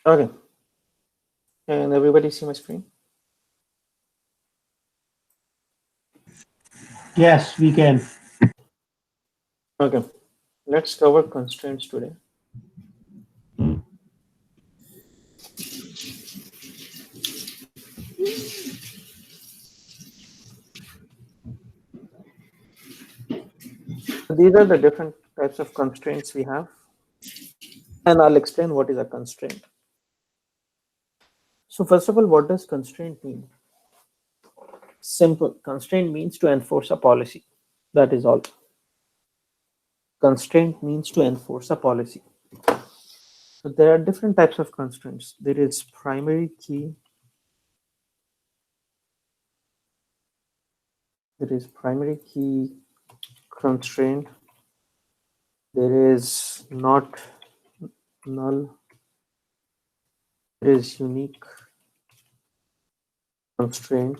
Okay. Can everybody see my screen? Yes, we can. Okay. Let's cover constraints today. These are the different types of constraints we have, and I'll explain what is a constraint. So first of all, what does constraint mean? Simple. Constraint means to enforce a policy. That is all. Constraint means to enforce a policy. So there are different types of constraints. There is primary key. There is primary key constraint. There is not null. There is unique constraint.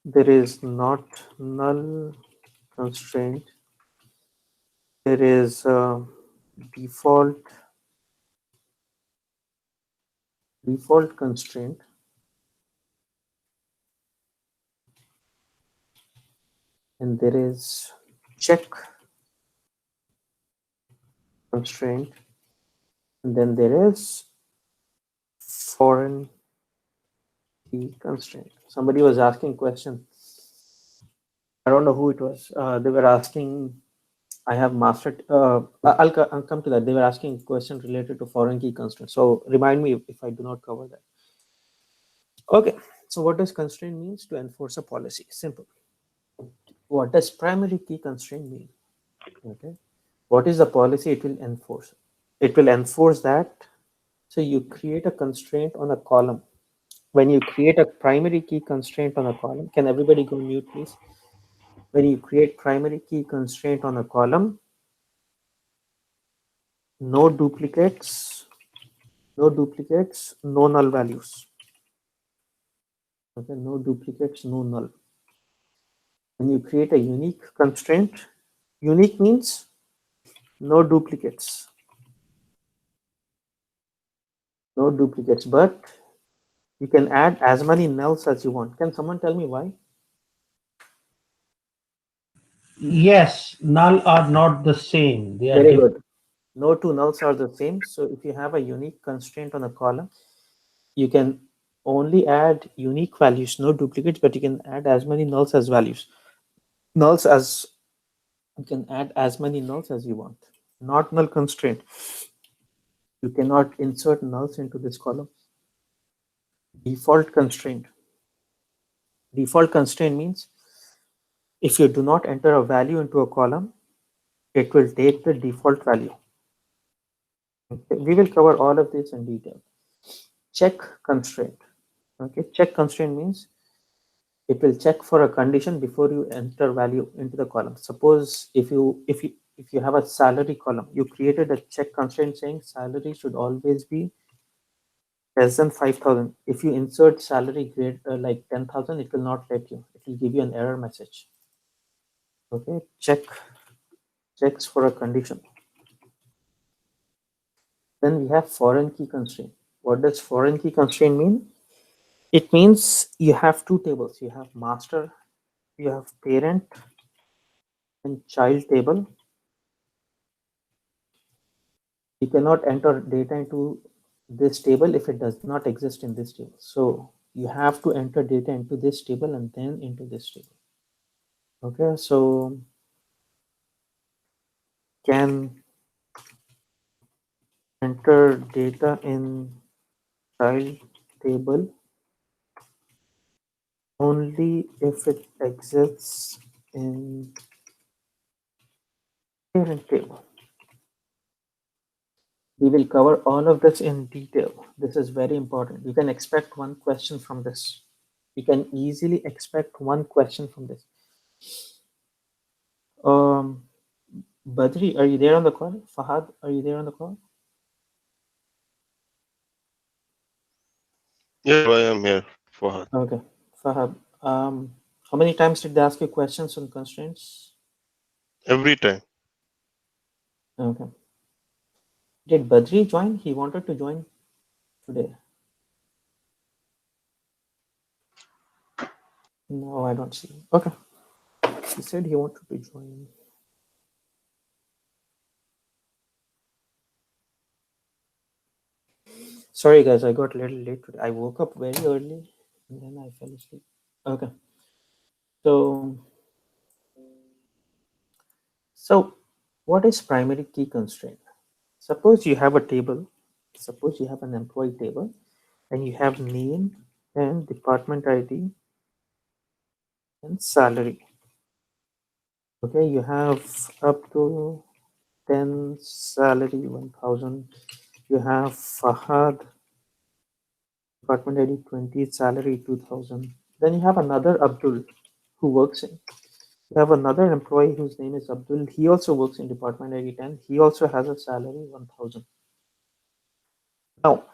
There is not null constraint. There is default constraint, and there is check constraint, and then there is foreign key constraint. Somebody was asking question. I don't know who it was. They were asking. I have mastered. I'll come to that. They were asking a question related to foreign key constraint. So remind me if I do not cover that. Okay. So what does constraint means? To enforce a policy. Simple. What does primary key constraint mean? Okay. What is the policy it will enforce? It will enforce that. So you create a constraint on a column. When you create a primary key constraint on a column, can everybody go mute, please? When you create primary key constraint on a column, no duplicates, no null values. Okay, no duplicates, no null. When you create a unique constraint, unique means no duplicates, but you can add as many nulls as you want. Can someone tell me why? Yes, null are not the same. They are Very different. good. No two nulls are the same. So if you have a unique constraint on a column, you can only add unique values, no duplicates, but you can add as many nulls as values. Nulls as you can add as many nulls as you want. Not null constraint. You cannot insert nulls into this column. Default constraint. Default constraint means if you do not enter a value into a column, it will take the default value. Okay. We will cover all of this in detail. Check constraint. Okay, check constraint means it will check for a condition before you enter value into the column. Suppose if you have a salary column, you created a check constraint saying salary should always be less than 5,000. If you insert salary grade like 10,000, it will not let you. It will give you an error message. Okay, checks for a condition. Then we have foreign key constraint. What does foreign key constraint mean? It means you have two tables. You have master, you have parent and child table. You cannot enter data into this table if it does not exist in this table. So you have to enter data into this table and then into this table. Okay, so can enter data in child table only if it exists in parent table. We will cover all of this in detail. This is very important. You can expect one question from this. You can easily expect one question from this. Badri, are you there on the call? Fahad, are you there on the call? Yeah, I am here, Fahad. Okay, Fahad. How many times did they ask you questions on constraints? Every time. Okay. Did Badri join? He wanted to join. today? No, I don't see him. Okay. He said he wanted to join. Sorry, guys, I got a little late today. I woke up very early and then I fell asleep. Okay. So what is primary key constraint? Suppose you have a table. Suppose you have an employee table and you have name and department ID and salary. Okay, you have up to 10, salary 1000. You have Fahad, department ID 20, salary 2000. Then you have another Abdul who works in. You have another employee whose name is Abdul. He also works in department ID 10. He also has a salary 1000. Now,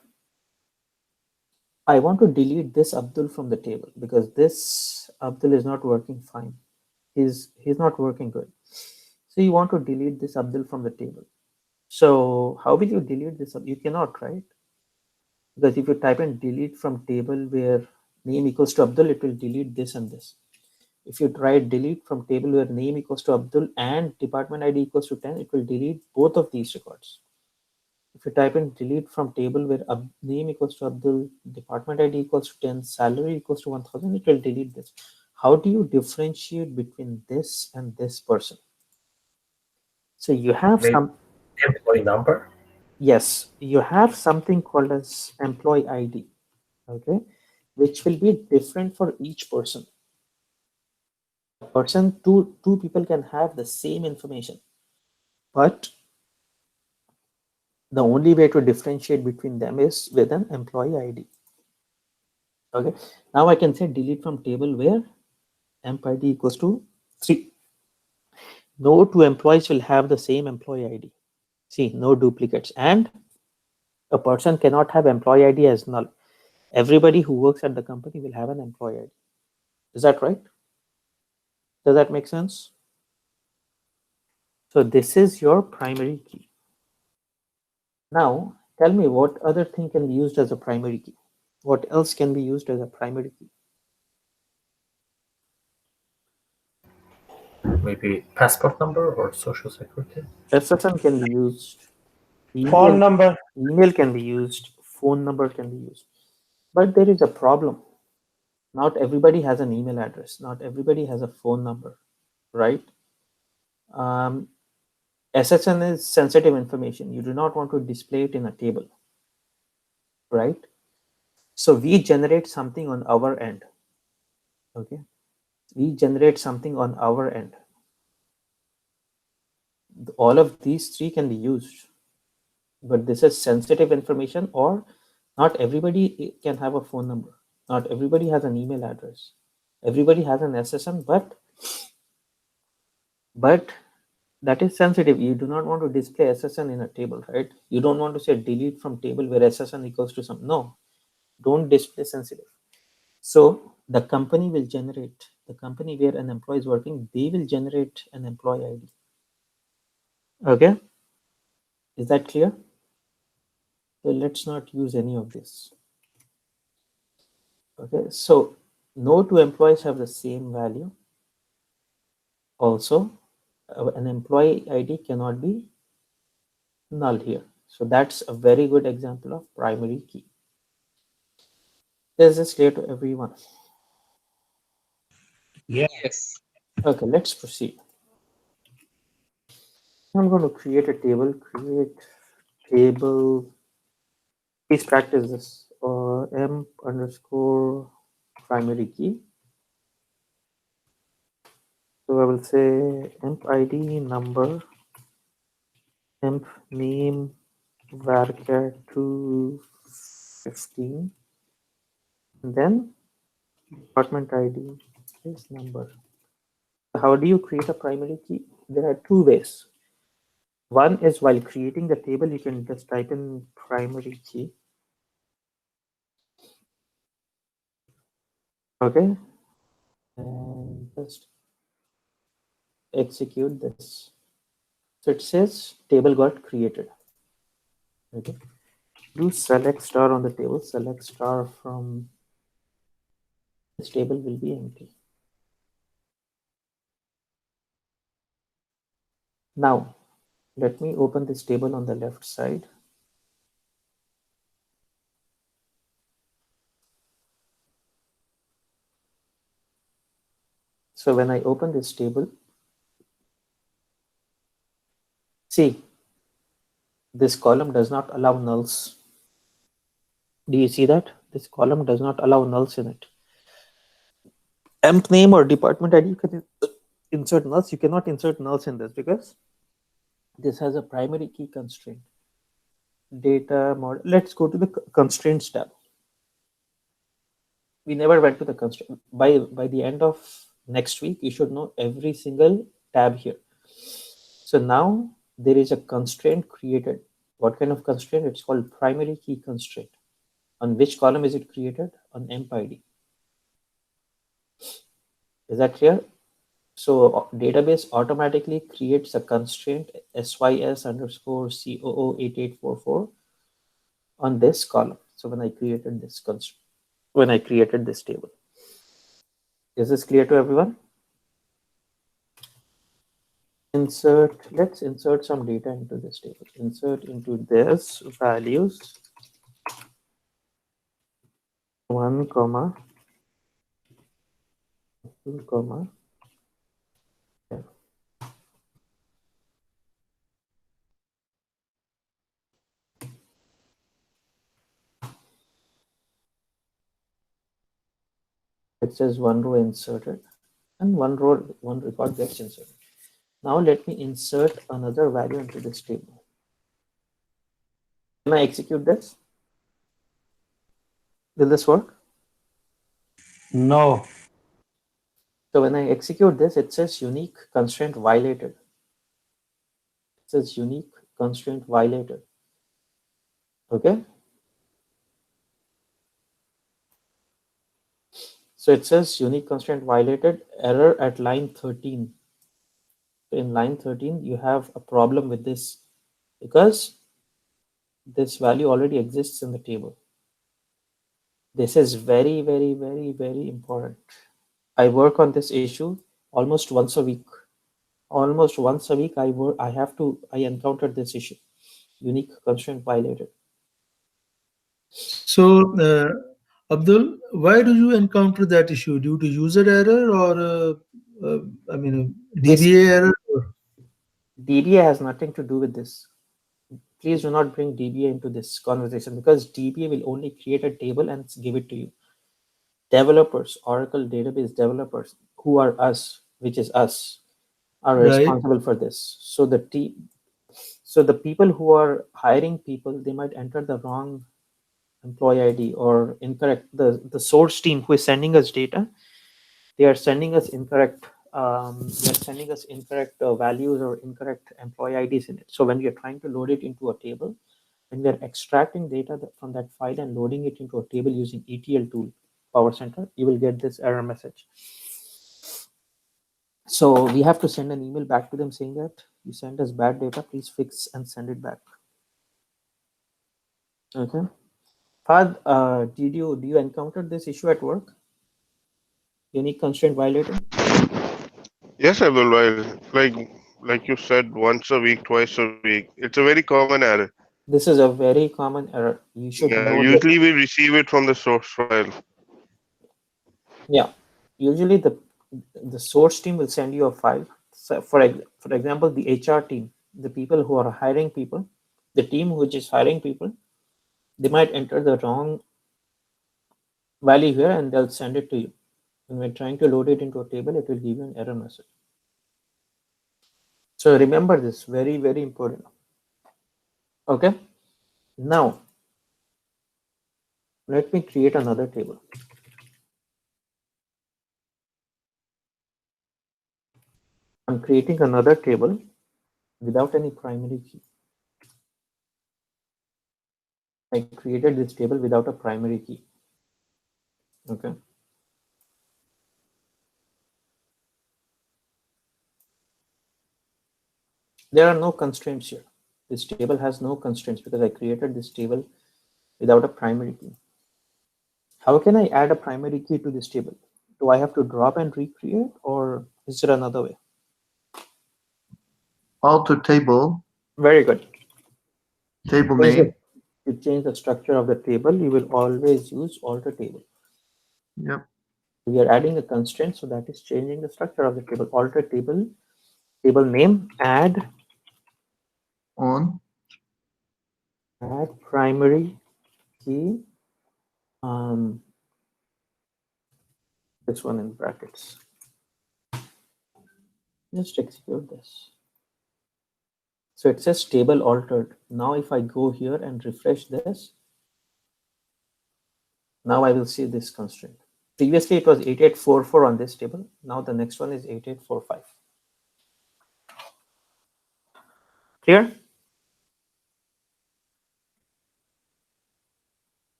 I want to delete this Abdul from the table because this Abdul is not working fine. He's not working good. So you want to delete this Abdul from the table. So how will you delete this? You cannot, right? Because if you type in delete from table where name equals to Abdul, it will delete this and this. If you try delete from table where name equals to Abdul and department ID equals to 10, it will delete both of these records. If you type in delete from table where name equals to Abdul, department ID equals to 10, salary equals to 1000, it will delete this. How do you differentiate between this and this person? So you have some employee number. Yes, you have something called as employee ID, okay, which will be different for each person. Two people can have the same information, but the only way to differentiate between them is with an employee ID. Okay, now I can say delete from table where emp ID equals to 3. No two employees will have the same employee ID. See, no duplicates, and a person cannot have employee ID as null. Everybody who works at the company will have an employee ID. Is that right? Does that make sense? So this is your primary key. Now, tell me what other thing can be used as a primary key? What else can be used as a primary key? Maybe passport number or social security. SSN can be used. Phone number. Email can be used. Phone number can be used. But there is a problem. Not everybody has an email address. Not everybody has a phone number, right? SSN is sensitive information. You do not want to display it in a table, right? So we generate something on our end. Okay, we generate something on our end. All of these three can be used, but this is sensitive information, or not everybody can have a phone number. Not everybody has an email address. Everybody has an SSN, but that is sensitive. You do not want to display SSN in a table, right? You don't want to say delete from table where SSN equals to some. No, don't display sensitive. So the company will generate, the company where an employee is working, they will generate an employee ID. Okay, is that clear? So let's not use any of this. Okay, so no two employees have the same value. Also, an employee ID cannot be null here. So that's a very good example of primary key. Is this clear to everyone? Yes. Okay, let's proceed. I'm going to create a table. Create table. Please practice this. Emp underscore primary key. So I will say emp ID number, emp name varchar 215, and then department ID is number. How do you create a primary key? There are two ways. One is while creating the table, you can just type in primary key. Okay, and just execute this. So it says table got created. Okay. do select star on the table. Select star from this table will be empty. Now, let me open this table on the left side. So when I open this table, see, this column does not allow nulls. Do you see that? This column does not allow nulls in it. Emp name or department ID, you can insert nulls. You cannot insert nulls in this because this has a primary key constraint. Data model. Let's go to the constraints tab. We never went to the constraint. By the end of next week, you should know every single tab here. So now there is a constraint created. What kind of constraint? It's called primary key constraint. On which column is it created? On emp ID. Is that clear? So database automatically creates a constraint sys underscore coo 8844 on this column. So when I created this constraint, when I created this table, is this clear to everyone? Insert. Let's insert some data into this table. Insert into this values 1 comma 2 comma 10. It says one row inserted and one record gets inserted. Now let me insert another value into this table. Can I execute this? Will this work? No. So when I execute this, it says unique constraint violated. It says unique constraint violated. Okay. So it says unique constraint violated, error at line 13. In line 13, you have a problem with this because this value already exists in the table. This is very, very, very, very important. I work on this issue almost once a week. Almost once a week, I encounter this issue, unique constraint violated. So, Abdul, why do you encounter that issue? Due to user error or, I mean, DBA error? DBA has nothing to do with this. Please do not bring DBA into this conversation because DBA will only create a table and give it to you. Developers, Oracle database developers, who are us, which is us, are Right. responsible for this. So the people who are hiring people, they might enter the wrong employee ID or incorrect. The source team who is sending us data, they are sending us incorrect. They're sending us incorrect values or incorrect employee IDs in it. So when we are trying to load it into a table, when we are extracting data from that file and loading it into a table using ETL tool, Power Center, you will get this error message. So we have to send an email back to them saying that you sent us bad data, please fix and send it back. Okay. Fad, do you encounter this issue at work? Unique constraint violated? Yes, I will. Like you said, once a week, twice a week. It's a very common error. This is a very common error. You should Yeah, know that. usually we receive it from the source file. Yeah. Usually the source team will send you a file. So for example, the HR team, the people who are hiring people, the team which is hiring people, they might enter the wrong value here and they'll send it to you. When we're trying to load it into a table, it will give you an error message. So remember this, very, very important. Okay. Now, let me create another table. I'm creating another table without any primary key. I created this table without a primary key. Okay. There are no constraints here. This table has no constraints because I created this table without a primary key. How can I add a primary key to this table? Do I have to drop and recreate, or is there another way? Alter table, Very good. table Change name. To change the structure of the table, you will always use alter table. Yep. We are adding a constraint, so that is changing the structure of the table. Alter table, table name, add On. primary key. This one in brackets. Just execute this. So it says table altered. Now if I go here and refresh this, now I will see this constraint. Previously it was 8844 on this table. Now the next one is 8845. Clear?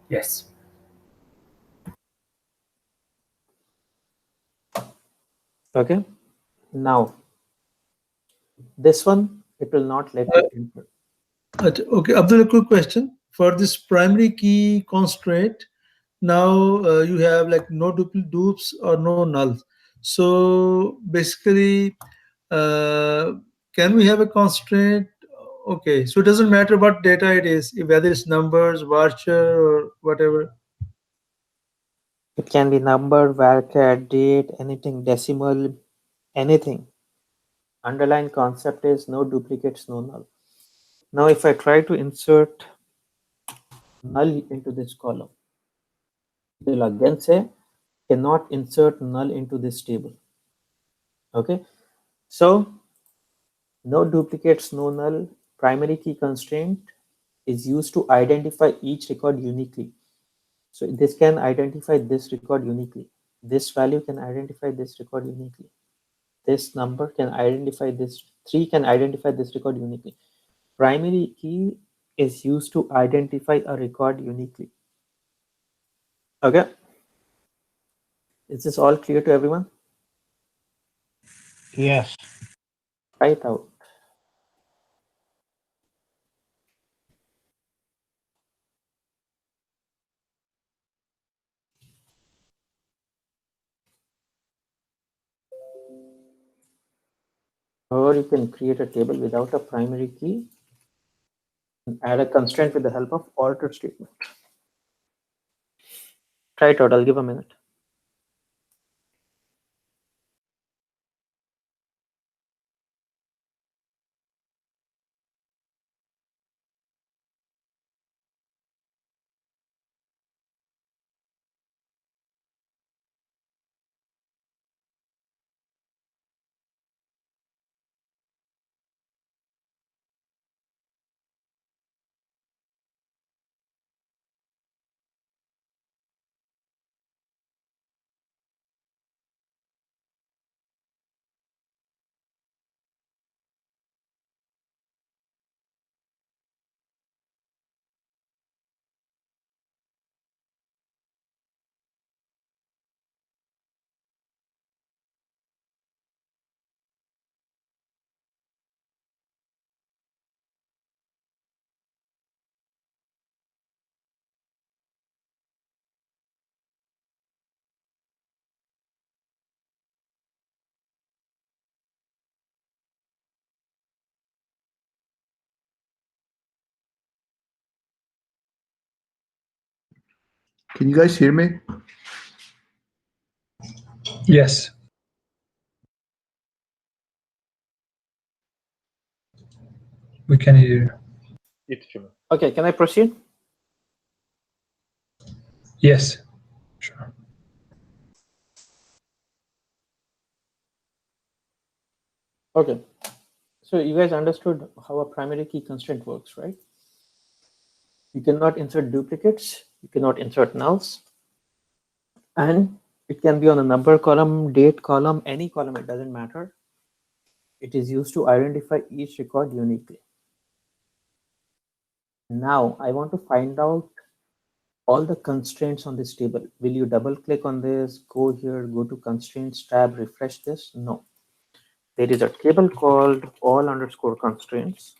Yes. Okay. Now this one, it will not let you enter. Okay, Abdul, a quick question. For this primary key constraint, now you have like no dupes or no nulls. So basically, can we have a constraint? Okay, so it doesn't matter what data it is, whether it's numbers, varchar, or whatever. It can be number, varchar, date, anything, decimal, anything. Underlying concept is no duplicates, no null. Now if I try to insert null into this column, it will again say cannot insert null into this table. Okay, so no duplicates, no null. Primary key constraint is used to identify each record uniquely. So this can identify this record uniquely. This value can identify this record uniquely. This number can identify this, 3 can identify this record uniquely. Primary key is used to identify a record uniquely. Okay. Is this all clear to everyone? Yes. Try it out. Or you can create a table without a primary key and add a constraint with the help of alter statement. Try it out. I'll give a minute. Can you guys hear me? Yes. We can hear you. Okay, can I proceed? Yes. Sure. Okay. So you guys understood how a primary key constraint works, right? You cannot insert duplicates, you cannot insert nulls, and it can be on a number column, date column, any column, it doesn't matter. It is used to identify each record uniquely. Now I want to find out all the constraints on this table. Will you double click on this, go here, go to constraints tab, refresh this? No. There is a table called all underscore constraints.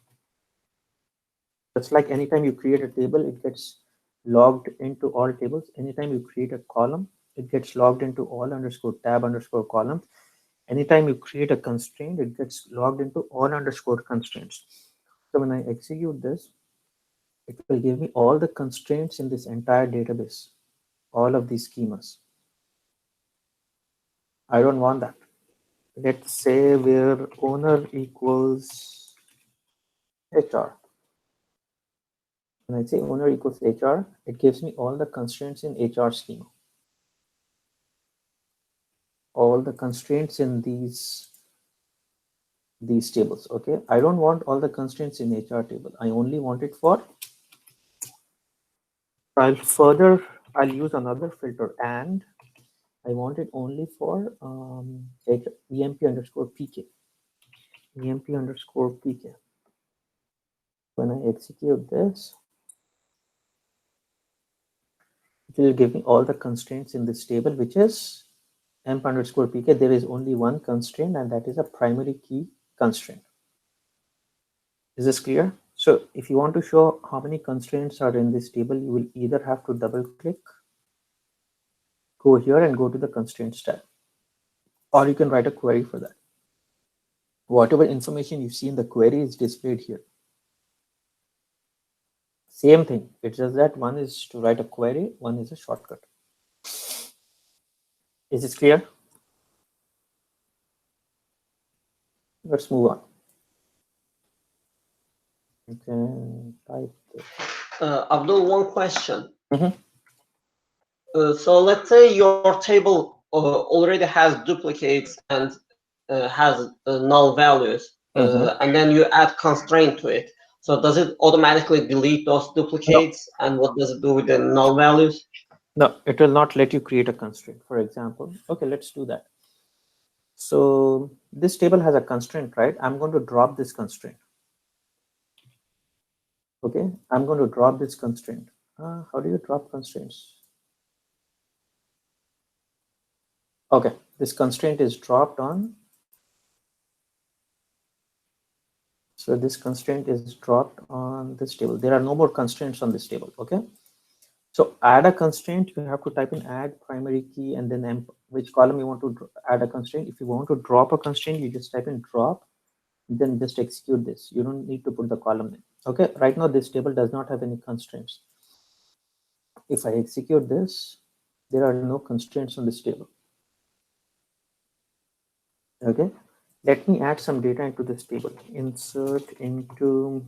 Just like anytime you create a table, it gets logged into all tables. Anytime you create a column, it gets logged into all underscore tab underscore columns. Anytime you create a constraint, it gets logged into all underscore constraints. So when I execute this, it will give me all the constraints in this entire database, all of these schemas. I don't want that. Let's say where owner equals HR. When I say owner equals HR, it gives me all the constraints in HR schema. All the constraints in these tables. Okay, I don't want all the constraints in HR table. I only want it for. I'll use another filter, and I want it only for emp underscore pk. emp underscore pk. When I execute this, it will give me all the constraints in this table, which is emp underscore pk. There is only one constraint, and that is a primary key constraint. Is this clear? So if you want to show how many constraints are in this table, you will either have to double click, go here and go to the constraints tab, or you can write a query for that. Whatever information you see in the query is displayed here. Same thing. It's just that one is to write a query, one is a shortcut. Is this clear? Let's move on. You can type this. Abdul, one question. Mhm. So let's say your table already has duplicates and has null values, and then you add constraint to it. So does it automatically delete those duplicates? No. And what does it do with the null values? No, it will not let you create a constraint, for example. Okay, let's do that. So this table has a constraint, right? I'm going to drop this constraint. Okay, I'm going to drop this constraint. How do you drop constraints? Okay, this constraint is dropped on. So this constraint is dropped on this table. There are no more constraints on this table. Okay. So add a constraint, you have to type in add primary key and then which column you want to add a constraint. If you want to drop a constraint, you just type in drop, then just execute this. You don't need to put the column in. Okay. Right now, this table does not have any constraints. If I execute this, there are no constraints on this table. Okay. Let me add some data into this table. Insert into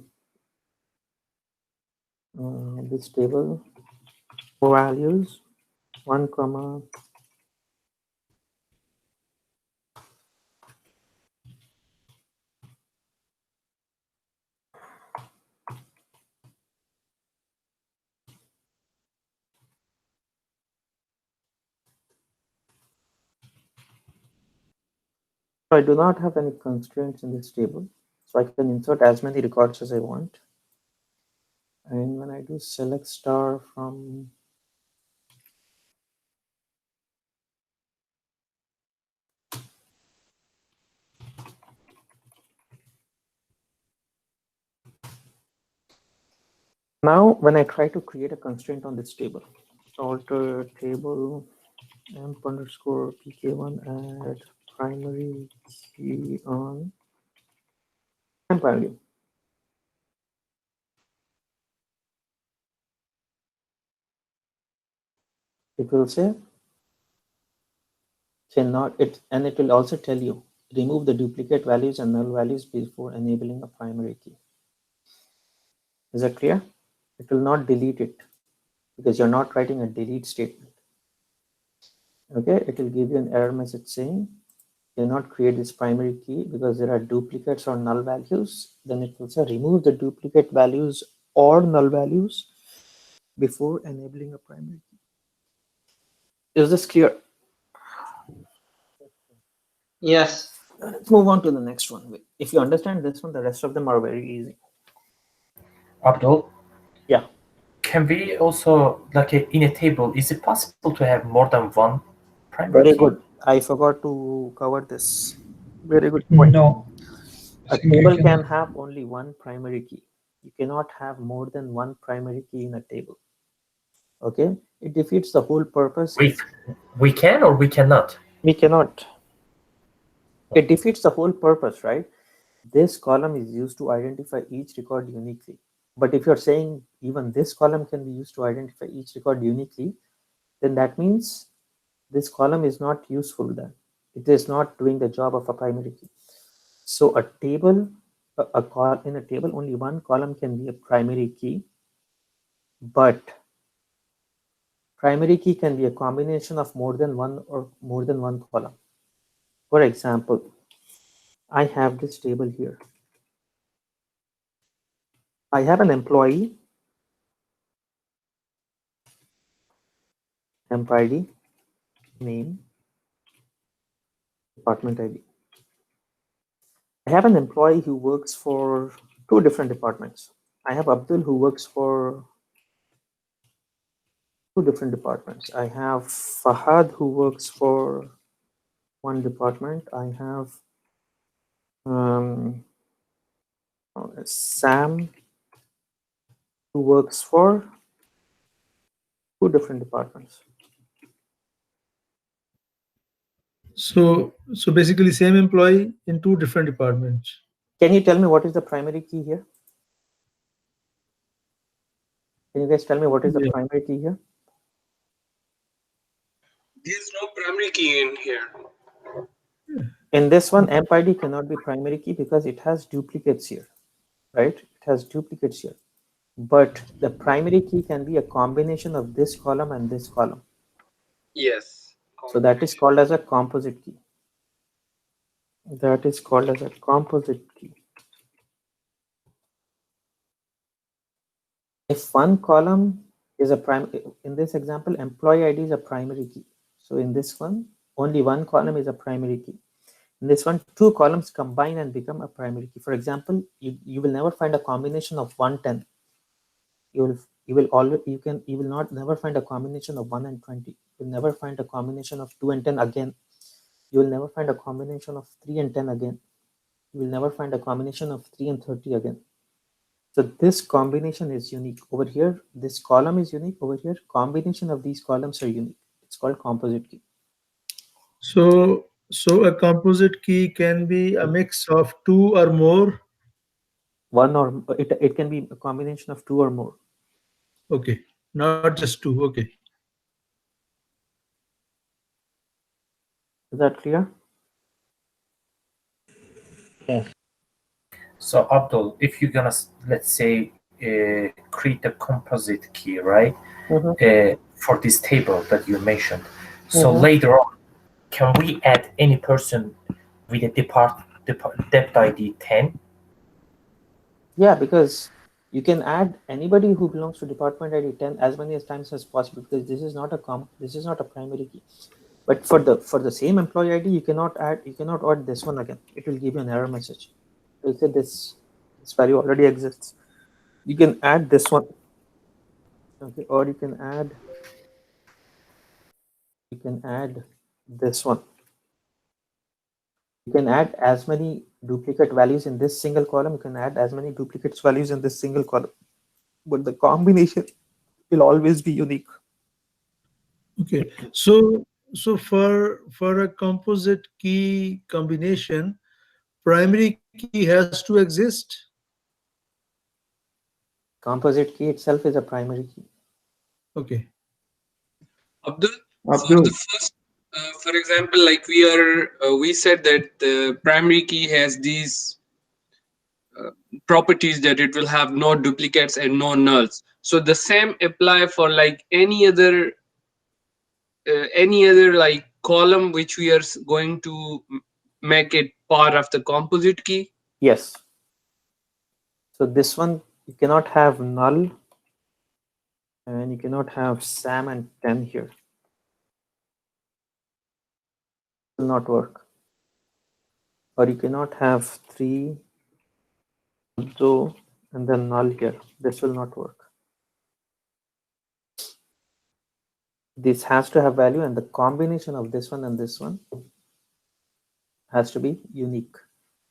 this table values 1, comma. So I do not have any constraints in this table, so I can insert as many records as I want. And when I do select star from now, when I try to create a constraint on this table, alter table emp underscore pk1 add primary key on emp value. It will say cannot it, and it will also tell you remove the duplicate values and null values before enabling a primary key. Is that clear? It will not delete it because you're not writing a delete statement. Okay, it will give you an error message saying cannot create this primary key because there are duplicates or null values. Then it will say remove the duplicate values or null values before enabling a primary key. Is this clear? Yes. Let's move on to the next one. If you understand this one, the rest of them are very easy. Abdul? Yeah. Can we also, like in a table, is it possible to have more than one primary Very key? good. I forgot to cover this. Very good point. No. A table can have only one primary key. you cannot have more than one primary key in a table. Okay, it defeats the whole purpose. We can or we cannot? We cannot. It defeats the whole purpose, right? This column is used to identify each record uniquely. But if you're saying even this column can be used to identify each record uniquely, then that means this column is not useful then. It is not doing the job of a primary key. So a table, in a table, only one column can be a primary key, but primary key can be a combination of more than one column. For example, I have this table here. I have an employee, emp ID, name, department ID. I have an employee who works for two different departments. I have Abdul who works for two different departments. I have Fahad who works for one department. I have Sam who works for two different departments. So basically same employee in two different departments. Can you tell me what is the primary key here? Can you guys tell me what is the primary key here? There's no primary key in here. In this one, emp ID cannot be primary key because it has duplicates here, right? It has duplicates here. But the primary key can be a combination of this column and this column. Yes. So that is called as a composite key. That is called as a composite key. If one column is a in this example, employee ID is a primary key. So in this one, only one column is a primary key. In this one, two columns combine and become a primary key. For example, you will never find a combination of 110. You will not never find a combination of 1 and 20. You'll never find a combination of 2 and 10 again. You will never find a combination of 3 and 10 again. You will never find a combination of 3 and 30 again. So this combination is unique. Over here, this column is unique. Over here, combination of these columns are unique. It's called composite key. So a composite key can be a mix of two or more. One or it can be a combination of two or more. Okay, not just two. Okay. Is that clear? Yes. So Abdul, if you're gonna, let's say, create a composite key, right, for this table that you mentioned, so later on, can we add any person with a depth ID 10? Yeah, because you can add anybody who belongs to department ID 10 as many times as possible, because this is not a primary key. But for the same employee ID, you cannot add this one again. It will give you an error message. It will say this value already exists. You can add this one, okay, or you can add this one. You can add as many duplicate values in this single column. You can add as many duplicates values in this single column, but the combination will always be unique. Okay. So for a composite key combination, primary key has to exist. Composite key itself is a primary key. Okay. Abdul, for the first, for example, like we said that the primary key has these properties that it will have no duplicates and no nulls. So the same apply for like any other like column which we are going to make it part of the composite key. Yes. So this one, you cannot have null, and you cannot have Sam and 10 here. It will not work. Or you cannot have 3, Abdo, and then null here. This will not work. This has to have value, and the combination of this one and this one has to be unique.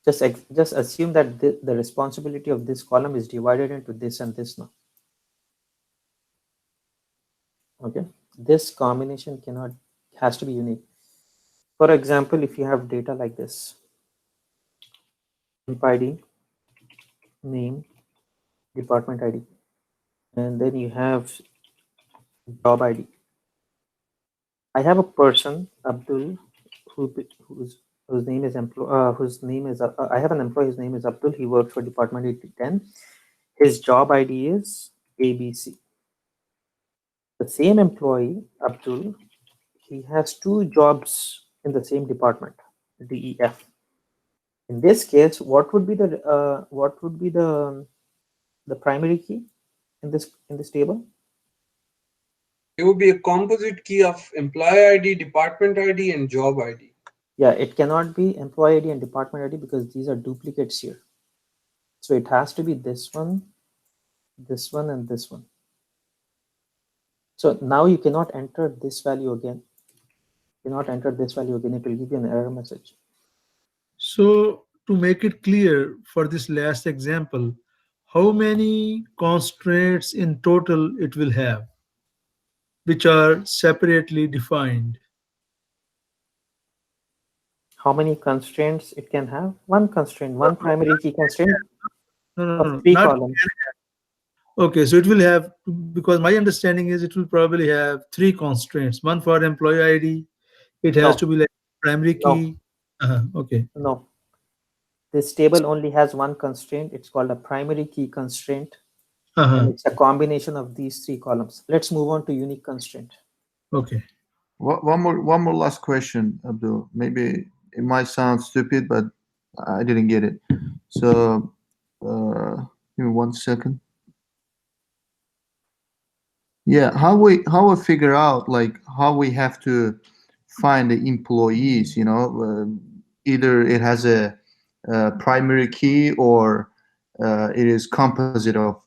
Just assume that the responsibility of this column is divided into this and this now. Okay, this combination has to be unique. For example, if you have data like this, imp ID, name, department ID, and then you have job ID. I have a person, Abdul, whose name is I have an employee whose name is Abdul. He works for department 810. His job ID is ABC. The same employee, Abdul, he has two jobs in the same department, DEF. In this case, what would be the primary key in this table? It would be a composite key of employee ID, department ID, and job ID. Yeah, it cannot be employee ID and department ID because these are duplicates here. So it has to be this one, and this one. So now you cannot enter this value again. You cannot enter this value again. It will give you an error message. So to make it clear for this last example, how many constraints in total it will have, which are separately defined? How many constraints it can have? One constraint, one primary key constraint No, of 3 not. columns. Okay, so it will have, because my understanding is it will probably have 3 constraints. One for employee ID, it has No. to be like primary No. key. Okay. No. This table only has one constraint. It's called a primary key constraint. And it's a combination of these 3 columns. Let's move on to unique constraint. Okay. One more last question, Abdul. Maybe it might sound stupid, but I didn't get it. So, give me 1 second. Yeah, how we figure out like how we have to find the employees? You know, either it has a primary key or it is composite of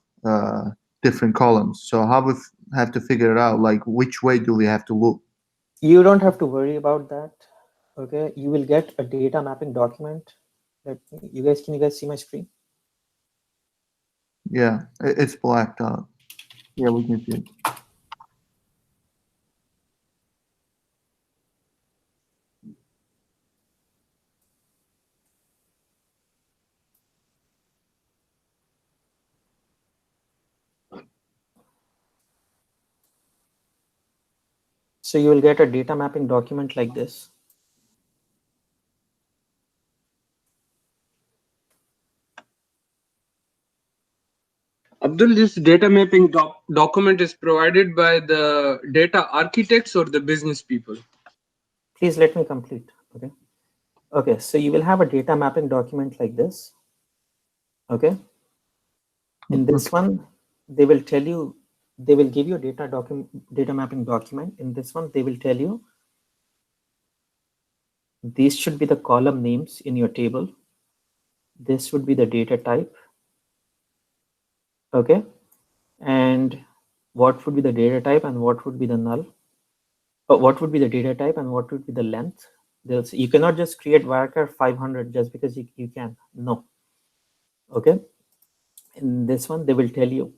different columns. So how we have to figure it out? Like which way do we have to look? You don't have to worry about that. Okay, you will get a data mapping document. Can you guys see my screen? Yeah, it's blacked out. Yeah, we can see it. So you will get a data mapping document like this. Abdul, this data mapping document is provided by the data architects or the business people? Please let me complete. Okay. Okay, so you will have a data mapping document like this. Okay. In this one, they will give you a data mapping document. In this one, they will tell you these should be the column names in your table. This would be the data type. Okay. And what would be the data type and what would be the null? What would be the data type and what would be the length? You cannot just create varchar 500 just because you can. No. Okay. In this one, they will tell you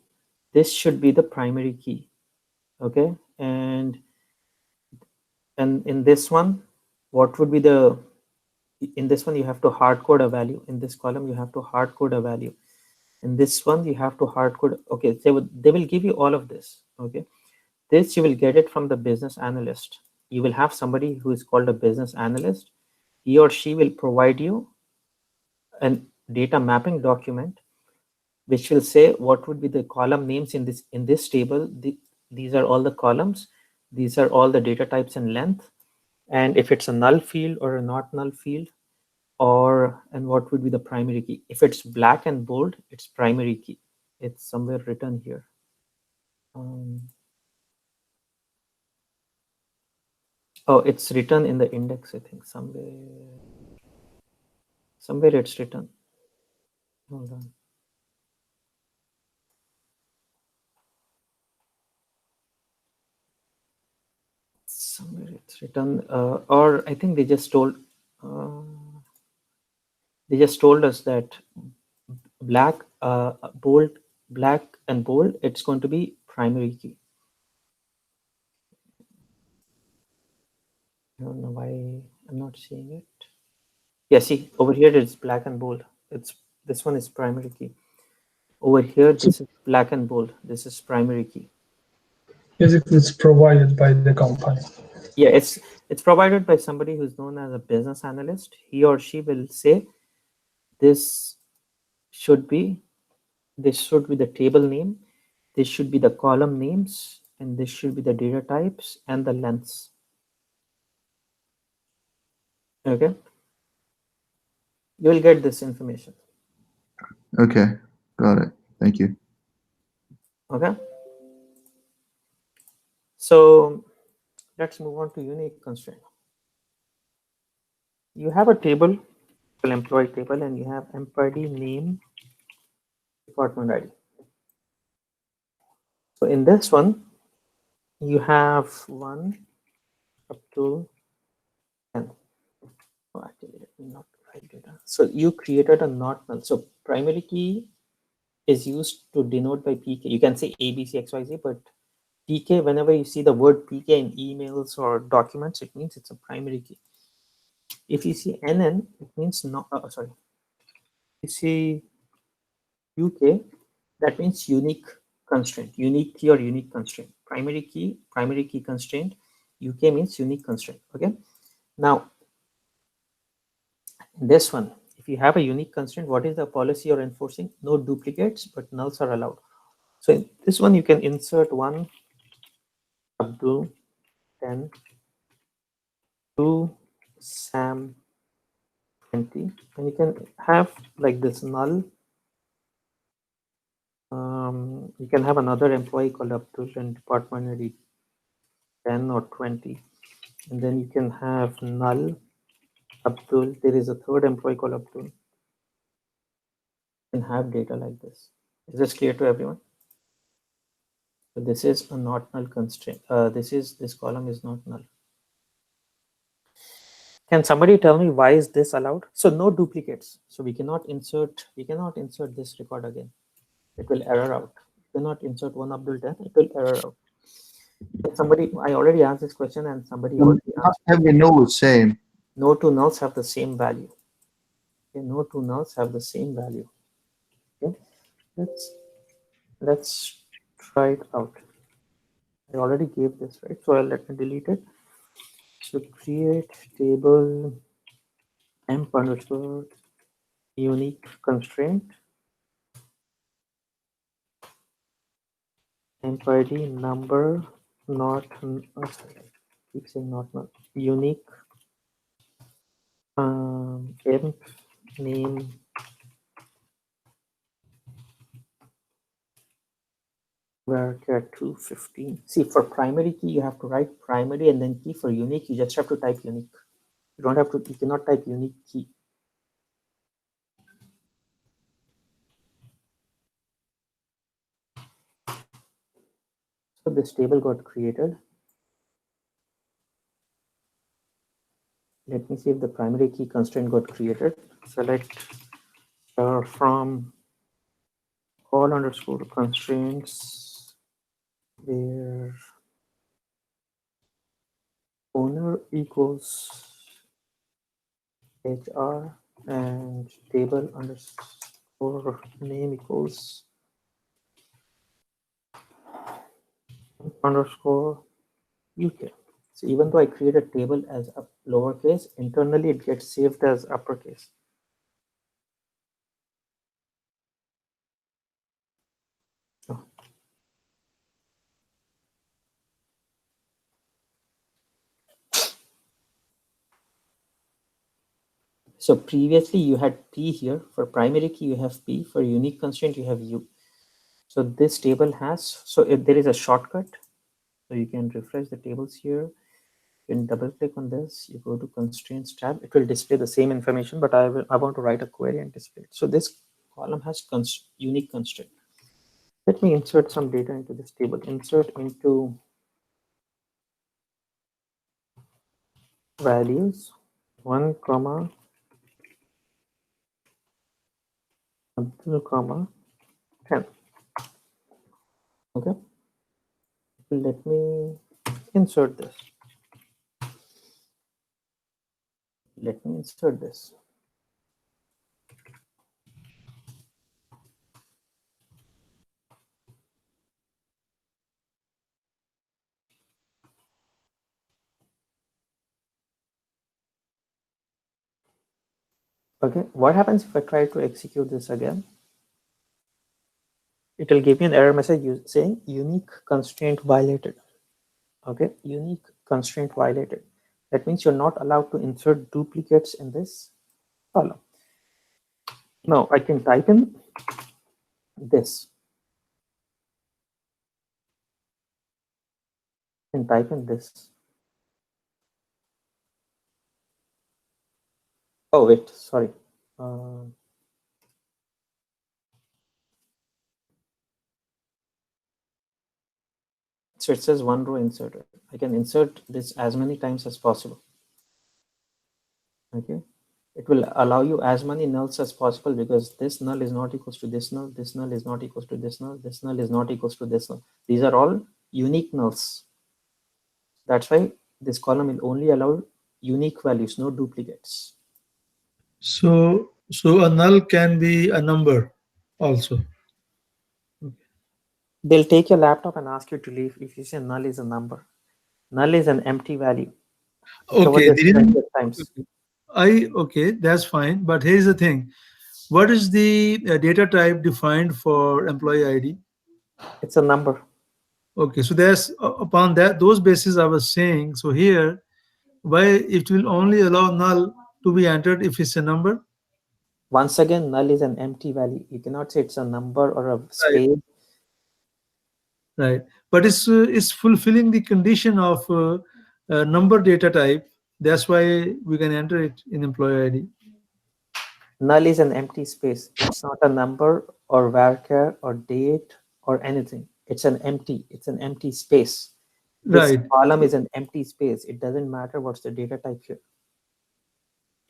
this should be the primary key. Okay. And in this one, what would be in this one, you have to hard code a value. In this column, you have to hard code a value. In this one, you have to hard code. Okay. They will give you all of this. Okay. This you will get it from the business analyst. You will have somebody who is called a business analyst. He or she will provide you a data mapping document, which will say what would be the column names in this table. These are all the columns. These are all the data types and length. And if it's a null field or a not null field, and what would be the primary key. If it's black and bold, it's primary key. It's somewhere written here. Oh, it's written in the index, I think. Somewhere it's written. Hold on. Somewhere it's written, or I think they just told. They just told us that black, bold, black and bold, it's going to be primary key. I don't know why I'm not seeing it. Yeah, see over here it's black and bold. This one is primary key. Over here, this is black and bold. This is primary key. Basically, it's provided by the company. Yeah, it's provided by somebody who's known as a business analyst. He or she will say this should be the table name, this should be the column names, and this should be the data types and the lengths. Okay, you will get this information. Okay, got it. Thank you. Okay, so let's move on to unique constraint. You have a table, an employee table, and you have employee name, department ID. So in this one, you have 1 up to 10. Oh, actually, let me not write data. So you created a not null. So primary key is used to denote by PK. You can say A, B, C, X, Y, Z, but PK, whenever you see the word PK in emails or documents, it means it's a primary key. If you see NN, it means not, sorry. If you see UK, that means unique constraint, unique key or unique constraint. Primary key constraint. UK means unique constraint. Okay. Now, this one, if you have a unique constraint, what is the policy you're enforcing? No duplicates, but nulls are allowed. So in this one, you can insert 1 Abdul, 10, 2 Sam, 20, and you can have like this null. You can have another employee called Abdul and department ID 10 or 20, and then you can have null Abdul. There is a third employee called Abdul. And have data like this. Is this clear to everyone? So this is a not null constraint. This column is not null. Can somebody tell me why is this allowed? So no duplicates. So we cannot insert this record again. It will error out. You cannot insert 1 Abdul 10, it will error out. Somebody, I already asked this question and somebody already asked. Every null is same. No two nulls have the same value. Okay, no two nulls have the same value. Okay, let's try it out. I already gave this, right? So let me delete it. So create table emp underscore unique constraint emp ID number not sorry, I keep saying not unique emp name varchar 215. See, for primary key you have to write primary and then key. For unique you just have to type unique. You don't have to, you cannot type unique key. So this table got created. Let me see if the primary key constraint got created. Select from all underscore constraints where owner equals HR and table underscore name equals underscore UK. So even though I create a table as a lowercase, internally it gets saved as uppercase. Oh. So previously you had P here. For primary key you have P. For unique constraint you have U. So this table has, so if there is a shortcut, so you can refresh the tables here. You can double click on this, you go to constraints tab, it will display the same information, but I want to write a query and display it. So this column has unique constraint. Let me insert some data into this table. Insert into values 1 comma Abdul, comma 10. Okay. Let me insert this. Let me insert this. Okay, what happens if I try to execute this again? It will give me an error message saying unique constraint violated. Okay, unique constraint violated. That means you're not allowed to insert duplicates in this column. Now I can type in this. I can type in this. Oh wait, sorry. So it says one row inserted. I can insert this as many times as possible. Okay, it will allow you as many nulls as possible because this null is not equals to this null, this null is not equals to this null, this null is not equals to this null. These are all unique nulls. That's why this column will only allow unique values, no duplicates. So a null can be a number also. They'll take your laptop and ask you to leave if you say null is a number. Null is an empty value. Okay, times. Okay, that's fine. But here's the thing: what is the data type defined for employee ID? It's a number. Okay, so there's upon those bases I was saying. So here, why it will only allow null to be entered if it's a number? Once again, null is an empty value. You cannot say it's a number or a space. Right, but it's fulfilling the condition of number data type. That's why we can enter it in employee ID. Null is an empty space. It's not a number or varchar or date or anything. It's an empty space. This Right. column is an empty space. It doesn't matter what's the data type here.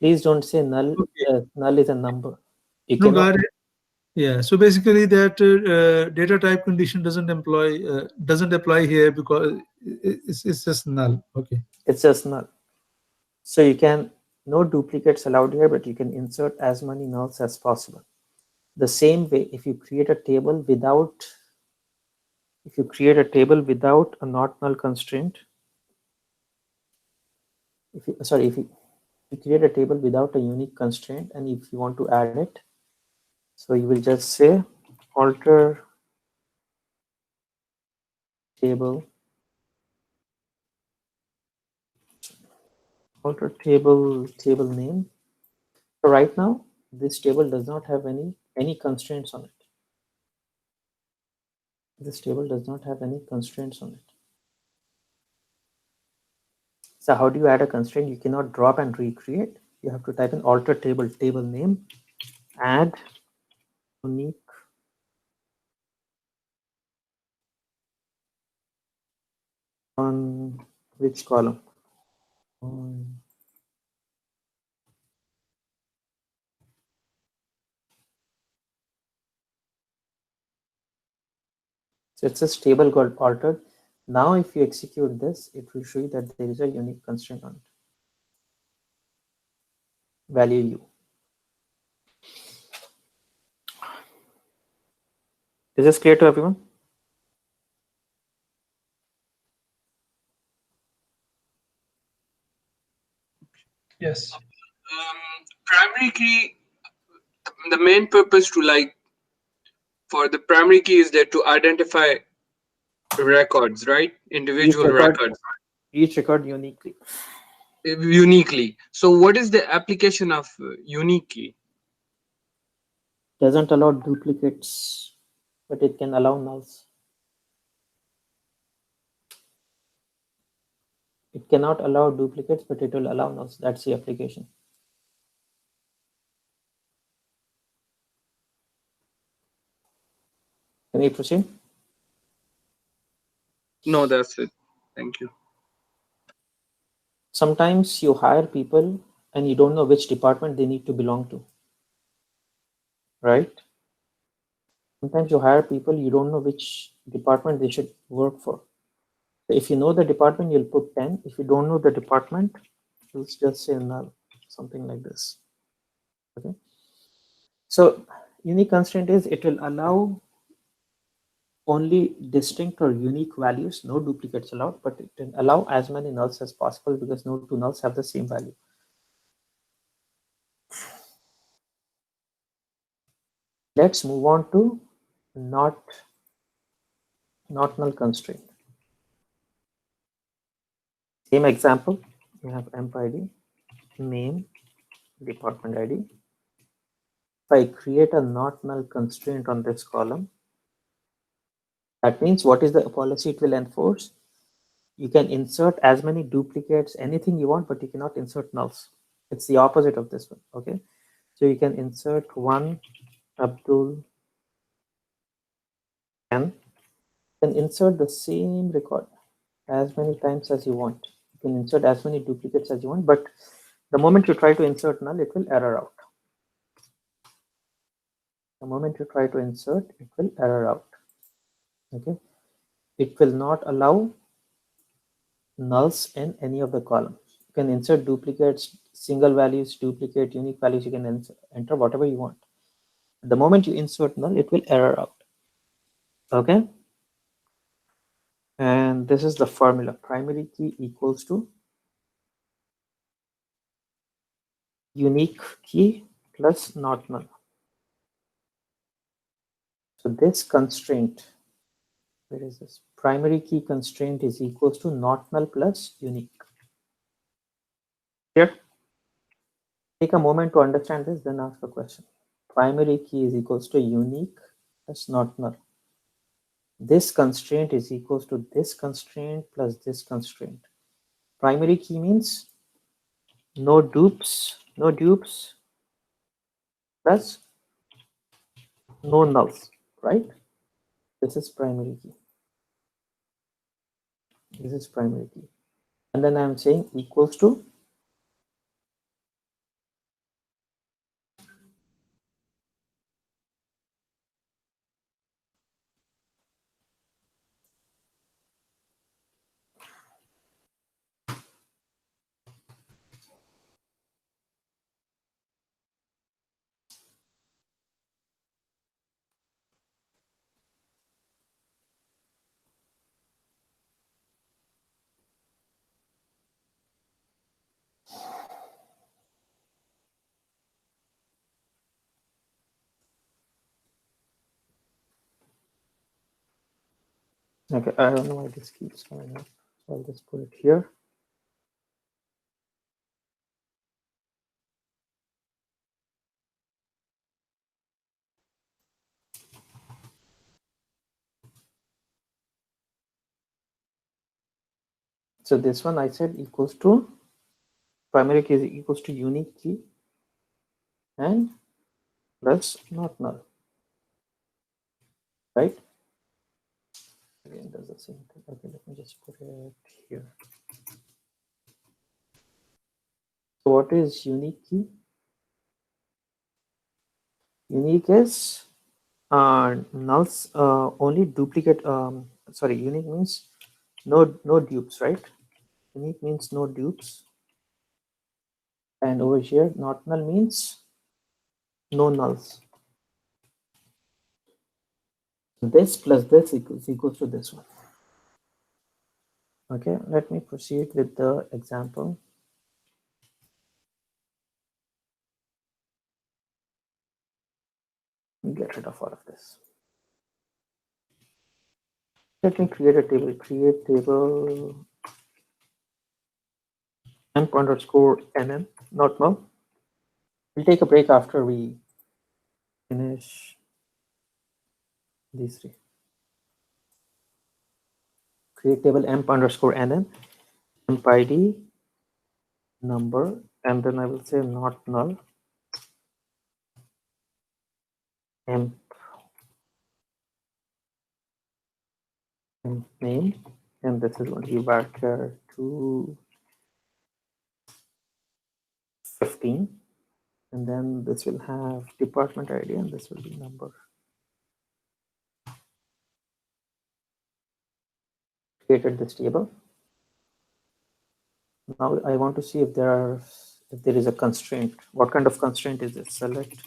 Please don't say null. Okay. Null is a number. You No, cannot. got it. Yeah. So basically, that data type condition doesn't apply here because it's just null. Okay. It's just null. So you can, no duplicates allowed here, but you can insert as many nulls as possible. The same way, if you create a table without a not null constraint, if you create a table without a unique constraint, and if you want to add it, so you will just say alter table name. So right now this table does not have any constraints on it. This table does not have any constraints on it. So how do you add a constraint? You cannot drop and recreate. You have to type in alter table name, add unique on which column? So it says table got altered. Now if you execute this, it will show you that there is a unique constraint on it. Value u. Is this clear to everyone? Yes. Primary key, the main purpose to for the primary key is that to identify records, right? Individual records. Each record uniquely. Uniquely. So what is the application of unique key? Doesn't allow duplicates, but it can allow nulls. It cannot allow duplicates, but it will allow nulls. That's the application. Can we proceed? No, that's it. Thank you. Sometimes you hire people and you don't know which department they need to belong to, right? Sometimes you hire people, you don't know which department they should work for. So if you know the department, you'll put 10. If you don't know the department, you'll just say null, something like this. Okay. So unique constraint is it will allow only distinct or unique values, no duplicates allowed, but it will allow as many nulls as possible because no two nulls have the same value. Let's move on to not null constraint. Same example, you have emp ID, name, department ID. If I create a not null constraint on this column, that means what is the policy it will enforce? You can insert as many duplicates, anything you want, but you cannot insert nulls. It's the opposite of this one. Okay, so you can insert one Abdul and then insert the same record as many times as you want. You can insert as many duplicates as you want, but the moment you try to insert null, it will error out. The moment you try to insert, it will error out. Okay, it will not allow nulls in any of the columns. You can insert duplicates, single values, duplicate, unique values. You can enter whatever you want. The moment you insert null, it will error out. Okay, and this is the formula: primary key equals to unique key plus not null. So this constraint, where is this? Primary key constraint is equals to not null plus unique. Here, take a moment to understand this, then ask a question. Primary key is equals to unique plus not null. This constraint is equals to this constraint plus this constraint. Primary key means no dupes plus no nulls, right? This is primary key. This is primary key. And then I'm saying equals to okay. I don't know why this keeps coming up. So I'll just put it here. So this one I said equals to primary key is equals to unique key and plus not null, right? Again, does the same thing. Okay, let me just put it here. So what is unique key? Unique is nulls only duplicate. Sorry, unique means no dupes, right? Unique means no dupes, and over here not null means no nulls. This plus this equals to this one. Okay, let me proceed with the example. Get rid of all of this. Let me create a table. Create table emp underscore nm, not null. We'll take a break after we finish these three. Create table emp underscore nm, emp id, number, and then I will say not null, emp name, and this is going to be varchar 215, and then this will have department ID and this will be number. created this table. Now I want to see if there is a constraint. What kind of constraint is it? Select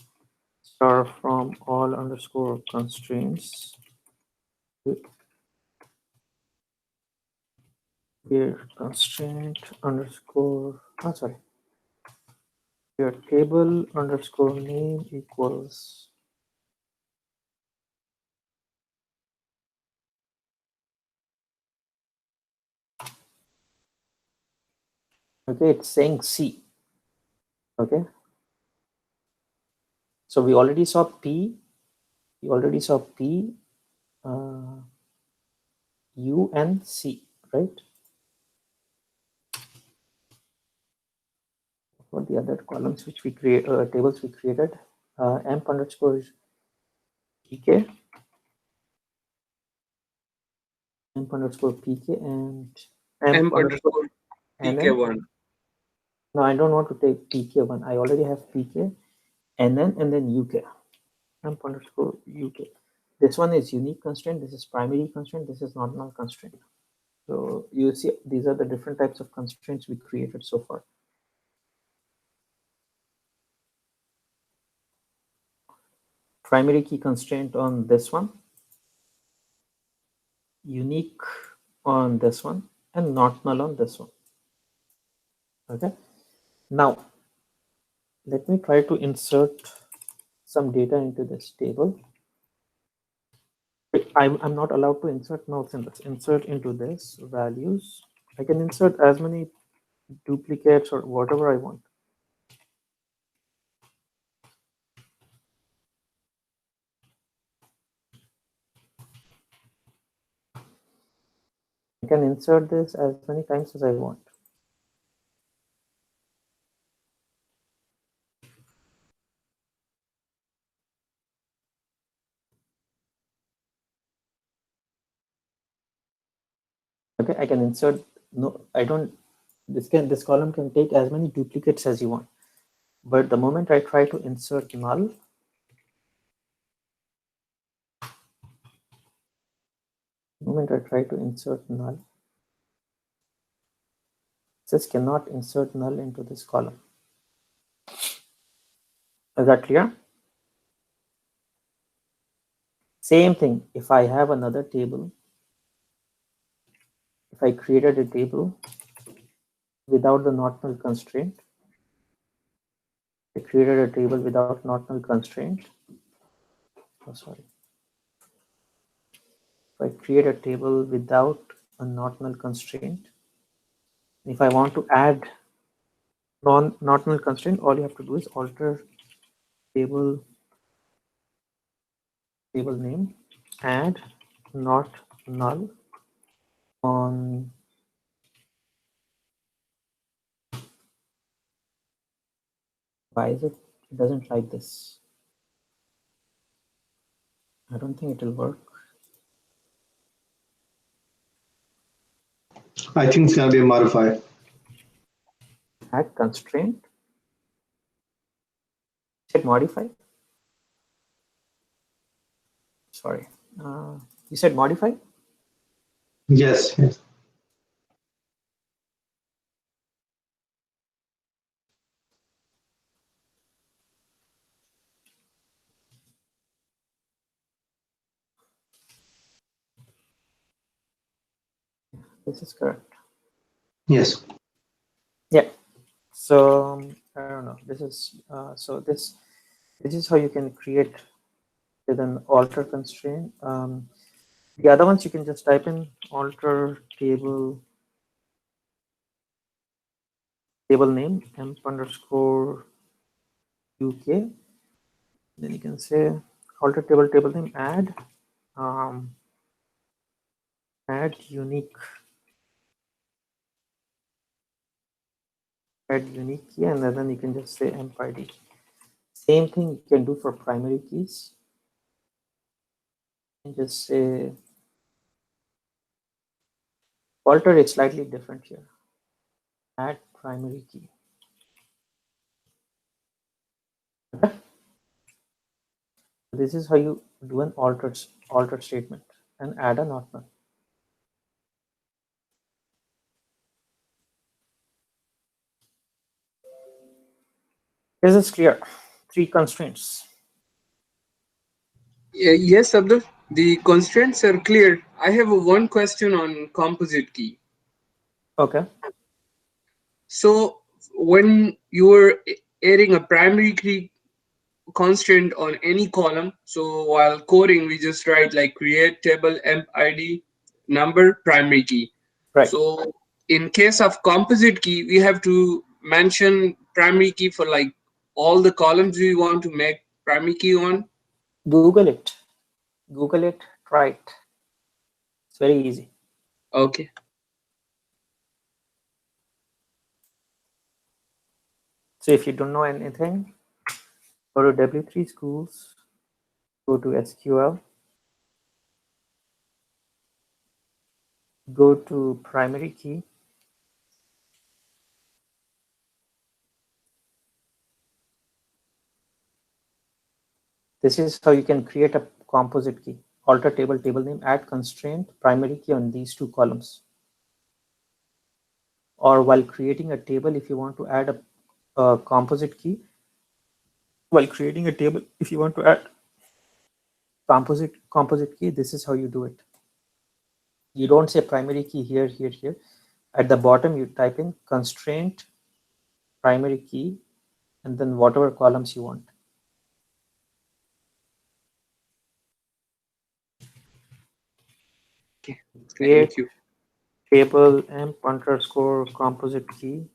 star from all underscore constraints. Here constraint underscore, sorry, your table underscore name equals okay, it's saying C. Okay, so we already saw P, U and C, right? For the other columns which we create, tables we created, emp underscore pk, emp underscore pk, and M underscore PK1. No, I don't want to take pk1. I already have pk, and then uk, emp underscore uk. This one is unique constraint. This is primary constraint. This is not null constraint. So you see, these are the different types of constraints we created so far. Primary key constraint on this one, unique on this one, and not null on this one. Okay. Now, let me try to insert some data into this table. I'm not allowed to insert nodes in this. Insert into this values. I can insert as many duplicates or whatever I want. I can insert this as many times as I want. Okay, I can insert, no, I don't, this column can take as many duplicates as you want. But the moment I try to insert null, this cannot insert null into this column. Is that clear? Same thing, if I have another table, if I created a table without the not null constraint, I created a table without not null constraint. Oh, sorry. If I create a table without a not null constraint, if I want to add not null constraint, all you have to do is alter table name, add not null on why is it doesn't like this? I don't think it will work. I think it's gonna be modified. Add constraint. Said modify. Sorry, you said modify. Yes. This is correct. Yes. Yeah. So I don't know. This is so this is how you can create with an alter constraint. The other ones you can just type in alter table name emp underscore uk. Then you can say alter table name add add unique key, and then you can just say emp id. Same thing you can do for primary keys. And just say alter is slightly different here. Add primary key. Okay. This is how you do an altered statement and add a not null. Is this clear? 3 constraints. Yes, Abdul. The constraints are clear. I have one question on composite key. Okay. So when you are adding a primary key constraint on any column, so while coding, we just write like create table emp id number primary key. Right. So in case of composite key, we have to mention primary key for like all the columns we want to make primary key on. Google it. Google it. Try it. It's very easy. Okay. So if you don't know anything, go to W3 Schools, go to SQL, go to primary key, this is how you can create a composite key. Alter table, table name, add constraint, primary key on these 2 columns. Or while creating a table, if you want to add a composite key, while creating a table, if you want to add composite key, this is how you do it. You don't say primary key here, here, here. At the bottom, you type in constraint, primary key, and then whatever columns you want. Okay. Create Thank you. table emp underscore composite key,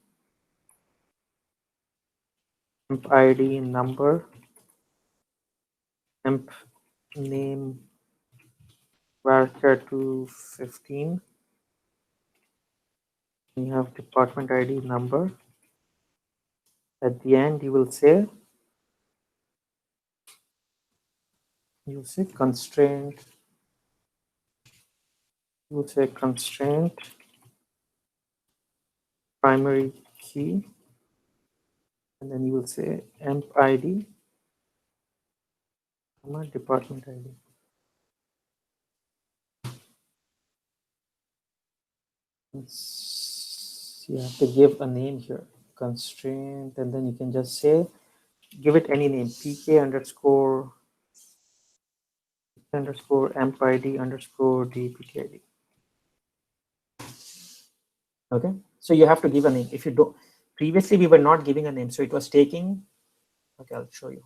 emp id number, emp name varchar to 15. You have department ID number. At the end, you will say constraint. You will say constraint primary key, and then you will say emp ID, department ID. You have to give a name here, constraint, and then you can just say, give it any name, pk underscore emp ID underscore dptid. Okay, so you have to give a name. If you don't, previously we were not giving a name, so it was taking. Okay, I'll show you.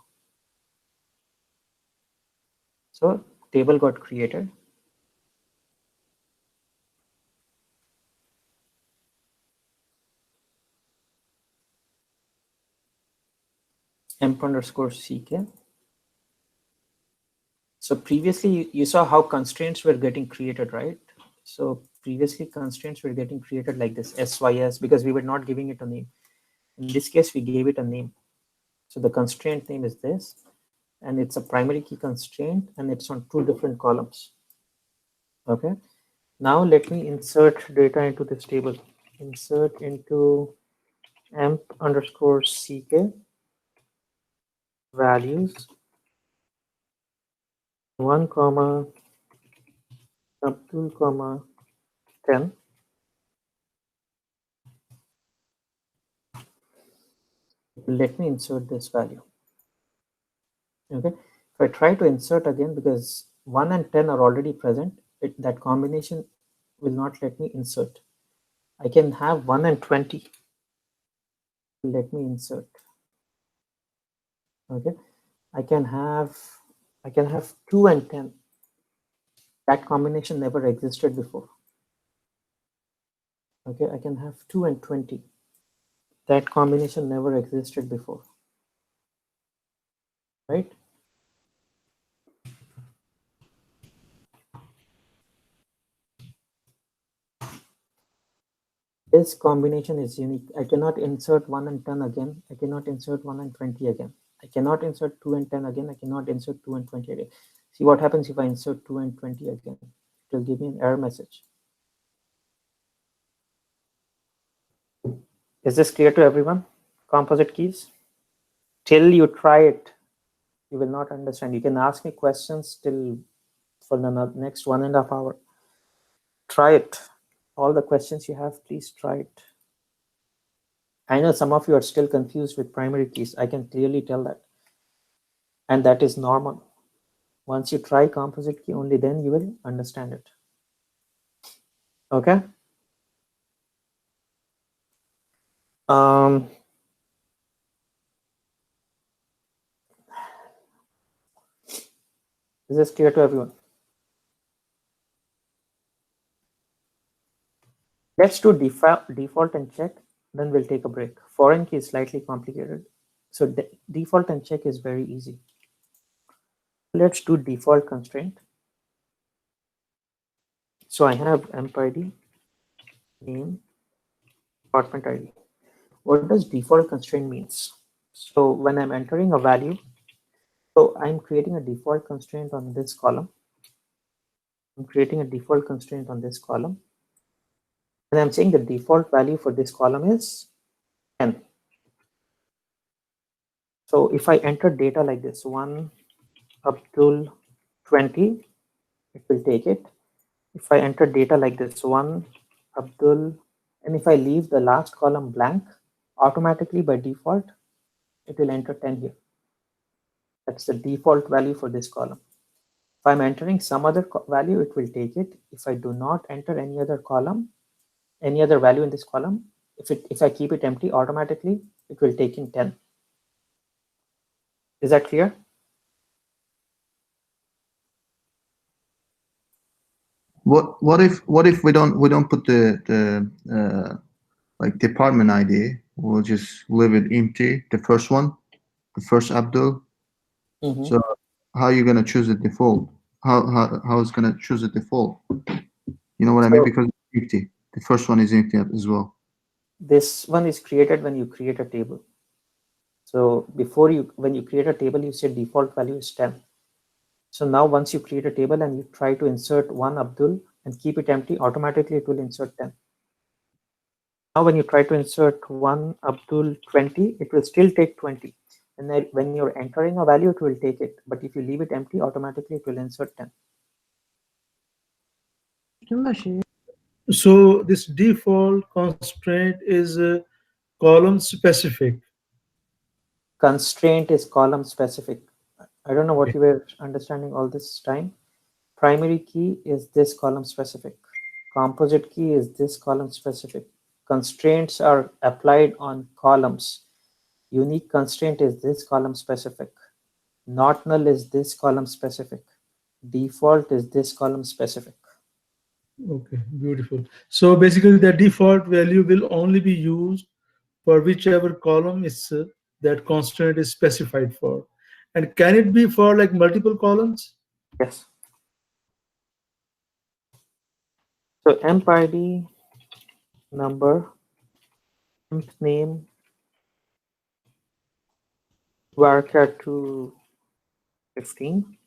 So table got created. Emp underscore ck. So previously you saw how constraints were getting created, right? So previously constraints were getting created like this, sys, because we were not giving it a name. In this case, we gave it a name. So the constraint name is this, and it's a primary key constraint, and it's on 2 different columns. Okay. Now let me insert data into this table. Insert into emp underscore ck values 1 comma Abdul comma 10. Let me insert this value. Okay, if I try to insert again, because 1 and 10 are already present, that combination will not let me insert. I can have 1 and 20. Let me insert. Okay, I can have 2 and 10. That combination never existed before. Okay, I can have 2 and 20. That combination never existed before. Right? This combination is unique. I cannot insert 1 and 10 again. I cannot insert 1 and 20 again. I cannot insert 2 and 10 again. I cannot insert 2 and 20 again. See what happens if I insert 2 and 20 again. It will give me an error message. Is this clear to everyone? Composite keys? Till you try it, you will not understand. You can ask me questions till for the next 1.5 hours. Try it. All the questions you have, please try it. I know some of you are still confused with primary keys. I can clearly tell that. And that is normal. Once you try composite key, only then you will understand it. Okay? Is this clear to everyone? Let's do default and check, then we'll take a break. Foreign key is slightly complicated. So default and check is very easy. Let's do default constraint. So I have emp ID, name, department ID. What does default constraint means? So when I'm entering a value, so I'm creating a default constraint on this column. I'm creating a default constraint on this column. And I'm saying the default value for this column is 10. So if I enter data like this, 1 Abdul 20, it will take it. If I enter data like this, 1 Abdul, and if I leave the last column blank, automatically by default, it will enter 10 here. That's the default value for this column. If I'm entering some other value, it will take it. If I do not enter any other column, any other value in this column, if I keep it empty, automatically it will take in 10. Is that clear? What if we don't put the like department ID? We'll just leave it empty. The first one, the first Abdul. Mm-hmm. So how are you gonna choose the default? How is gonna choose the default? You know what I mean? Because it's empty. The first one is empty as well. This one is created when you create a table. So when you create a table, you say default value is 10. So now once you create a table and you try to insert one Abdul and keep it empty, automatically it will insert 10. Now when you try to insert one Abdul 20, it will still take 20. And then when you're entering a value, it will take it. But if you leave it empty, automatically it will insert 10. So this default constraint is column specific. Constraint is column specific. I don't know what you were understanding all this time. Primary key is this column specific. Composite key is this column specific. Constraints are applied on columns. Unique constraint is this column specific. Not null is this column specific. Default is this column specific. Okay, beautiful. So basically the default value will only be used for whichever column is that constraint is specified for. And can it be for like multiple columns? Yes. So emp ID, number, emp name, varchar to 15.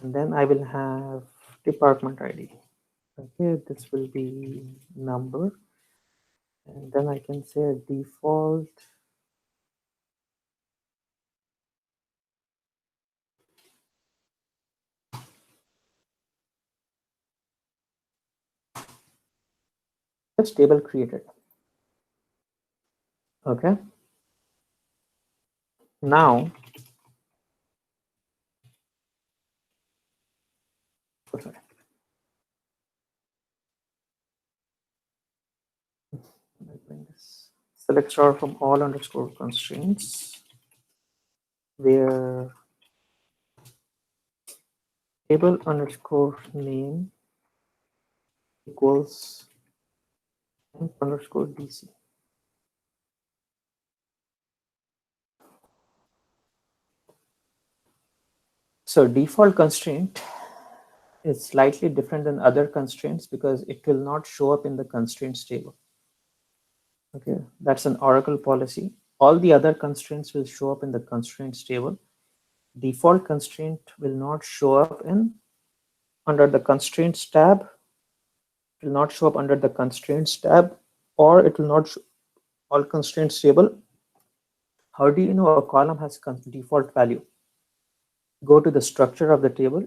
And then I will have department ID. Okay, this will be number. And then I can say default just table created. Okay. Now, sorry. Select star from all underscore constraints where table underscore name equals underscore DC. So default constraint is slightly different than other constraints because it will not show up in the constraints table. Okay, that's an Oracle policy. All the other constraints will show up in the constraints table. Default constraint will not show up under the constraints tab. It will not show up under the constraints tab, or it will not show all constraints table. How do you know a column has default value? Go to the structure of the table.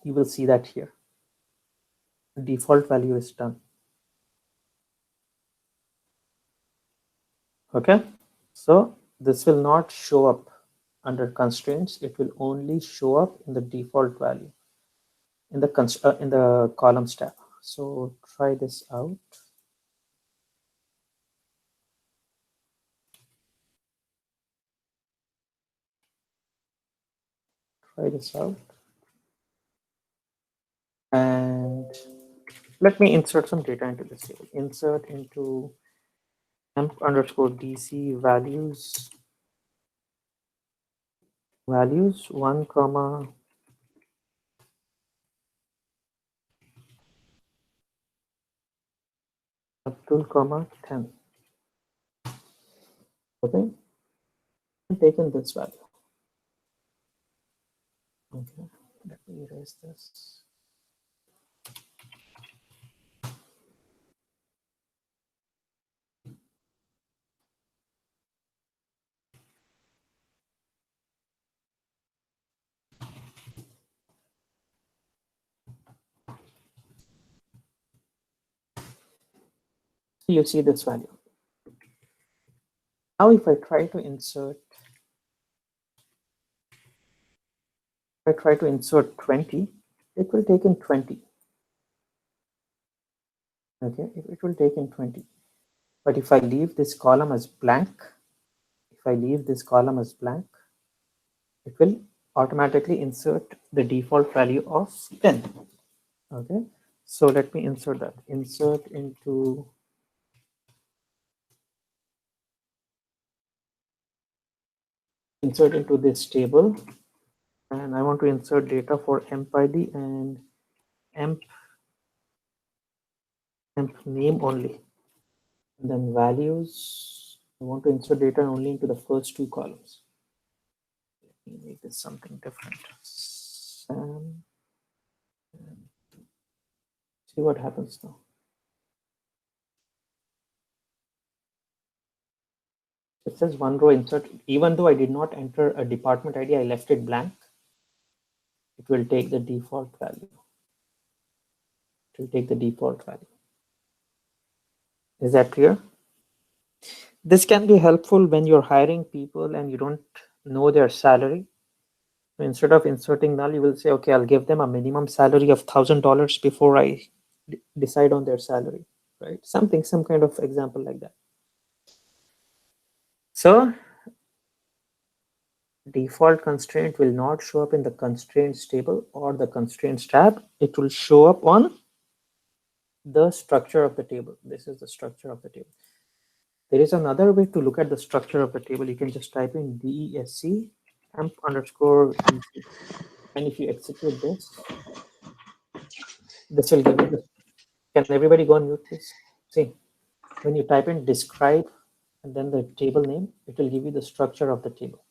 You will see that here. The default value is done. Okay, so this will not show up under constraints. It will only show up in the default value in the columns tab. So try this out. Try this out. And let me insert some data into this table. Insert into emp underscore dc values 1 comma Abdul comma 10. Okay, and taken this value. Okay, let me erase this. So you see this value. Now if I try to insert 20, it will take in 20. Okay, it will take in 20. But if I leave this column as blank, it will automatically insert the default value of 10. Okay, so let me insert that. Insert into this table, and I want to insert data for emp ID and emp name only. And then values, I want to insert data only into the first two columns. Let me make this something different. Sam, see what happens now. It says one row insert. Even though I did not enter a department ID, I left it blank. It will take the default value. It will take the default value. Is that clear? This can be helpful when you're hiring people and you don't know their salary. So instead of inserting null, you will say, okay, I'll give them a minimum salary of $1,000 before I decide on their salary, right? Some kind of example like that. So default constraint will not show up in the constraints table or the constraints tab. It will show up on the structure of the table. This is the structure of the table. There is another way to look at the structure of the table. You can just type in DESC emp underscore DC. And if you execute this will give you the, can everybody go on mute please? See, when you type in describe and then the table name, it will give you the structure of the table.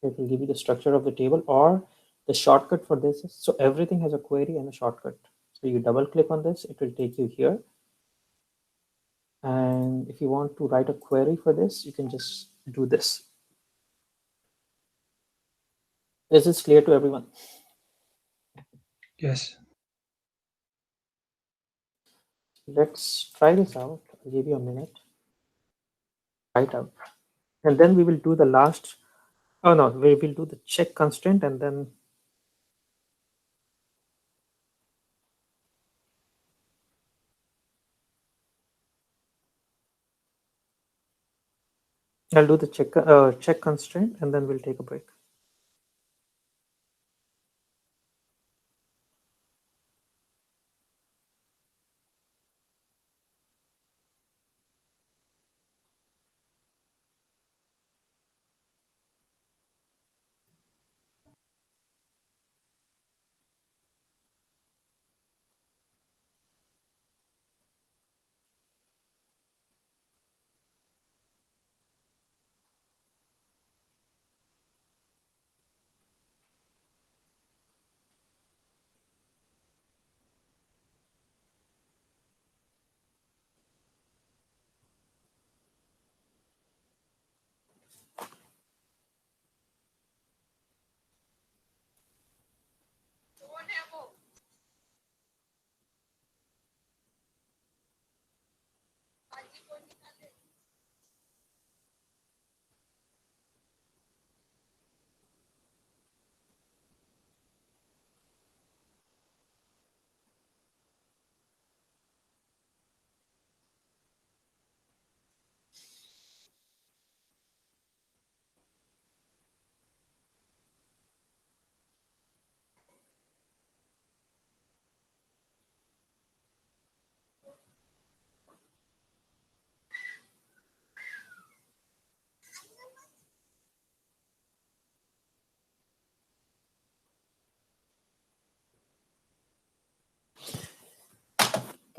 It will give you the structure of the table, or the shortcut for this is, so everything has a query and a shortcut. So you double click on this, it will take you here. And if you want to write a query for this, you can just do this. Is this clear to everyone? Yes. Let's try this out. I'll give you a minute. Try it out. And then we will do the last, oh no, we will do the check constraint and then I'll do the check constraint and then we'll take a break.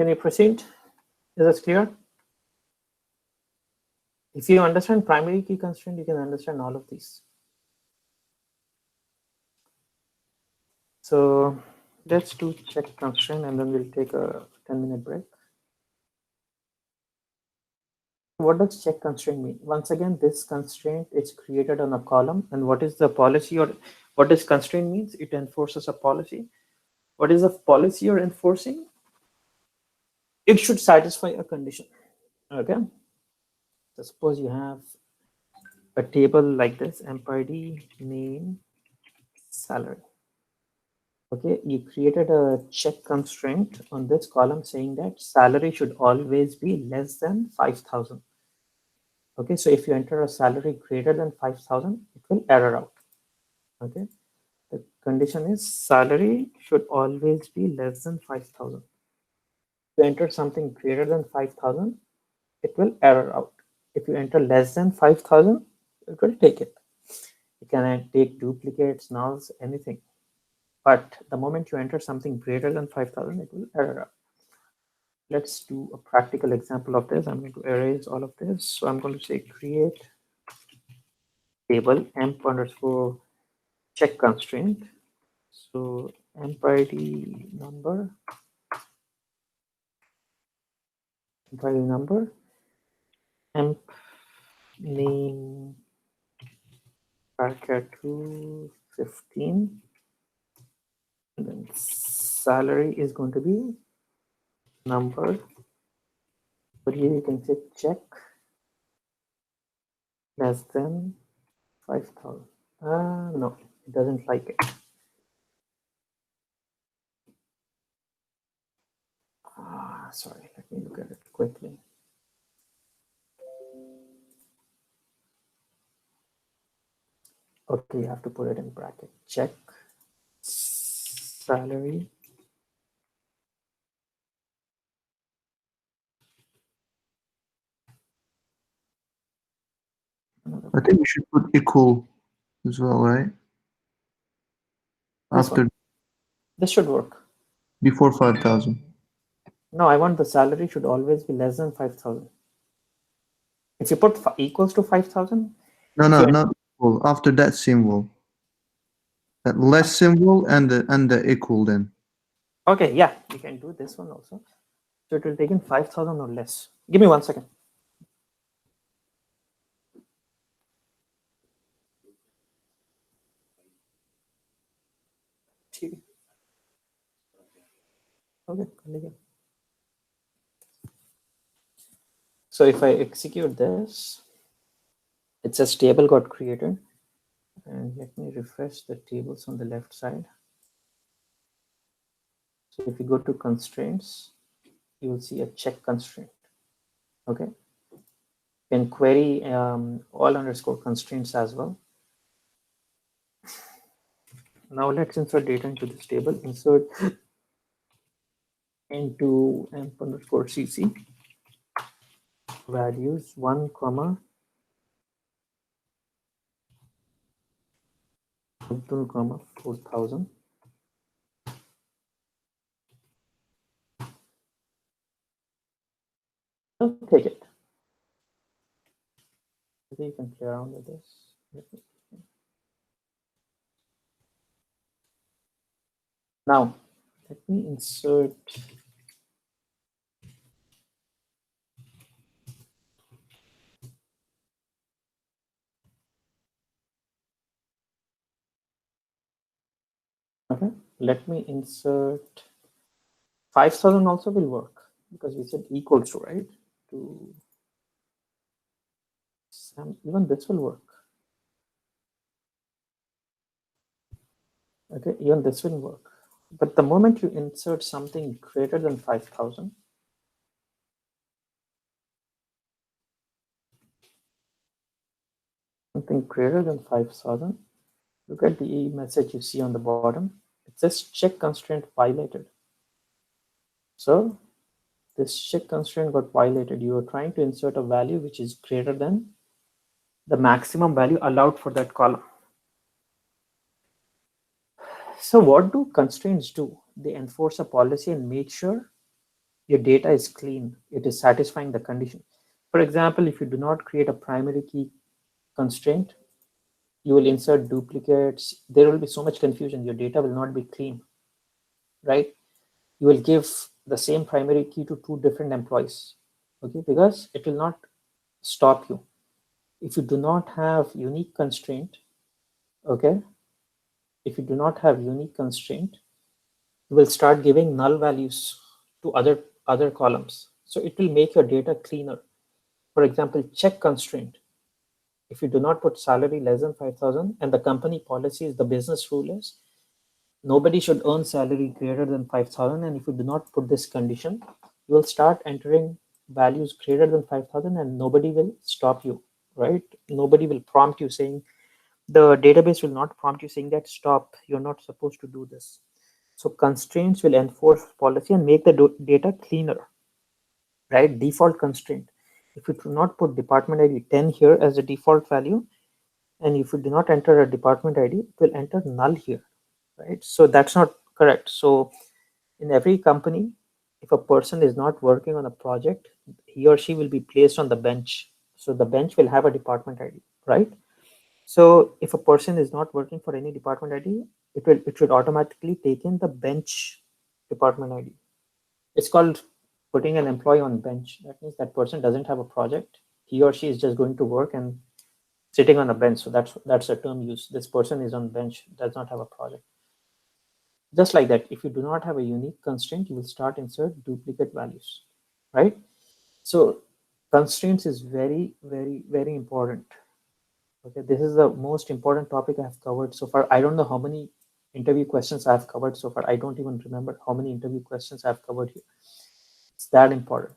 Can you proceed? Is this clear? If you understand primary key constraint, you can understand all of these. So let's do check constraint and then we'll take a 10-minute break. What does check constraint mean? Once again, this constraint is created on a column. And what is the policy, or what does constraint means? It enforces a policy. What is the policy you're enforcing? It should satisfy a condition. Okay. So suppose you have a table like this, employee name, salary. Okay, you created a check constraint on this column saying that salary should always be less than 5,000. Okay, so if you enter a salary greater than 5,000, it will error out. Okay, the condition is salary should always be less than 5,000. If you enter something greater than 5,000, it will error out. If you enter less than 5,000, it will take it. You can take duplicates, nulls, anything. But the moment you enter something greater than 5,000, it will error out. Let's do a practical example of this. I'm going to erase all of this. So I'm going to say create table emp underscore check constraint. So emp ID number, emp name bracket 215, and then salary is going to be number. But here you can say check less than 5,000. No, it doesn't like it. Sorry, let me look at it quickly. Okay, you have to put it in bracket. Check salary. I think we should put equal as well, right? After This should work. Before 5,000. No, I want the salary should always be less than 5,000. If you put equals to 5,000. No, not equal. After that symbol. That less symbol and the equal then. Okay, yeah, you can do this one also. So it will take in 5,000 or less. Give me 1 second. Okay, continue. So if I execute this, it says table got created. And let me refresh the tables on the left side. So if you go to constraints, you will see a check constraint. Okay. You can query all underscore constraints as well. Now let's insert data into this table. Insert into emp underscore cc values 1 comma Abdul comma 4,000. I'll take it. Maybe you can play around with this. Now, let me insert let me insert 5,000 also will work because we said equals to, right? To even this will work. Okay, even this will work. But the moment you insert something greater than 5,000, something greater than 5,000, look at the message you see on the bottom. It says check constraint violated. So this check constraint got violated. You are trying to insert a value which is greater than the maximum value allowed for that column. So what do constraints do? They enforce a policy and make sure your data is clean. It is satisfying the condition. For example, if you do not create a primary key constraint, you will insert duplicates. There will be so much confusion. Your data will not be clean, right? You will give the same primary key to 2 different employees, okay? Because it will not stop you. If you do not have unique constraint, okay? If you do not have unique constraint, you will start giving null values to other columns. So it will make your data cleaner. For example, check constraint. If you do not put salary less than 5,000 and the company policy is, the business rule is, nobody should earn salary greater than 5,000. And if you do not put this condition, you will start entering values greater than 5,000 and nobody will stop you, right? Nobody will prompt you saying, the database will not prompt you saying that stop, you're not supposed to do this. So constraints will enforce policy and make the data cleaner, right? Default constraint. If you do not put department ID 10 here as a default value, and if you do not enter a department ID, it will enter null here, right? So that's not correct. So in every company, if a person is not working on a project, he or she will be placed on the bench. So the bench will have a department ID, right? So if a person is not working for any department ID, it should automatically take in the bench department ID. It's called putting an employee on bench. That means that person doesn't have a project. He or she is just going to work and sitting on a bench. So that's a term used. This person is on bench, does not have a project. Just like that, if you do not have a unique constraint, you will start insert duplicate values, right? So constraints is very, very, very important. Okay, this is the most important topic I have covered so far. I don't know how many interview questions I have covered so far. I don't even remember how many interview questions I have covered here. It's that important.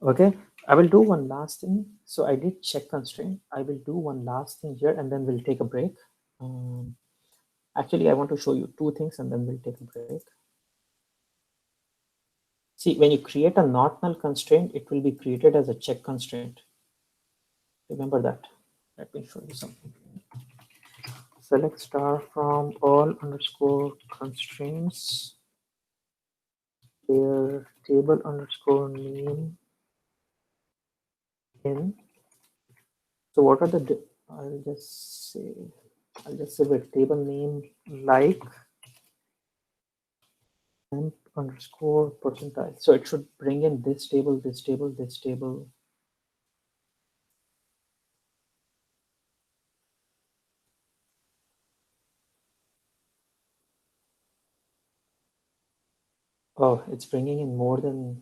Okay, I will do one last thing. So I did check constraint. I will do one last thing here and then we'll take a break. Actually, I want to show you 2 things and then we'll take a break. See, when you create a not null constraint, it will be created as a check constraint. Remember that. Let me show you something. Select star from all underscore constraints, their table underscore name in. So what are the, I'll just say with table name like temp underscore percentile. So it should bring in this table, this table, this table. Oh, it's bringing in more than,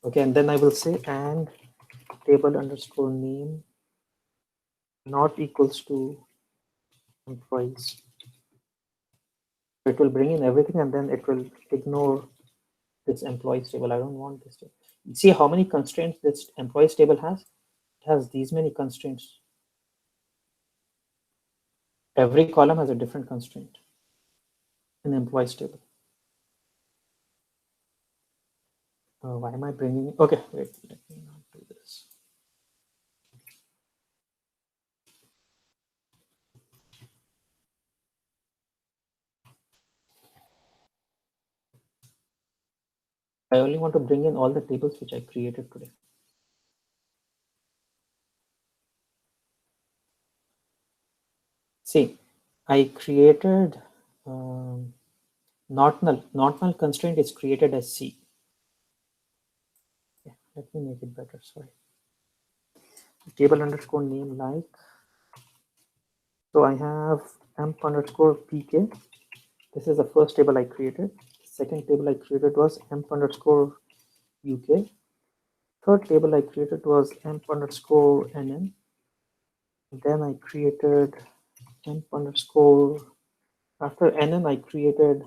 okay. And then I will say and table underscore name not equals to employees. It will bring in everything and then it will ignore this employees table. I don't want this table. See how many constraints this employees table has? It has these many constraints. Every column has a different constraint in employees table. Why am I bringing? Okay, wait, let me not do this. I only want to bring in all the tables which I created today. See, I created not null constraint is created as C. Yeah, let me make it better. Sorry. Table underscore name like. So I have amp underscore pk. This is the first table I created. Second table I created was amp underscore uk. Third table I created was amp underscore nn. Then I created amp underscore, after nn I created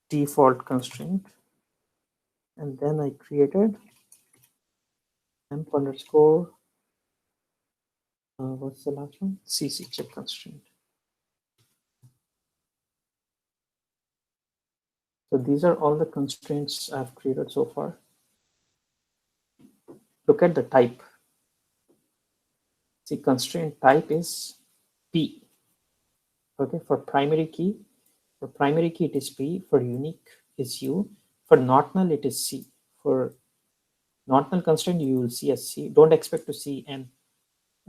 default constraint. And then I created amp underscore, what's the last one? CC check constraint. So these are all the constraints I've created so far. Look at the type. See, constraint type is P. Okay, for primary key it is P. For unique is U. For not null, it is C. For not null constraint, you will see as C. Don't expect to see N.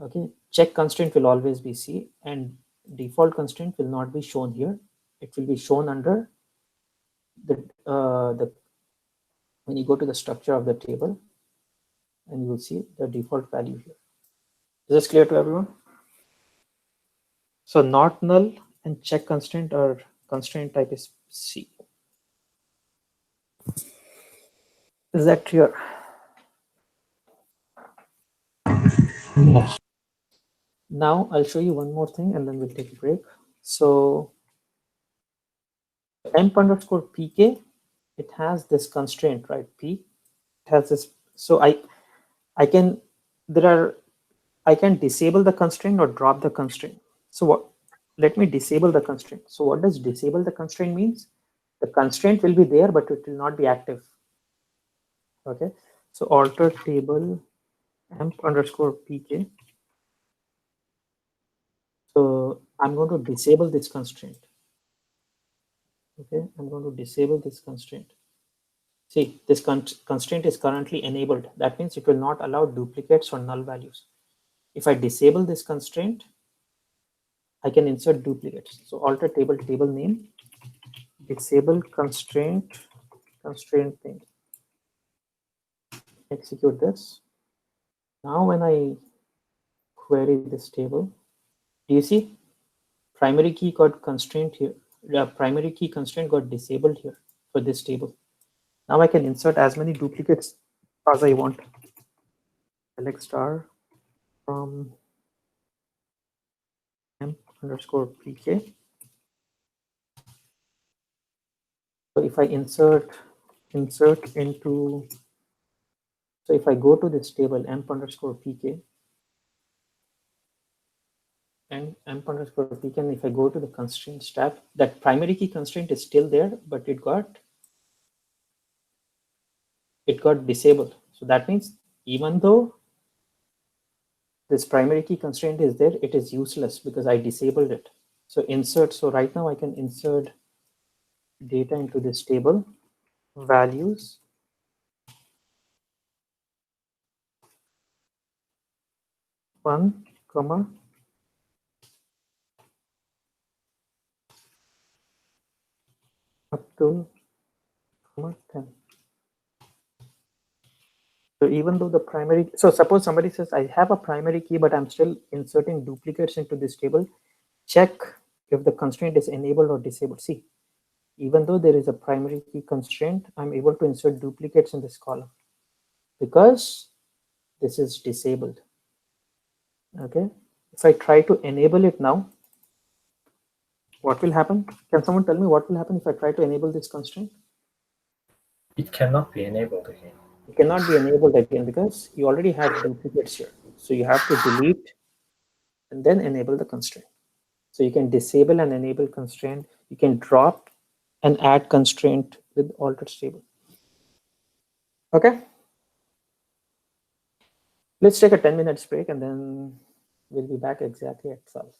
Okay, check constraint will always be C, and default constraint will not be shown here. It will be shown under the when you go to the structure of the table, and you will see the default value here. Is this clear to everyone? So not null and check constraint or constraint type is C. Is that clear? Yes. Now I'll show you one more thing and then we'll take a break. So emp underscore pk, it has this constraint, right? P, it has this. So I can disable the constraint or drop the constraint. So what? Let me disable the constraint. So what does disable the constraint means? The constraint will be there, but it will not be active. Okay. So alter table emp underscore pk. So I'm going to disable this constraint. Okay, I'm going to disable this constraint. See, this constraint is currently enabled. That means it will not allow duplicates or null values. If I disable this constraint, I can insert duplicates. So alter table name, disable constraint name. Execute this. Now when I query this table, do you see primary key got constraint here? The primary key constraint got disabled here for this table. Now I can insert as many duplicates as I want. Select star from emp underscore pk. So if I insert into, so if I go to this table emp underscore pk and emp underscore pk, and if I go to the constraints tab, that primary key constraint is still there, but it got disabled. So that means even though this primary key constraint is there, it is useless because I disabled it. So insert, so right now I can insert data into this table, values, one, comma, up to, comma, 10. So even though the primary, so suppose somebody says, I have a primary key, but I'm still inserting duplicates into this table, check if the constraint is enabled or disabled. See, even though there is a primary key constraint, I'm able to insert duplicates in this column because this is disabled. Okay, if I try to enable it now, what will happen? Can someone tell me what will happen if I try to enable this constraint? It cannot be enabled again. It cannot be enabled again because you already have duplicates here. So you have to delete and then enable the constraint. So you can disable and enable constraint. You can drop and add constraint with altered table. Okay. Let's take a 10 minutes break and then we'll be back exactly at 12.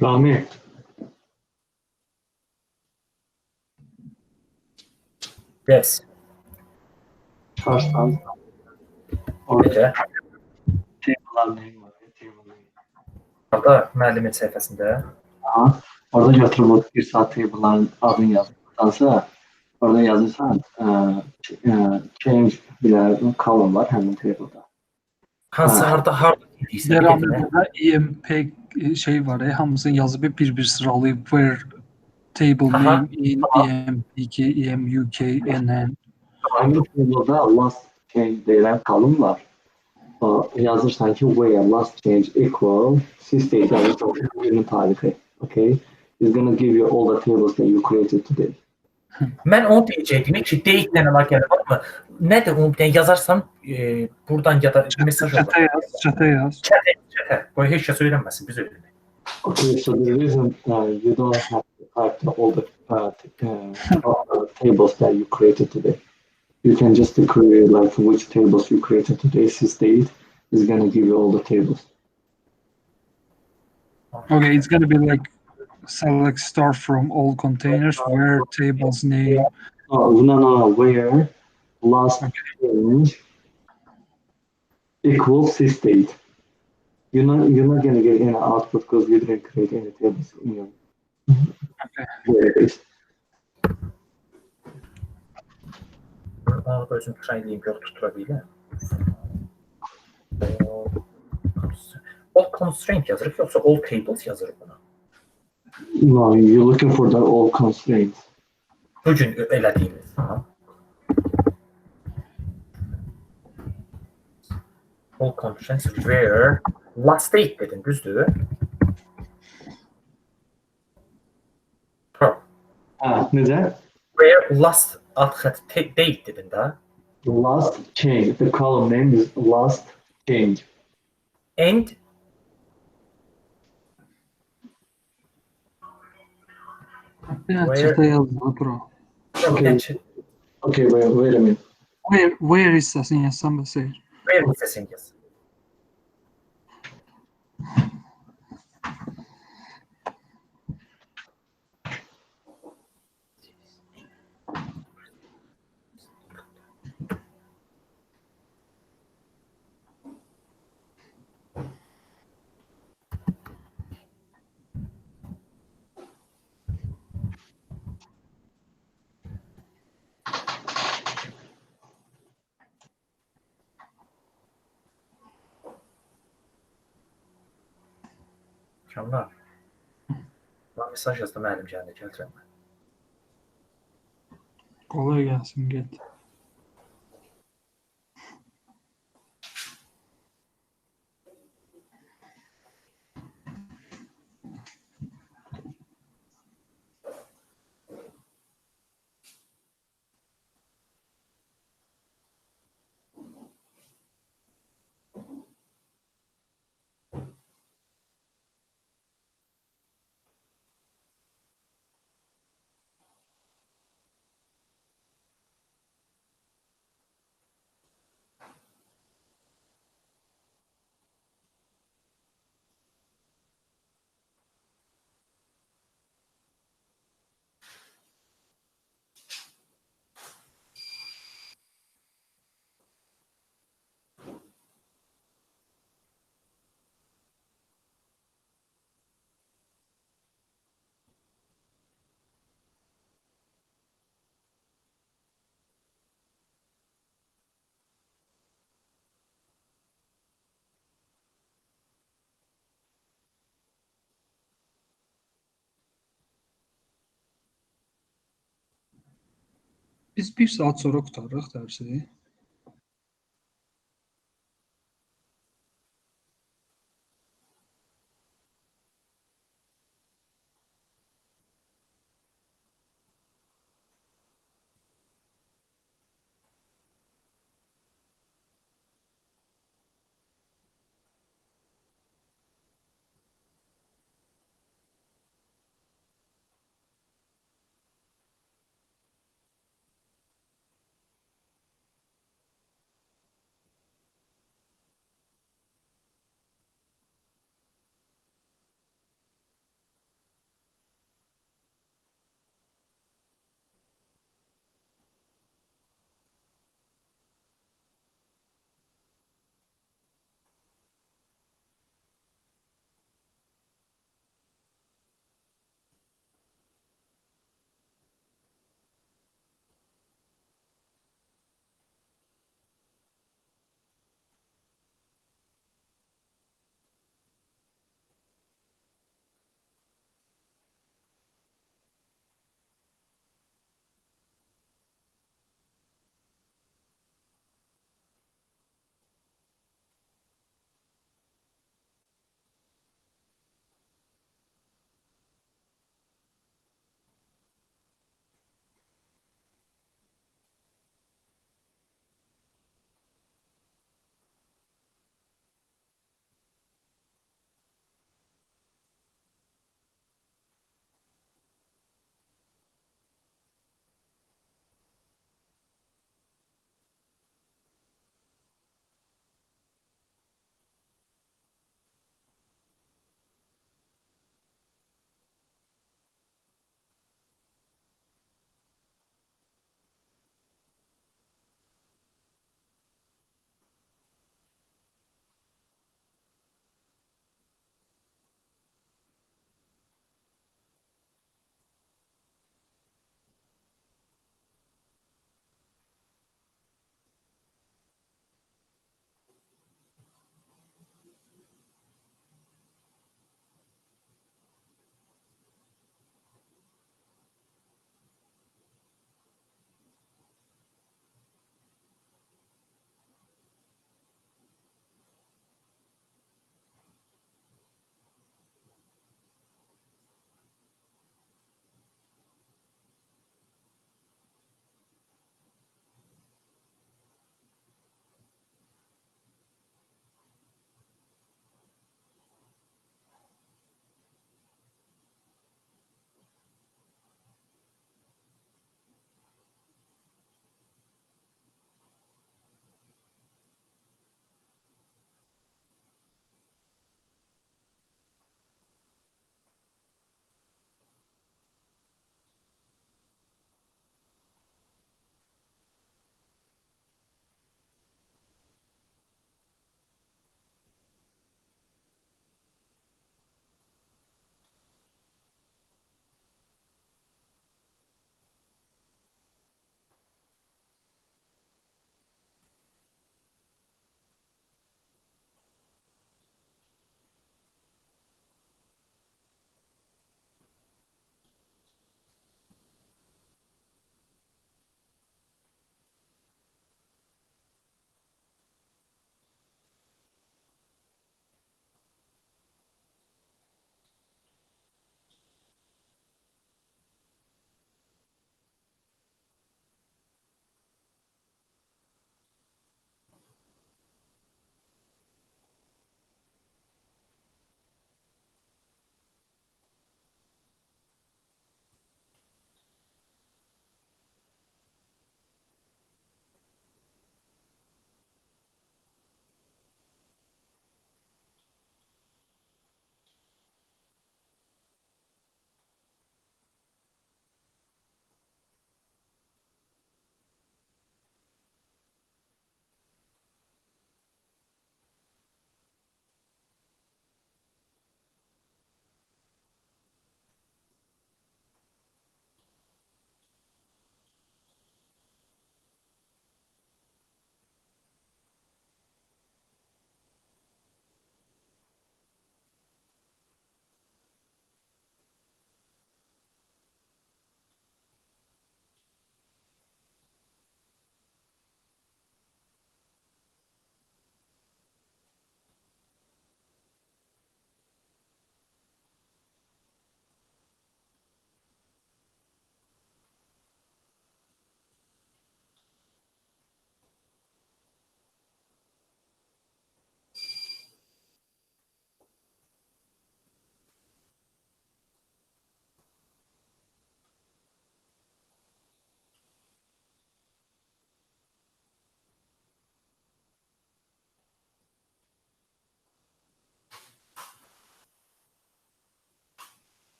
Rami, Yes. çıkarsan orada Necə? table'lar neyim var? Table name. Orada müəllimin səhifəsində. Ha, orada götürüp o bir saat table'ların adını yazırsansa orada yazırsan change bir column var hemen table'da. Hansı harda idiysə bir Devamlı dəqiqə. burada EMP şey var ya, hamısını yazıb bir sıralayıb where table Aha. name in EMP2, EMUK, NN. Aynı table'da last change denen kalım var. Yazırsan ki where last change equal state yani bugünün tarihi. Okay? It's gonna give you all the tables that you created today. Mən onu deyəcəkdim ki, date-lə əlaqəli varmı? Nədir onu bir yazarsam buradan ya da mesaj olur. Çata yaz. Çətə. Qoy heç kəs öyrənməsin, biz öyrənək. Okay, so the reason you don't have to type all the tables that you created today. You can just create like which tables you created today. State is gonna give you all the tables. Okay, it's gonna be like select star from all containers where tables name. Oh, no. Where last change equals state. You're not gonna get any output because you didn't create any tables in your database. Onu özüm try edeyim, yox tutura biləm. All constraint yazırıq, yoxsa all tables yazırıq buna? No, you're looking for the all constraints. Bugün elədiyimiz. All constraints where last date dedin, düzdür? Neden? Where last alt xət date dedin də. Last change. The column name is last change. And Çata yazma bro. Okay, wait a minute. Where hissəsini yazsam da seyir. Where hissəsini yaz. Kamlar. Ben mesaj yazdım əlimcəndə, gələcəm. Kolay gelsin, get. Biz 1 saat sonra qurtarırıq dərsi.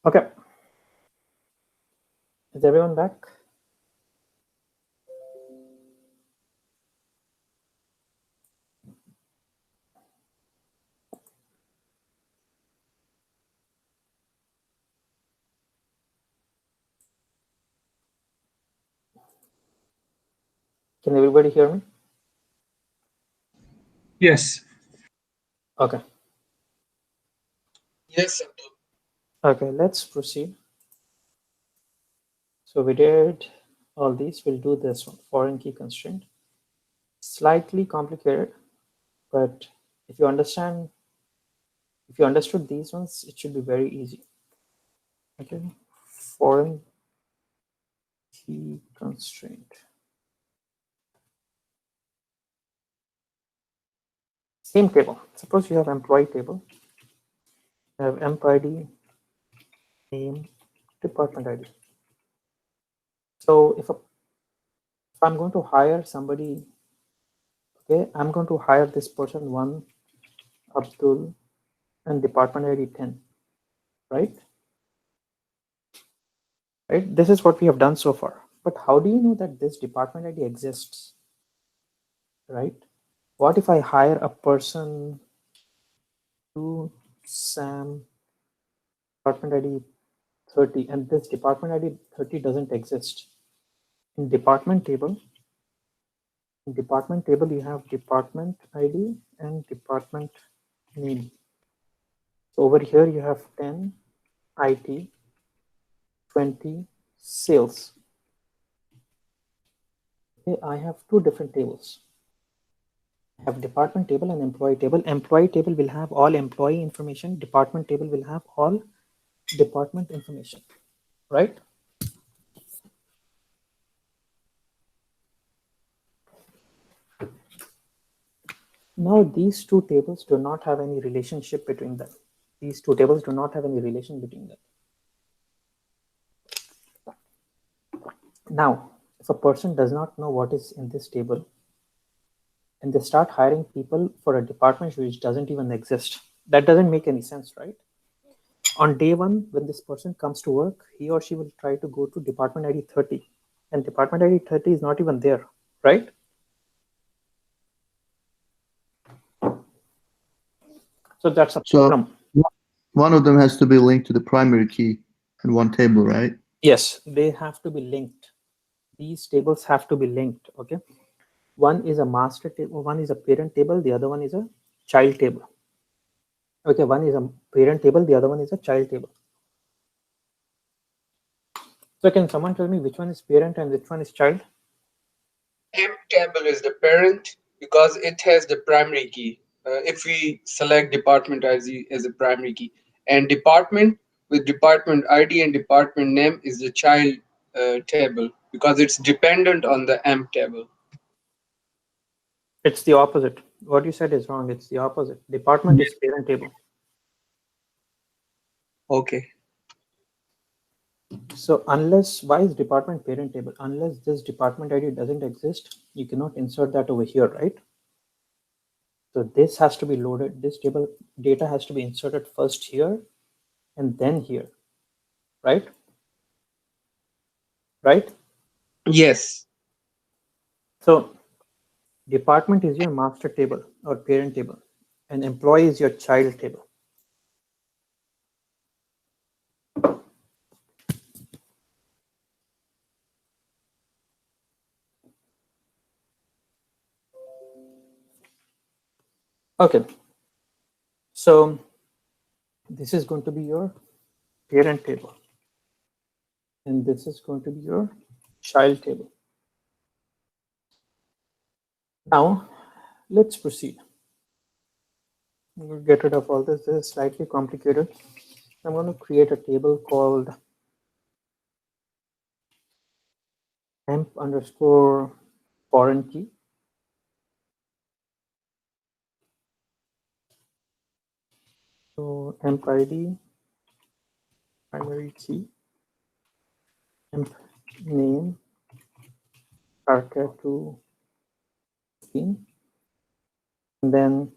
Okay. Is everyone back? Can everybody hear me? Yes. Okay. Yes, Abdul. Okay, let's proceed. So we did all these. We'll do this one, foreign key constraint. Slightly complicated, but if you understood these ones, it should be very easy. Okay, foreign key constraint. Same table. Suppose you have employee table. You have emp ID, name, department ID. So if I'm going to hire somebody, okay, I'm going to hire this person 1, Abdul, and department ID 10, right? Right. This is what we have done so far. But how do you know that this department ID exists? Right? What if I hire a person to Sam, department ID 30, and this department ID 30 doesn't exist? In department table, you have department ID and department name. So over here you have 10 IT, 20 sales. Okay, I have two different tables. I have department table and employee table. Employee table will have all employee information. Department table will have all department information, right? Now these two tables do not have any relationship between them. These two tables do not have any relation between them. Now, if a person does not know what is in this table, and they start hiring people for a department which doesn't even exist, that doesn't make any sense, right? On day one, when this person comes to work, he or she will try to go to department ID 30, and department ID 30 is not even there, right? So that's a problem. One of them has to be linked to the primary key in one table, right? Yes, they have to be linked. These tables have to be linked, okay? One is a master table, one is a parent table, the other one is a child table. Okay, one is a parent table, the other one is a child table. So can someone tell me which one is parent and which one is child? Emp table is the parent because it has the primary key. If we select department as a primary key, and department with department ID and department name is the child table because it's dependent on the emp table. It's the opposite. What you said is wrong. It's the opposite. Department is parent table. Okay. So unless, why is department parent table? Unless this department ID doesn't exist, you cannot insert that over here, right? So this has to be loaded. This table data has to be inserted first here and then here, right? Right? Yes. So department is your master table or parent table, and employee is your child table. Okay. So this is going to be your parent table, and this is going to be your child table. Now let's proceed. We'll get rid of all this. This is slightly complicated. I'm going to create a table called emp underscore foreign key. So emp ID, primary key, emp name, arca to 15, and then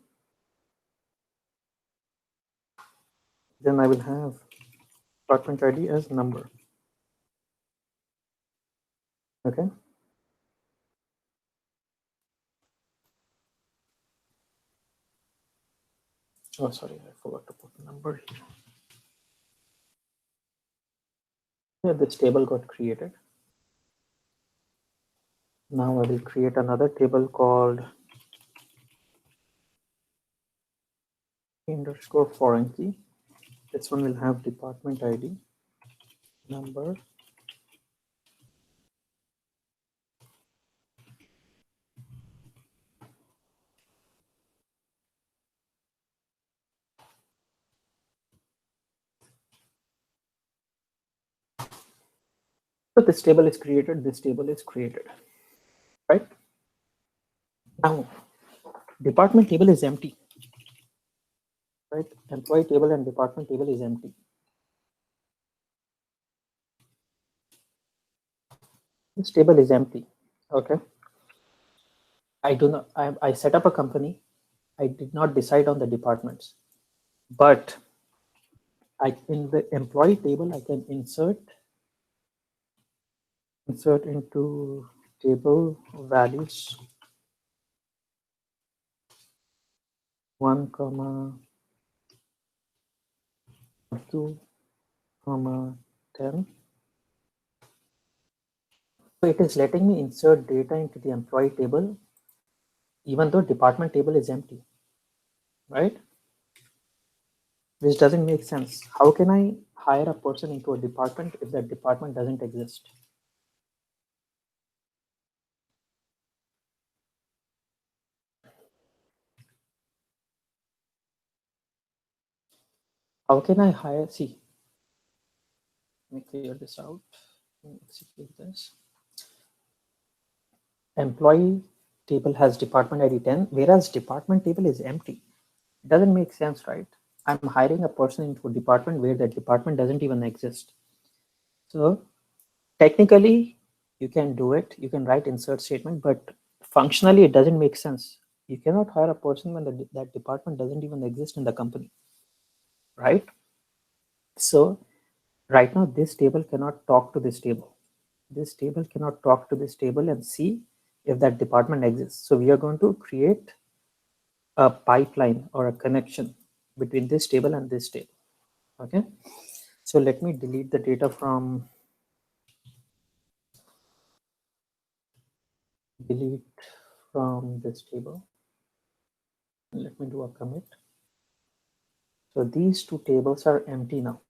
I will have department ID as number. Okay. Oh, sorry, I forgot to put the number here. Yeah, this table got created. Now I will create another table called underscore foreign key. This one will have department ID, number, so this table is created, this table is created, right? Now, department table is empty, right? Employee table and department table is empty. This table is empty, okay? I do not, I set up a company. I did not decide on the departments, but in the employee table, I can insert into table values 1, 2, 10. So it is letting me insert data into the employee table, even though department table is empty, right? Which doesn't make sense. How can I hire a person into a department if that department doesn't exist? How can I hire? See, let me clear this out. Execute this. Employee table has department ID 10, whereas department table is empty. It doesn't make sense, right? I'm hiring a person into a department where that department doesn't even exist. So technically, you can do it. You can write insert statement, but functionally, it doesn't make sense. You cannot hire a person when that department doesn't even exist in the company, right? So right now, this table cannot talk to this table. This table cannot talk to this table and see if that department exists. So we are going to create a pipeline or a connection between this table and this table. Okay. So let me delete the data from this table. Let me do a commit. So these two tables are empty now.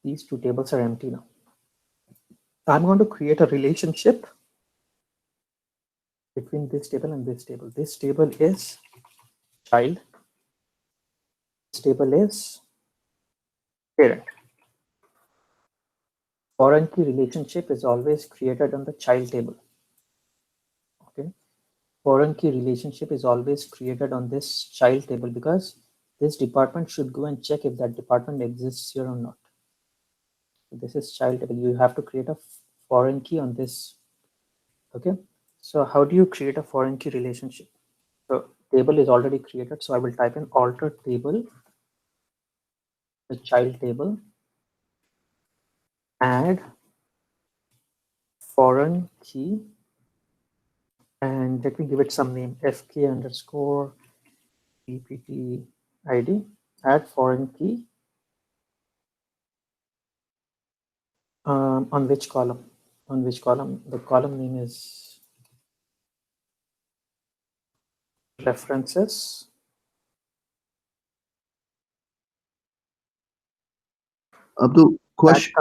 These two tables are empty now. I'm going to create a relationship between this table and this table. This table is child. This table is parent. Foreign key relationship is always created on the child table. Okay. Foreign key relationship is always created on this child table because this department should go and check if that department exists here or not. This is child table. You have to create a foreign key on this. Okay. So how do you create a foreign key relationship? So table is already created. So I will type in alter table, the child table, add foreign key, and let me give it some name, fk underscore ppt id, add foreign key. On which column? On which column? The column name is references. Abdul, question.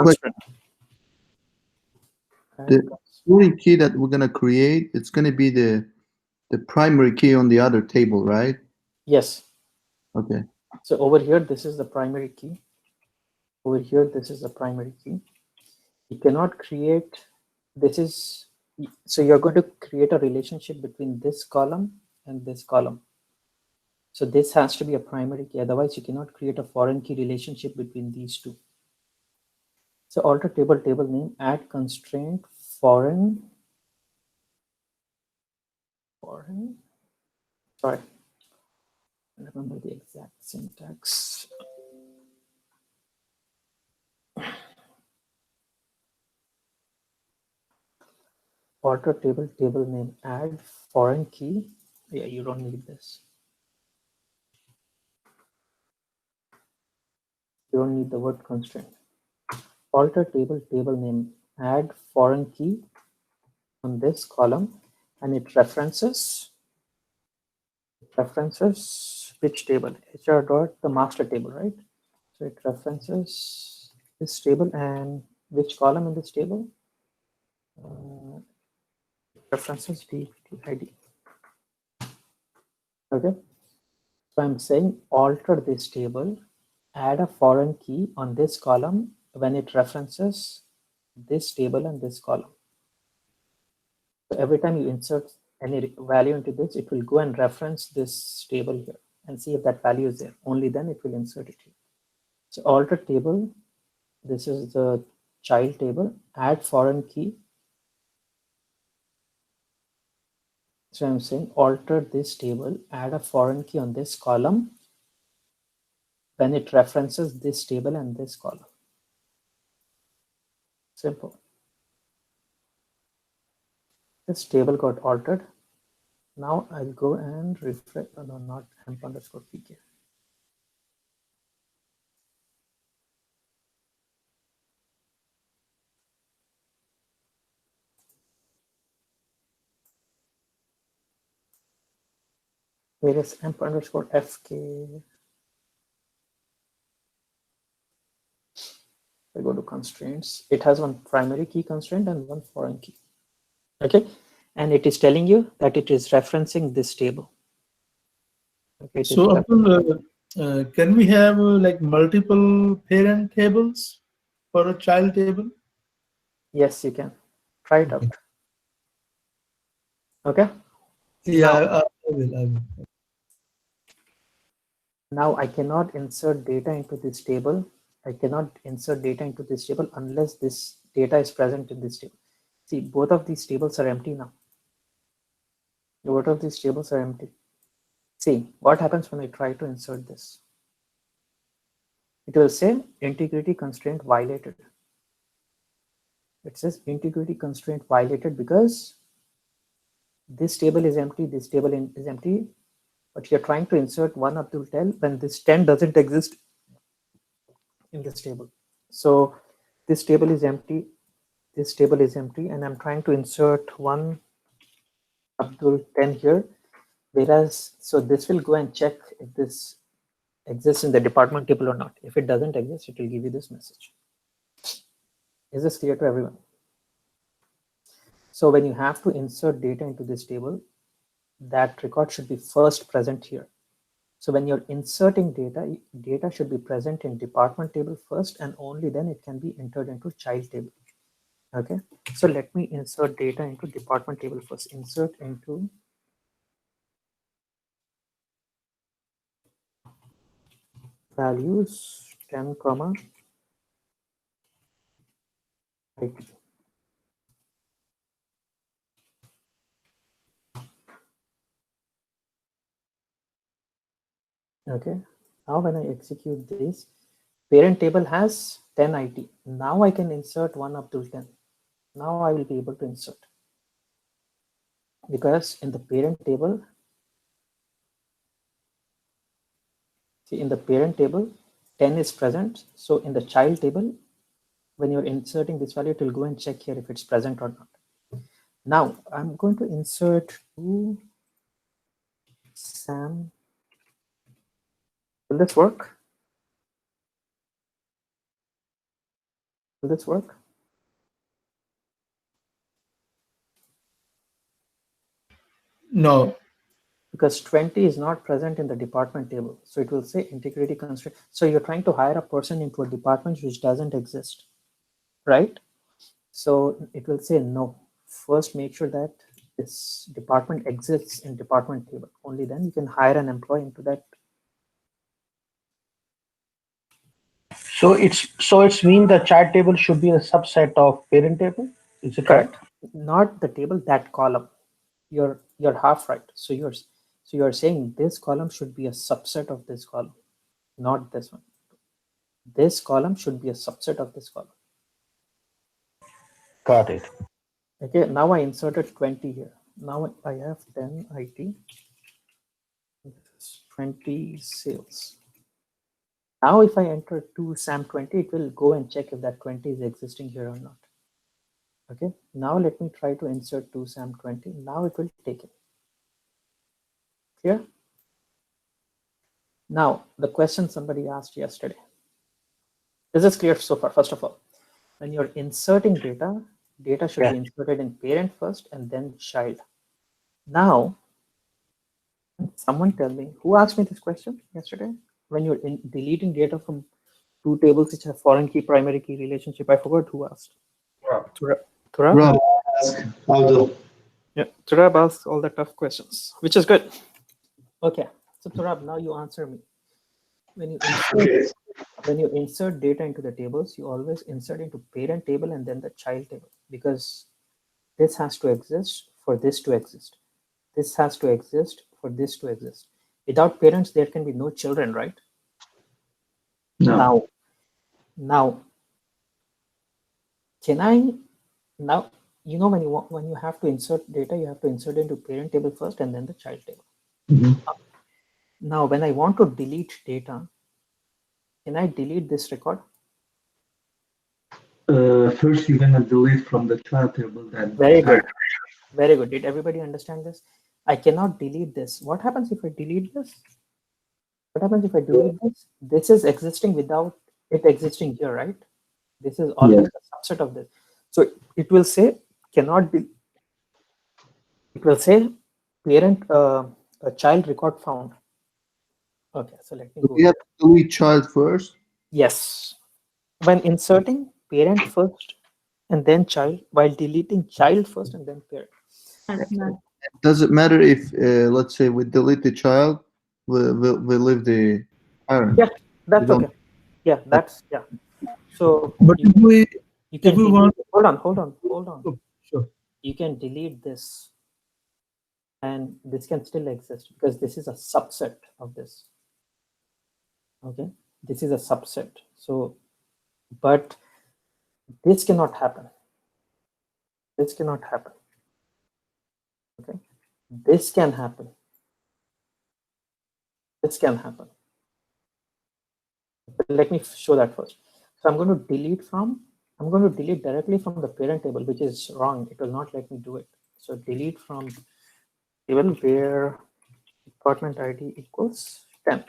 The foreign key that we're gonna create, it's gonna be the primary key on the other table, right? Yes. Okay. So over here, this is the primary key. Over here, this is the primary key. You cannot create, this is, so you're going to create a relationship between this column and this column. So this has to be a primary key. Otherwise, you cannot create a foreign key relationship between these two. So alter table name, add constraint foreign. Sorry, remember the exact syntax. Alter table, table name, add foreign key. Yeah, you don't need this. You don't need the word constraint. Alter table, table name, add foreign key on this column, and it references which table? HR dot the master table, right? So it references this table and which column in this table? References DPID. Okay. So I'm saying alter this table, add a foreign key on this column when it references this table and this column. So every time you insert any value into this, it will go and reference this table here and see if that value is there. Only then it will insert it here. So alter table, this is the child table, add foreign key. So I'm saying alter this table, add a foreign key on this column when it references this table and this column. Simple. This table got altered. Now I'll go and refresh. Oh, no, not amp underscore pk. Here is amp underscore fk. I go to constraints. It has one primary key constraint and one foreign key. Okay, and it is telling you that it is referencing this table. Okay, So Abdul, can we have like multiple parent tables for a child table? Yes, you can. Try it out. Okay. Yeah, I will. Now I cannot insert data into this table. I cannot insert data into this table unless this data is present in this table. See, both of these tables are empty now. Both of these tables are empty. See, what happens when I try to insert this? It will say integrity constraint violated. It says integrity constraint violated because this table is empty, this table is empty, but you're trying to insert one up to 10 when this 10 doesn't exist in this table. So this table is empty, this table is empty, and I'm trying to insert one Abdul 10 here. Whereas, so this will go and check if this exists in the department table or not. If it doesn't exist, it will give you this message. Is this clear to everyone? So when you have to insert data into this table, that record should be first present here. So when you're inserting data, data should be present in department table first, and only then it can be entered into child table. Okay, so let me insert data into department table first. Insert into values 10 comma IT. Okay, now when I execute this, parent table has 10 IT. Now I can insert 1 up to 10. Now I will be able to insert, because in the parent table, see, in the parent table 10 is present. So in the child table, when you're inserting this value, it will go and check here if it's present or not. Now I'm going to insert to Sam. Will this work? Will this work? No. Because 20 is not present in the department table. So it will say integrity constraint. So you're trying to hire a person into a department which doesn't exist, right? So it will say no. First, make sure that this department exists in department table. Only then you can hire an employee into that. So it's mean the child table should be a subset of parent table. Is it correct? Not the table, that column. You're half right. So you're saying this column should be a subset of this column, not this one. This column should be a subset of this column. Got it. Okay, now I inserted 20 here. Now I have 10 IT, 20 sales. Now if I enter 2 SAM20, it will go and check if that 20 is existing here or not. Okay, now let me try to insert 2 SAM20. Now it will take it. Clear? Now the question somebody asked yesterday. This is clear so far. First of all, when you're inserting data, data should be inserted in parent first and then child. Now, someone tell me, who asked me this question yesterday? When you're deleting data from two tables which have foreign key, primary key relationship, I forgot who asked. Turab? Yeah, Turab asked all the tough questions, which is good. Okay, so Turab, now you answer me. When you insert data into the tables, you always insert into parent table and then the child table, because this has to exist for this to exist. This has to exist for this to exist. Without parents, there can be no children, right? No. Now, can I now? You know, when you have to insert data, you have to insert into parent table first and then the child table. Now, when I want to delete data, can I delete this record? First, you're gonna delete from the child table. Then very good, very good. Did everybody understand this? I cannot delete this. What happens if I delete this? What happens if I delete this? This is existing without it existing here, right? This is always a subset of this. So it will say cannot be. It will say parent a child record found. Okay, so let me go. We have to delete child first. Yes, when inserting parent first and then child, while deleting child first and then parent. Does it matter if, let's say, we delete the child, we leave the parent? Yeah, that's okay. Yeah, that's yeah. So but you can if we delete, want, hold on. oh, sure. You can delete this, and this can still exist because this is a subset of this. Okay, this is a subset. So, but this cannot happen. This cannot happen. Okay, this can happen. This can happen. But let me show that first. So I'm going to delete directly from the parent table, which is wrong. It will not let me do it. So delete from table where department ID equals 10.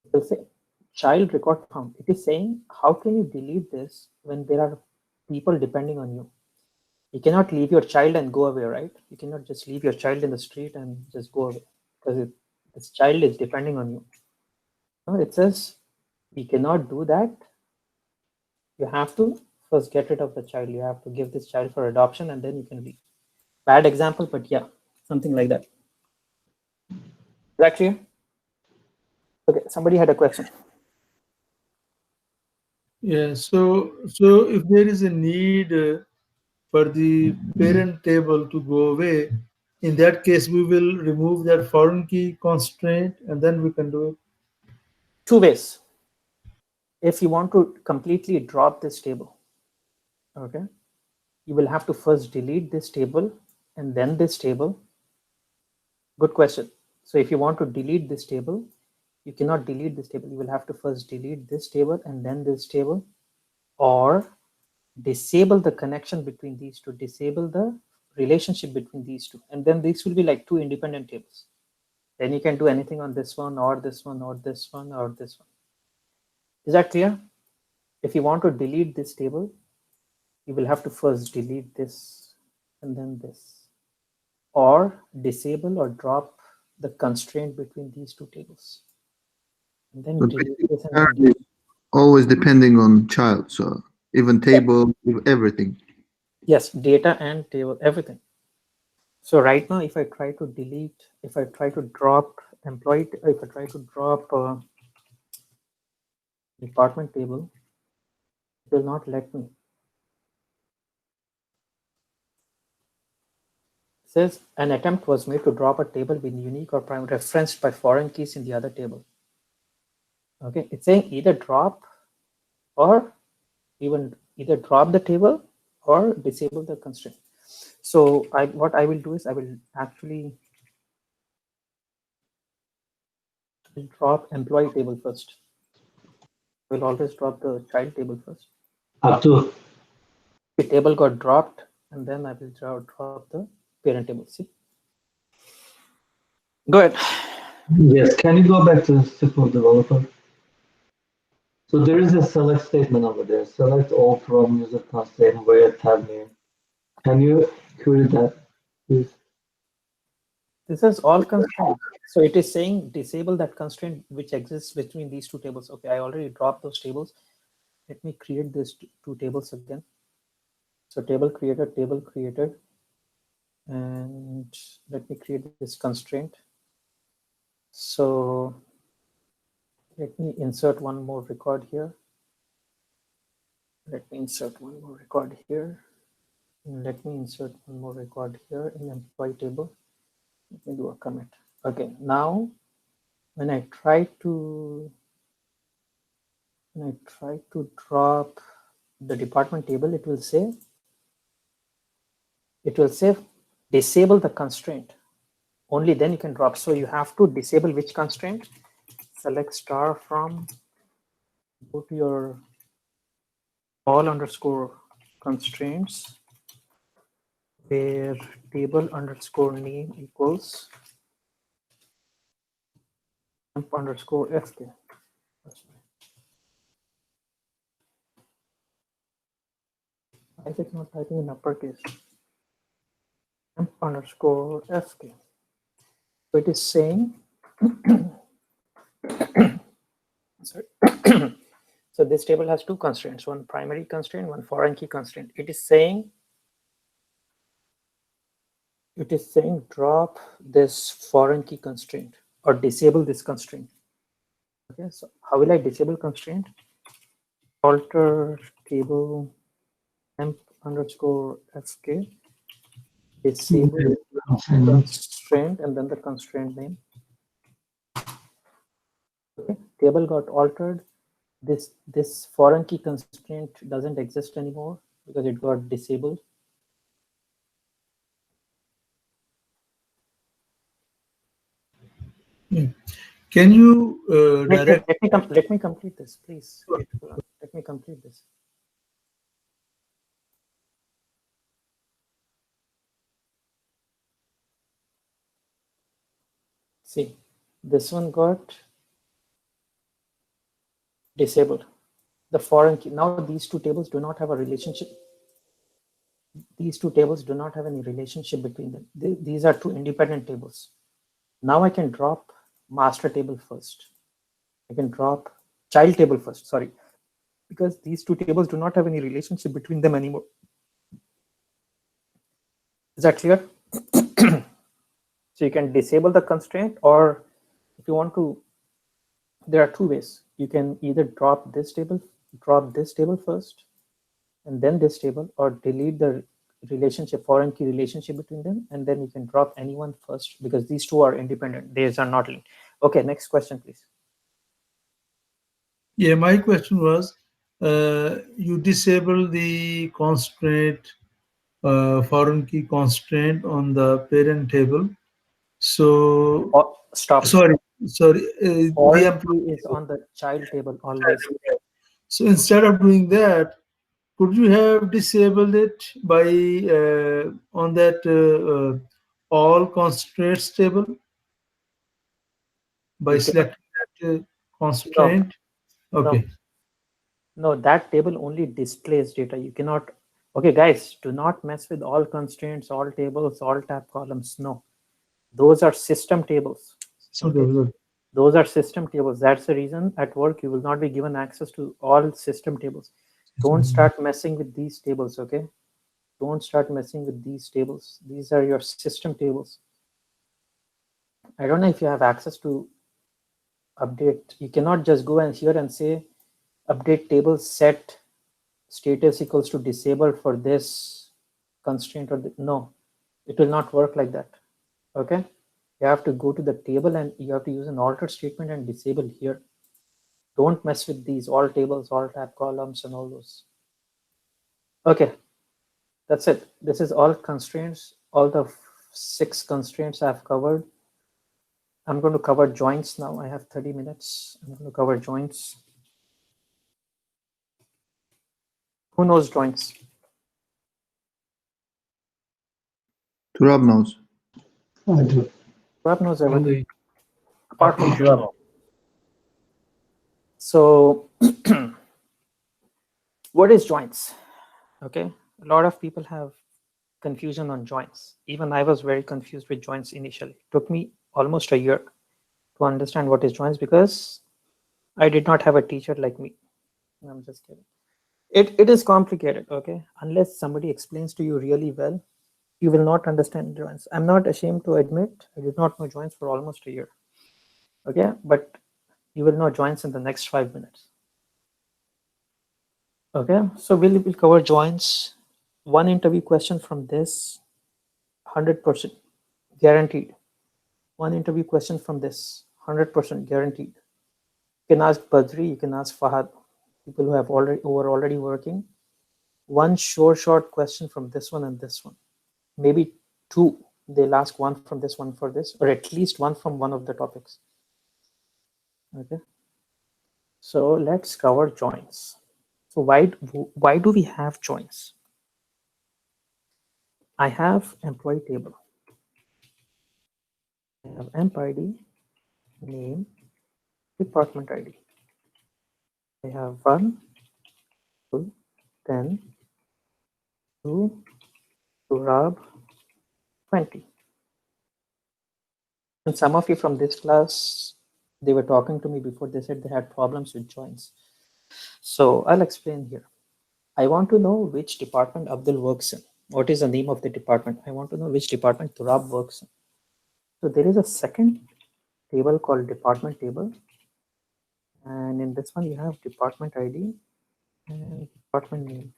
It will say child record found. It is saying, how can you delete this when there are people depending on you? You cannot leave your child and go away, right? You cannot just leave your child in the street and just go away because this child is depending on you. No, it says you cannot do that. You have to first get rid of the child. You have to give this child for adoption and then you can leave. Bad example, but yeah, something like that. Is that clear? Okay, somebody had a question. Yeah, so if there is a need for the parent table to go away, in that case, we will remove that foreign key constraint and then we can do it. Two ways. If you want to completely drop this table, okay, you will have to first delete this table and then this table. Good question. So if you want to delete this table, you cannot delete this table. You will have to first delete this table and then this table, or disable the connection between these two, disable the relationship between these two, and then these will be like two independent tables. Then you can do anything on this one or this one or this one or this one. Is that clear? If you want to delete this table, you will have to first delete this and then this, or disable or drop the constraint between these two tables. And then So delete this and parent then is always depending on child, so even table, everything. yes, data and table, everything. So right now, if I try to delete, if I try to drop employee, if I try to drop department table, it will not let me. It says an attempt was made to drop a table with unique or prime referenced by foreign keys in the other table. Okay, it's saying either drop or even either drop the table or disable the constraint. So what I will do is I will actually drop employee table first. We'll always drop the child table first. Abdul, The table got dropped, and then I will drop the parent table. See? Go ahead. yes, can you go back to SQL Developer? So there is a select statement over there. Select all from user constraint where tab name. Can you query that, please? This is all constraint. So it is saying disable that constraint which exists between these two tables. Okay, I already dropped those tables. Let me create these two tables again. So table created, and let me create this constraint. So let me insert one more record here. Let me insert one more record here. And let me insert one more record here in employee table. Let me do a commit. Okay, now when I try to drop the department table, it will say disable the constraint. Only then you can drop. So you have to disable which constraint? Select star from, go to your all underscore constraints where table underscore name equals temp underscore fk. Why is it not typing in uppercase? Temp underscore fk. So it is saying, sorry. So this table has two constraints, one primary constraint, one foreign key constraint. It is saying drop this foreign key constraint or disable this constraint. Okay, so how will I disable constraint? Alter table temp underscore fk, disable constraint, and then the constraint name. Okay, table got altered. This foreign key constraint doesn't exist anymore because it got disabled. Can you direct? Let me complete this, please. Wait, let me complete this. See, this one got disabled. The foreign key. Now these two tables do not have a relationship. These two tables do not have any relationship between them. These are two independent tables. Now I can drop master table first. I can drop child table first, sorry, because these two tables do not have any relationship between them anymore. Is that clear? So you can disable the constraint, or if you want to, there are two ways. You can either drop this table first, and then this table, or delete the relationship, foreign key relationship between them, and then you can drop anyone first because these two are independent. These are not linked. Okay, next question, please. Yeah, my question was, you disable the constraint, foreign key constraint on the parent table. So stop. Sorry. Foreign key is on the child table always. So instead of doing that, could you have disabled it by on that all constraints table by selecting that constraint? No. Okay. No, that table only displays data. You cannot. Okay, guys, do not mess with all constraints, all tables, all tab columns. No, those are system tables. Okay? Those are system tables. That's the reason at work you will not be given access to all system tables. Don't start messing with these tables, okay? Don't start messing with these tables. These are your system tables. I don't know if you have access to update. You cannot just go and here and say update table set status equals to disabled for this constraint or no, it will not work like that. Okay, you have to go to the table and you have to use an alter statement and disable here. Don't mess with these all tables, all tab columns, and all those. Okay, that's it. This is all constraints. All the 6 constraints I've covered. I'm going to cover joints now. I have 30 minutes. I'm going to cover joints. Who knows joints? Turab knows. I do. Rob knows everything. Only Apart from Turab. So, what is joints? Okay, a lot of people have confusion on joints. Even I was very confused with joints initially. It took me almost a year to understand what is joints because I did not have a teacher like me. I'm just kidding. It is complicated, okay? Unless somebody explains to you really well, you will not understand joints. I'm not ashamed to admit I did not know joints for almost a year. Okay, but you will know joints in the next 5 minutes. Okay, so we'll cover joints. One interview question from this, 100% guaranteed. One interview question from this, 100% guaranteed. You can ask Badri, you can ask Fahad, people who are already working. One short question from this one and this one. Maybe 2. They'll ask one from this, one for this, or at least one from one of the topics. Okay. So let's cover joints. So why do we have joints? I have employee table. I have emp ID, name, department ID. I have 1, 2, 10, 2, Rob, 20. And some of you from this class, they were talking to me before. They said they had problems with joints. So I'll explain here. I want to know which department Abdul works in. What is the name of the department? I want to know which department Turab works in. So there is a second table called department table. And in this one, you have department ID and department name.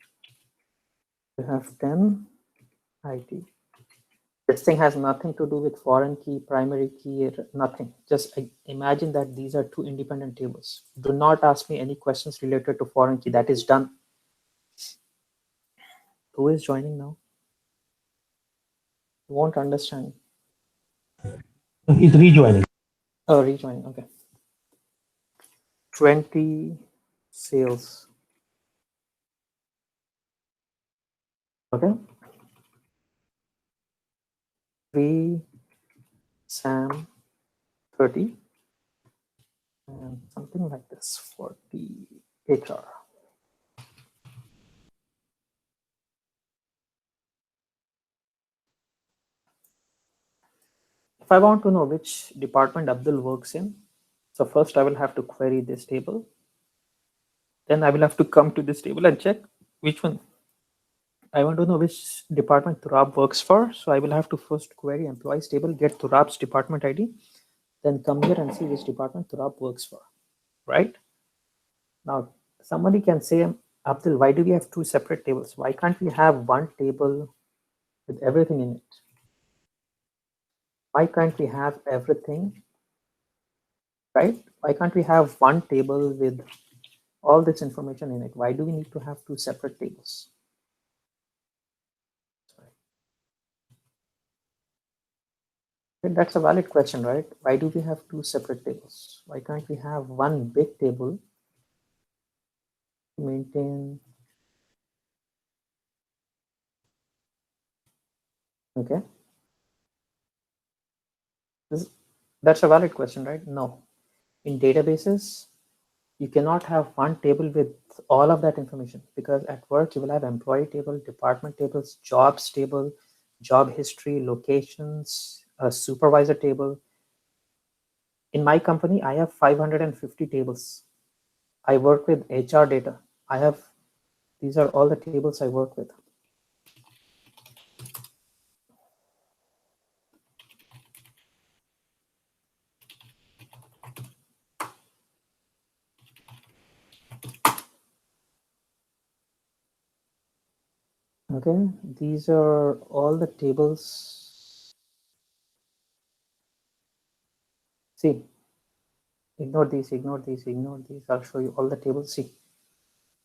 You have 10 IT. This thing has nothing to do with foreign key, primary key, nothing. Just imagine that these are 2 independent tables. Do not ask me any questions related to foreign key. That is done. Who is joining now? You won't understand. He's rejoining. Oh, rejoining. Okay. 20 sales. Okay. 3 Sam 30 and something like this 40 HR. If I want to know which department Abdul works in, so first I will have to query this table. Then I will have to come to this table and check which one. I want to know which department Turab works for. So I will have to first query employees table, get Turab's department ID, then come here and see which department Turab works for, right? Now, somebody can say, Abdul, why do we have 2 separate tables? Why can't we have one table with everything in it? Why can't we have everything, right? Why can't we have one table with all this information in it? Why do we need to have 2 separate tables? That's a valid question, right? Why do we have 2 separate tables? Why can't we have one big table to maintain? Okay. That's a valid question, right? No. In databases, you cannot have one table with all of that information because at work you will have employee table, department tables, jobs table, job history, locations, a supervisor table. In my company, I have 550 tables. I work with HR data. These are all the tables I work with. Okay, these are all the tables. See, Ignore these, ignore these, ignore these. I'll show you all the tables. See,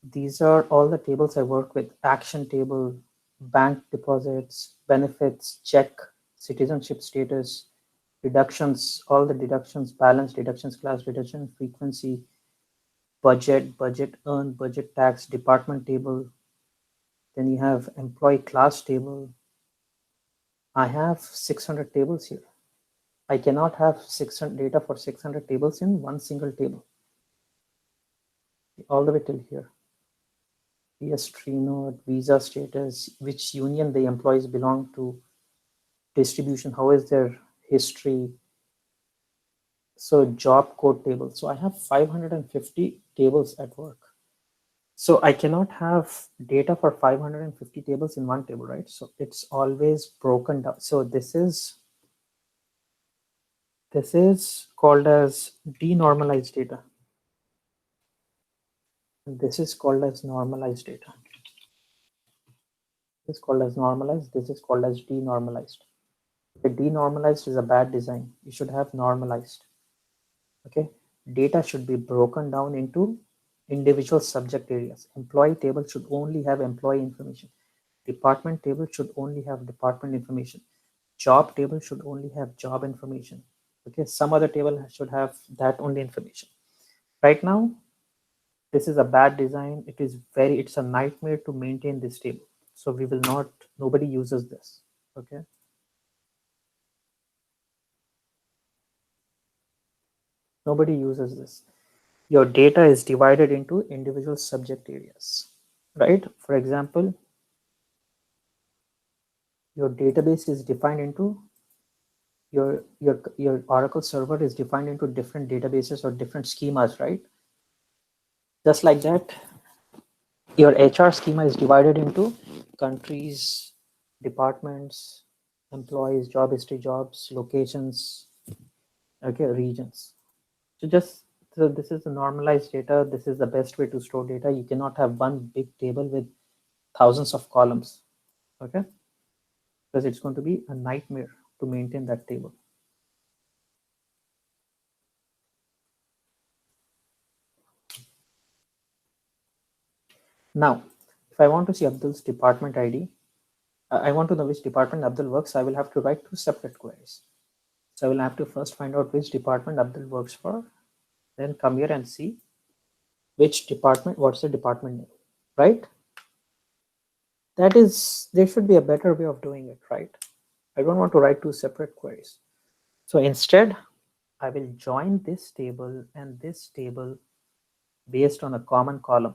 these are all the tables I work with. Action table, bank deposits, benefits, check, citizenship status, deductions, all the deductions, balance, deductions, class, deduction, frequency, budget, budget earned, budget tax, department table. Then you have employee class table. I have 600 tables here. I cannot have 600 data for 600 tables in one single table. All the way till here. PS tree node, visa status, which union the employees belong to, distribution, how is their history. So job code table. So I have 550 tables at work. So I cannot have data for 550 tables in one table, right? So it's always broken down. So this is called as denormalized data. And this is called as normalized data. This is called as normalized. This is called as denormalized. The denormalized is a bad design. You should have normalized. Okay, data should be broken down into individual subject areas. Employee table should only have employee information. Department table should only have department information. Job table should only have job information. Okay, some other table should have that only information. Right now, this is a bad design. It's a nightmare to maintain this table. So we will not, nobody uses this. Okay. Nobody uses this. Your data is divided into individual subject areas, right? For example, your database is defined into your Oracle server is defined into different databases or different schemas, right? Just like that, your HR schema is divided into countries, departments, employees, job history, jobs, locations, okay, regions. So this is the normalized data. This is the best way to store data. You cannot have one big table with thousands of columns, okay? Because it's going to be a nightmare to maintain that table. Now, if I want to see Abdul's department ID, I want to know which department Abdul works, I will have to write two separate queries. So I will have to first find out which department Abdul works for, then come here and see which department, what's the department name, right? That is, there should be a better way of doing it, right? I don't want to write two separate queries. So instead, I will join this table and this table based on a common column.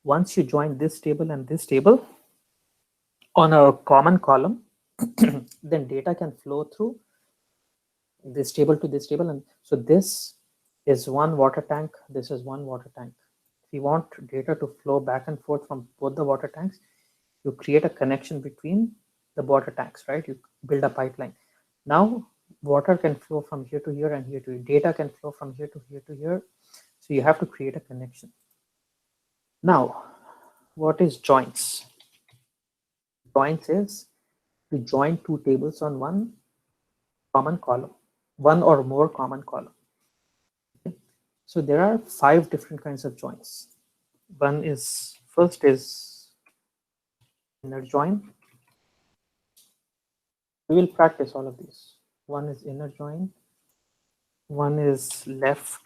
Once you join this table and this table on a common column, then data can flow through this table to this table. And so this is one water tank. This is one water tank. If you want data to flow back and forth from both the water tanks, you create a connection between the water tanks, right? You build a pipeline. Now water can flow from here to here and here to here. Data can flow from here to here to here. So you have to create a connection. Now, what is joins? Joins is to join two tables on one common column, one or more common column. Okay. So there are 5 different kinds of joins. First is inner join. We will practice all of these. One is inner join. One is left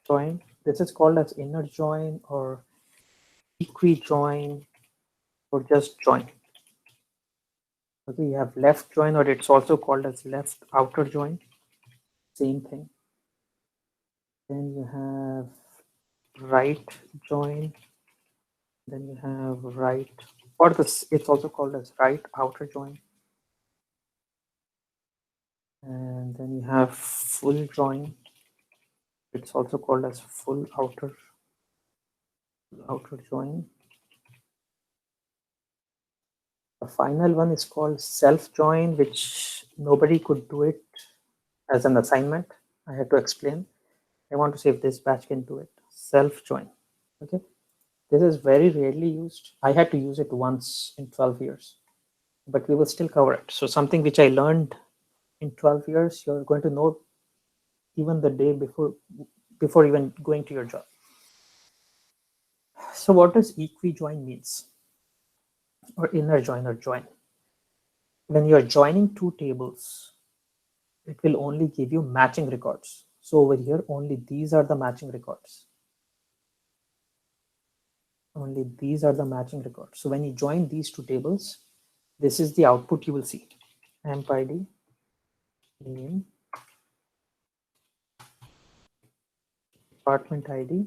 join. This is called as inner join or equi-join or just join. Okay, you have left join, or it's also called as left outer join. Same thing. Then you have right join. Then you have right, or this, it's also called as right outer join. And then you have full join. It's also called as full outer join. The final one is called self join, which nobody could do it as an assignment. I had to explain. I want to see if this batch can do it. Self join. Okay. This is very rarely used. I had to use it once in 12 years, but we will still cover it. So something which I learned in 12 years, you're going to know even the day before even going to your job. So what does equi-join means? Or inner join or join? When you're joining two tables, it will only give you matching records. So over here, only these are the matching records. Only these are the matching records. So when you join these two tables, this is the output you will see. Amp ID, name, department ID,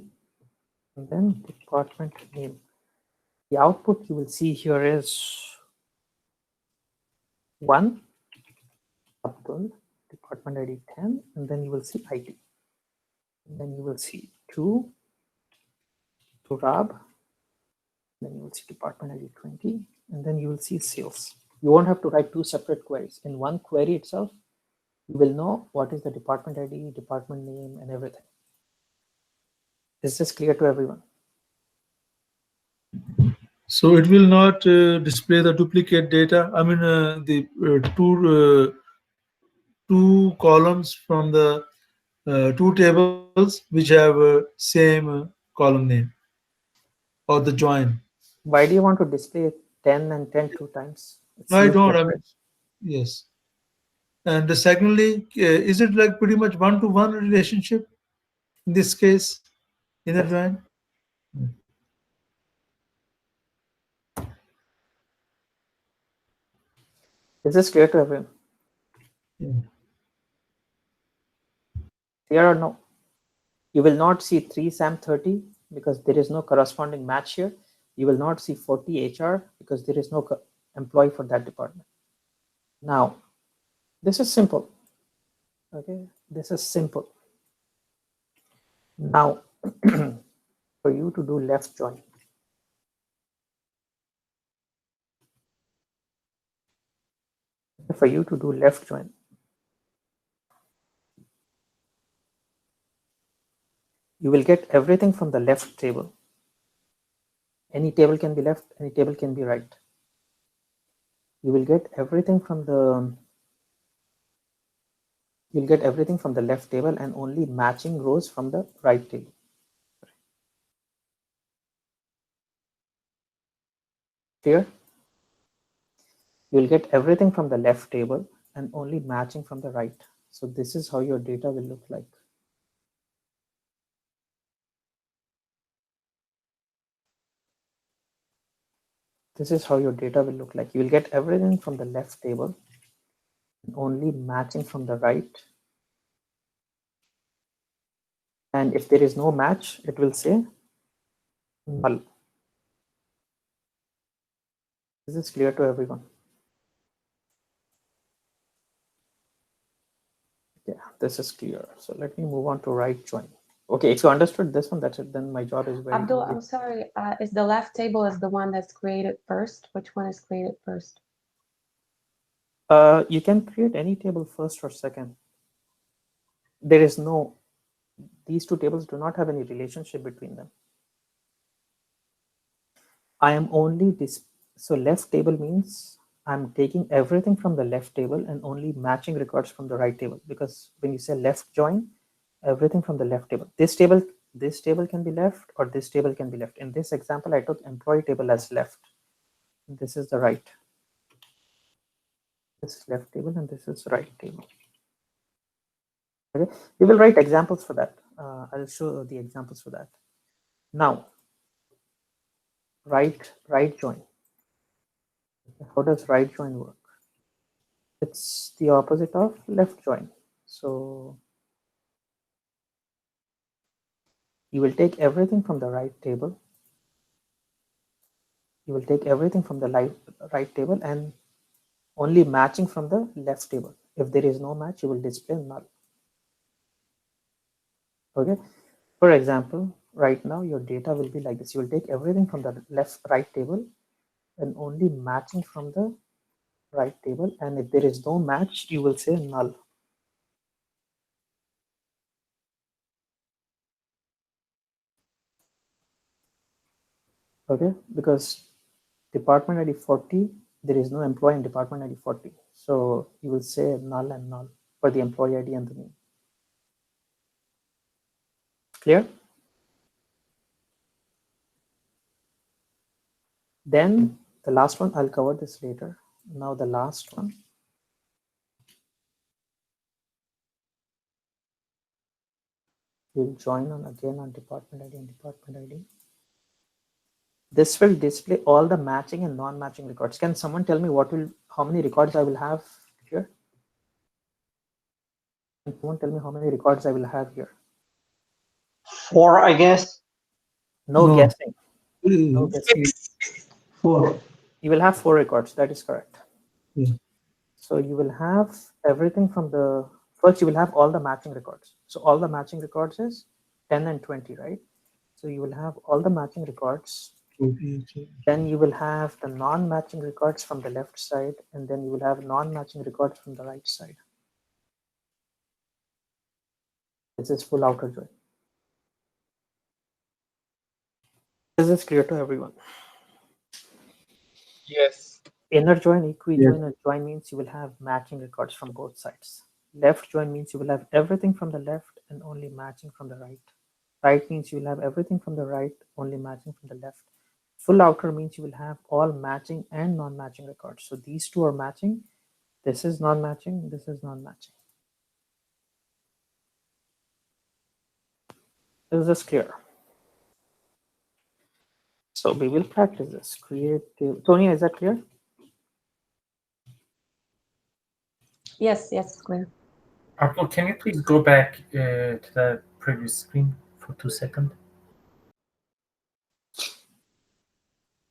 and then department name. The output you will see here is 1, Abdul, department ID 10, and then you will see IT. And then you will see 2, Turab, then you will see department ID 20, and then you will see sales. You won't have to write two separate queries. In one query itself, you will know what is the department ID, department name, and everything. Is this clear to everyone? So it will not display the duplicate data. I mean, the two columns from the two tables which have same column name or the join. Why do you want to display 10 and 10 two times? No, I don't. I mean, yes. And secondly, is it like pretty much one-to-one relationship in this case, inner join? Is this clear to everyone? Yeah. Clear or no? You will not see 3 SAM 30 because there is no corresponding match here. You will not see 40 HR because there is no employee for that department. Now, this is simple. Okay, this is simple. Now, for you to do left join, you will get everything from the left table. Any table can be left, any table can be right. You will get everything from the left table and only matching rows from the right table. Clear? You will get everything from the left table and only matching from the right. So this is how your data will look like. This is how your data will look like. You will get everything from the left table, only matching from the right. And if there is no match, it will say null. This is clear to everyone. Yeah, this is clear. So let me move on to right join. Okay, if you understood this one, that's it. Then my job is very Abdul, easy. I'm sorry. Is the left table is the one that's created first? Which one is created first? You can create any table first or second. There is no, these two tables do not have any relationship between them. I am only this. So left table means I'm taking everything from the left table and only matching records from the right table. Because when you say left join, everything from the left table. This table can be left or this table can be left. In this example, I took employee table as left. This is the right. This is left table and this is right table. Okay, we will write examples for that. I'll show the examples for that. Now, right join. How does right join work? It's the opposite of left join. So you will take everything from the right table. You will take everything from the right table and only matching from the left table. If there is no match, you will display null. Okay. For example, right now your data will be like this. You will take everything from the right table and only matching from the right table. And if there is no match, you will say null. Okay, because department ID 40, there is no employee in department ID 40. So you will say null and null for the employee ID and the name. Clear? Then the last one, I'll cover this later. Now the last one. We'll join on again on department ID and department ID. This will display all the matching and non-matching records. Can someone tell me how many records I will have here? Can someone tell me how many records I will have here? 4, I guess. No No. guessing. No guessing. 4. You will have 4 records. That is correct. Yeah. So you will have everything from the first. You will have all the matching records. So all the matching records is 10 and 20, right? So you will have all the matching records. Then you will have the non-matching records from the left side, and then you will have non-matching records from the right side. This is full outer join. This is clear to everyone. Yes. Inner join, equi-join, and join means you will have matching records from both sides. Left join means you will have everything from the left and only matching from the right. Right means you will have everything from the right, only matching from the left. Full outer means you will have all matching and non-matching records. So these two are matching. This is non-matching. This is non-matching. Is this clear? So we will practice this. Create table. Tonya, is that clear? Yes, yes, clear. Abdul, can you please go back to the previous screen for 2 seconds?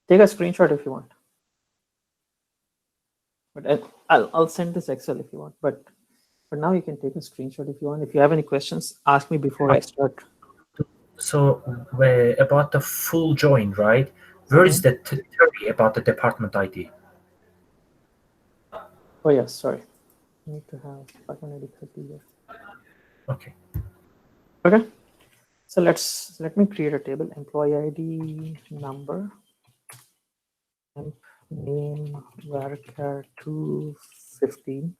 Take a screenshot if you want. But I'll send this Excel if you want. But for now, you can take a screenshot if you want. If you have any questions, ask me before I start. So about the full join, right? Where is the theory about the department ID? Oh yes, sorry. I need to have department ID 30 here. Okay. Okay. So let me create a table. Employee ID number. Temp name varchar 215.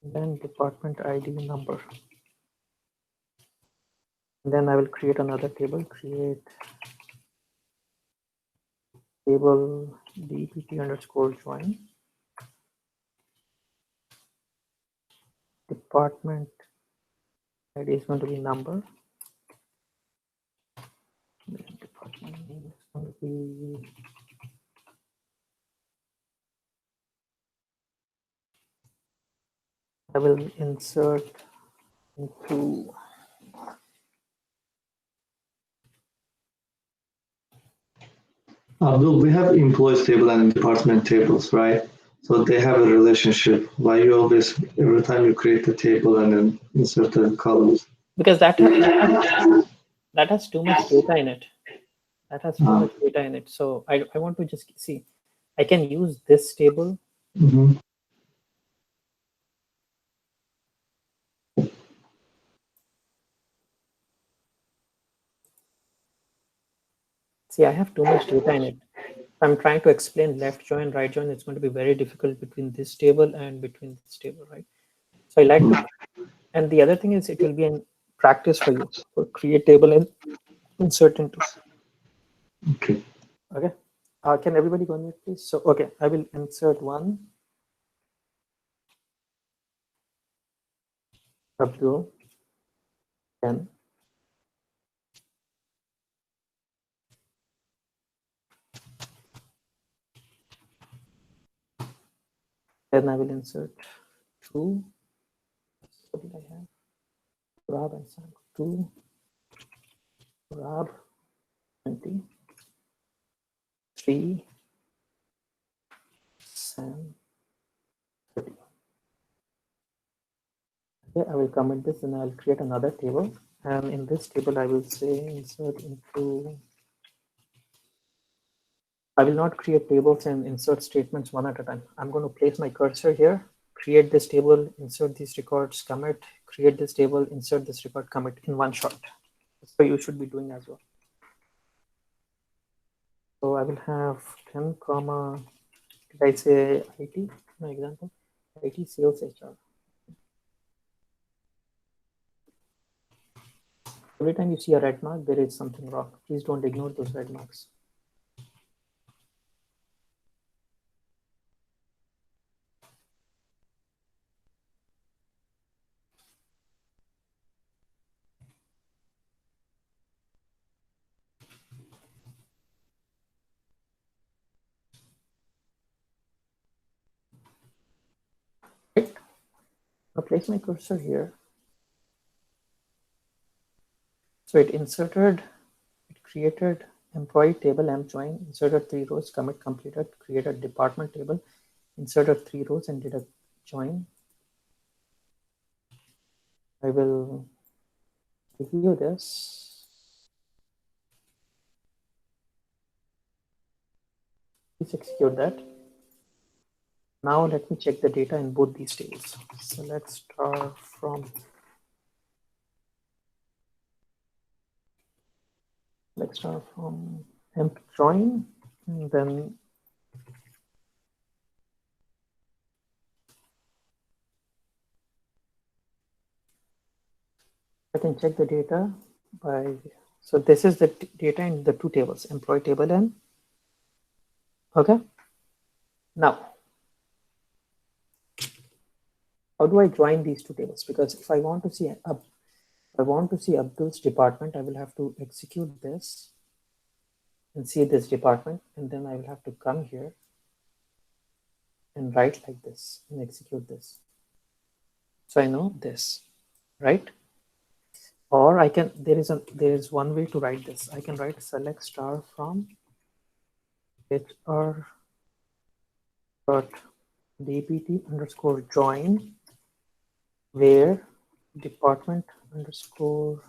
Then department ID number. Then I will create another table. Create table dpt_join. Department ID is going to be number. Then department name is going to be I will insert into Abdul, we have employees table and department tables, right? So they have a relationship. Why you always, every time you create a table and then insert the columns? because that has too much data in it. That has too much data in it. So I want to just see. I can use this table. Mm-hmm. See, I have too much data in it. If I'm trying to explain left join, right join, it's going to be very difficult between this table and between this table, right? So I like to, and the other thing is it will be in practice for you. So create table and insert into. Okay. Okay. Can everybody go on mute, please? So, okay, I will insert one. Abdul. 10. Then I will insert 2. What did I have? Rob and Sam. 2. Rob 20. 3. Sam 30. Okay, I will comment this and I will create another table. And in this table, I will say insert into. I will not create tables and insert statements one at a time. I'm going to place my cursor here, create this table, insert these records, commit, create this table, insert this record, commit in one shot. That's what you should be doing as well. So I will have 10 comma, did I say IT, my example? IT sales HR. Every time you see a red mark, there is something wrong. Please don't ignore those red marks. Right. Now place my cursor here. So it created employee table emp join, inserted 3 rows, commit completed, created department table, inserted 3 rows and did a join. I will review this. Please execute that. Now let me check the data in both these tables. Select star from emp join, and then I can check the data by, so this is the data in the 2 tables, employee table and, okay. Now, how do I join these 2 tables? Because if I want to see Abdul's department, I will have to execute this and see this department, and then I will have to come here and write like this and execute this. So I know this, right? Or I can, there is one way to write this. I can write select star from HR dot dpt underscore join, where department underscore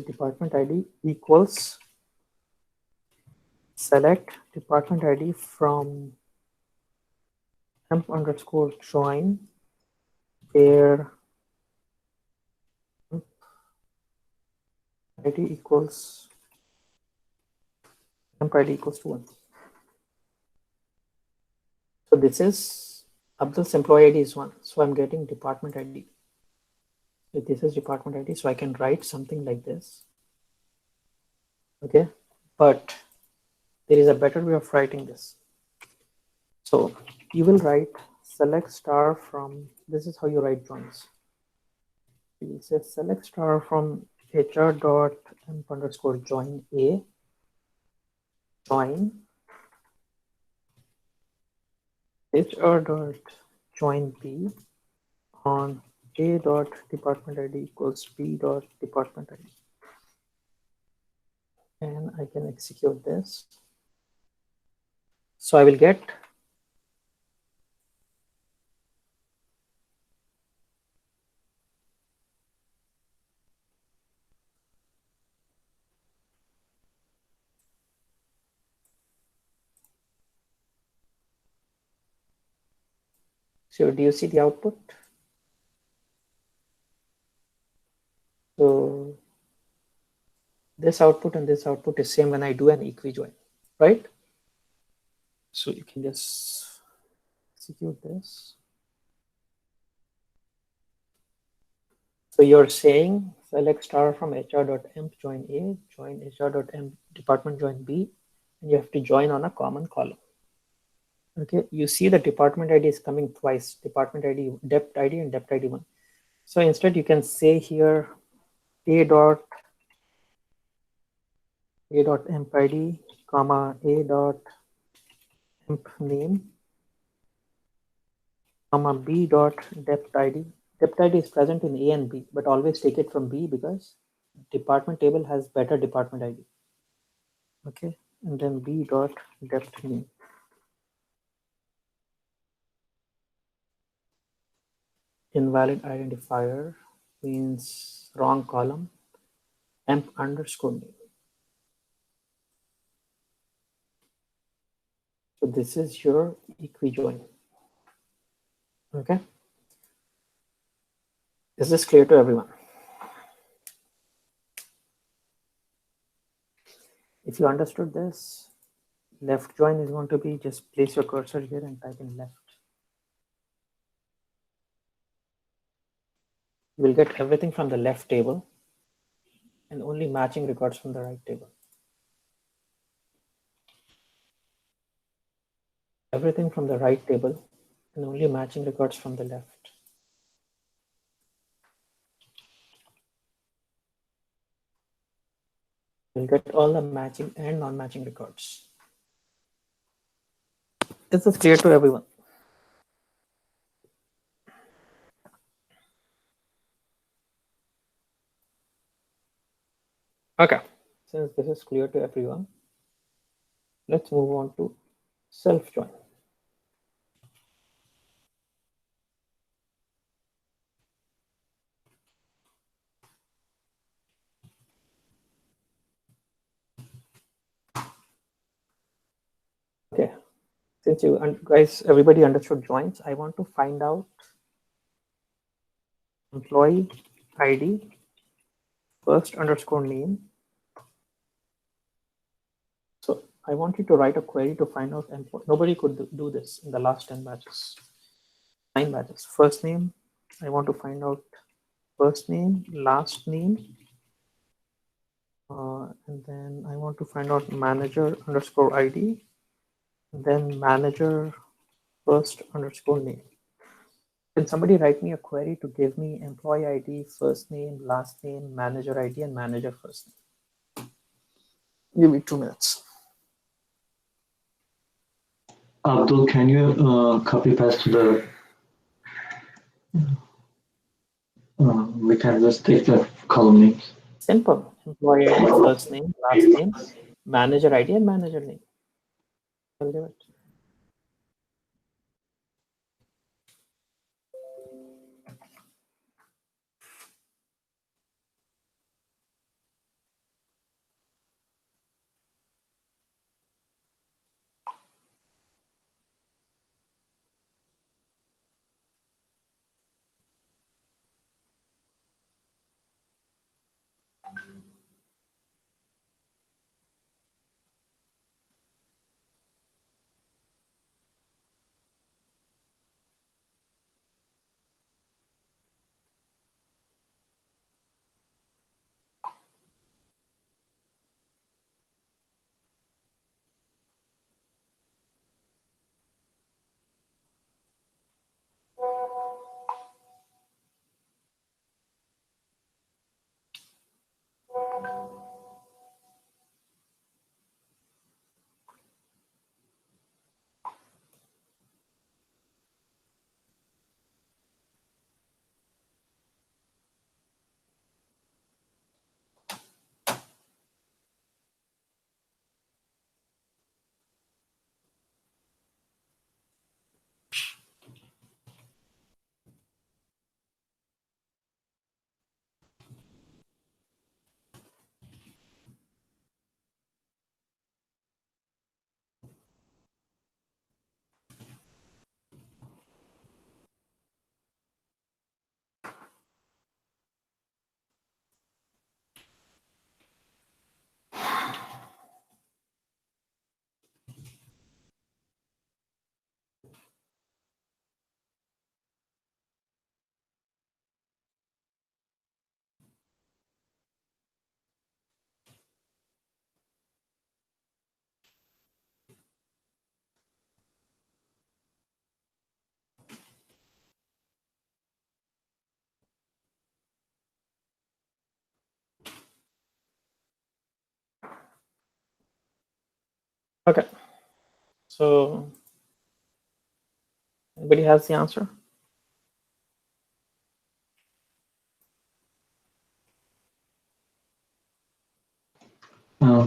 department ID equals select department ID from emp underscore join, where ID equals emp ID equals to 1. So this is Abdul's employee ID is 1. So I'm getting department ID. So this is department ID. So I can write something like this. Okay. But there is a better way of writing this. So you will write select star from, this is how you write joins. You will say select star from HR dot emp underscore join A, join HR dot join B on A dot department ID equals B dot department ID. And I can execute this. So I will get so do you see the output? So this output and this output is same when I do an equi-join, right? So you can just execute this. So you're saying select star from HR.emp join A, join HR.emp department join B, and you have to join on a common column. Okay, you see the department ID is coming twice, department ID, dept ID and dept ID 1. So instead you can say here A.emp ID, comma A.emp name, comma B.dept ID. Dept ID is present in A and B, but always take it from B because department table has better department ID. Okay, and then B.dept name. Invalid identifier means wrong column, emp underscore name. So this is your equi-join. Okay. Is this clear to everyone? If you understood this, left join is going to be just place your cursor here and type in left. You will get everything from the left table. and only matching records from the right table. Everything from the right table and only matching records from the left. You'll get all the matching and non-matching records. This is clear to everyone. Okay, since this is clear to everyone, let's move on to self-join. Okay, since you guys, everybody understood joins, I want to find out employee ID, first underscore name. So I want you to write a query to find out employee. Nobody could do this in the last 10 batches, 9 batches. First name, I want to find out first name, last name, and then I want to find out manager underscore ID, then manager first underscore name. Can somebody write me a query to give me employee ID, first name, last name, manager ID, and manager first name? Give me 2 minutes. Abdul, can you copy paste to the? We can just take the column names. Simple. Employee ID, first name, last name, manager ID, and manager name. I'll do it. Okay. So anybody has the answer?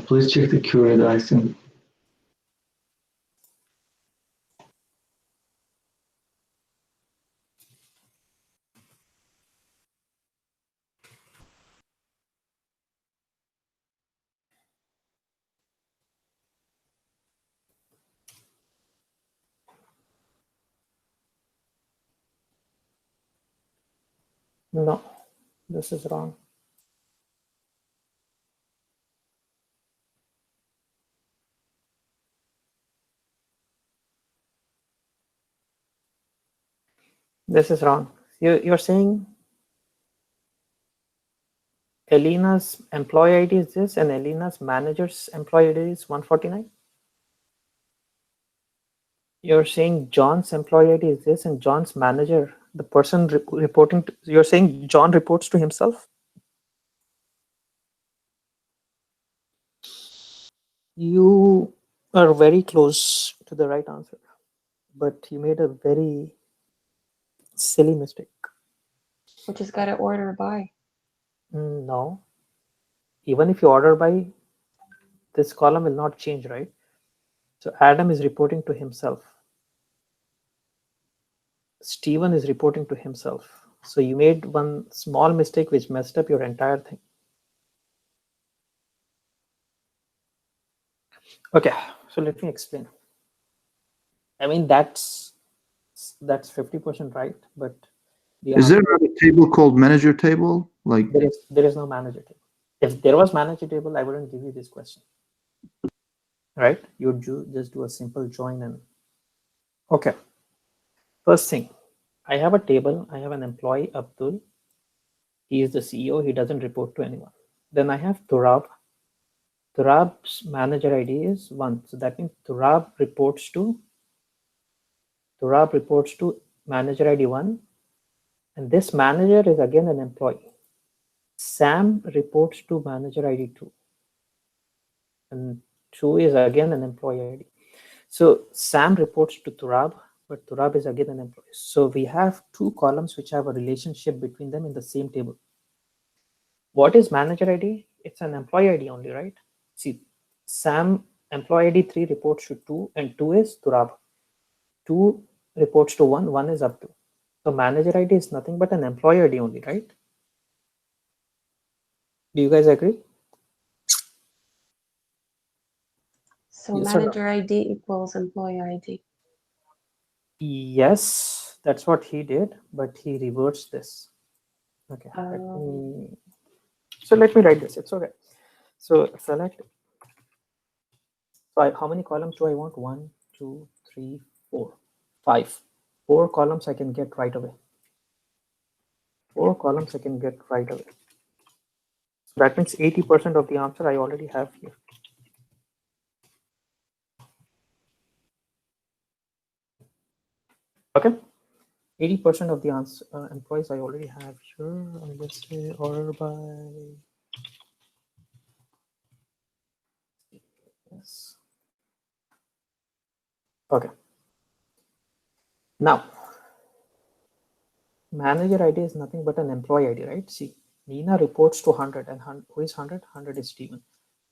Please check the query that I sent. No, this is wrong. This is wrong. You're saying Elena's employee ID is this, and Elena's manager's employee ID is 149. You're saying John's employee ID is this, and John's manager, the person reporting to, you're saying John reports to himself? You are very close to the right answer, but you made a very silly mistake. We just got to order by. No. Even if you order by, this column will not change, right? So Adam is reporting to himself. Steven is reporting to himself. So you made one small mistake which messed up your entire thing. Okay, so let me explain. I mean, that's 50% right, but Is there not a table called manager table? Like there is no manager table. If there was manager table, I wouldn't give you this question. Right? You'd just do a simple join and okay. First thing, I have a table. I have an employee, Abdul. He is the CEO. He doesn't report to anyone. Then I have Turab. Turab's manager ID is 1. So that means Turab reports to manager ID 1. And this manager is again an employee. Sam reports to manager ID 2. And 2 is again an employee ID. So Sam reports to Turab, but Turab is again an employee. So we have 2 columns which have a relationship between them in the same table. What is manager ID? It's an employee ID only, right? See, Sam employee ID 3 reports to 2 and 2 is Turab. 2 reports to 1, 1 is Abdul. So manager ID is nothing but an employee ID only, right? Do you guys agree? So Yes or no? manager ID equals employee ID. Yes, that's what he did, but he reversed this. Okay, so let me write this. It's okay. So select. So how many columns do I want? 1, 2, 3, 4, 5. 4 columns I can get right away. 4 columns I can get right away. So that means 80% of the answer I already have here. Okay, 80% of the answer employees I already have here. Let's say order by. Yes. Okay. Now, manager ID is nothing but an employee ID, right? See, Nina reports to 100, and who is 100? 100 is Steven.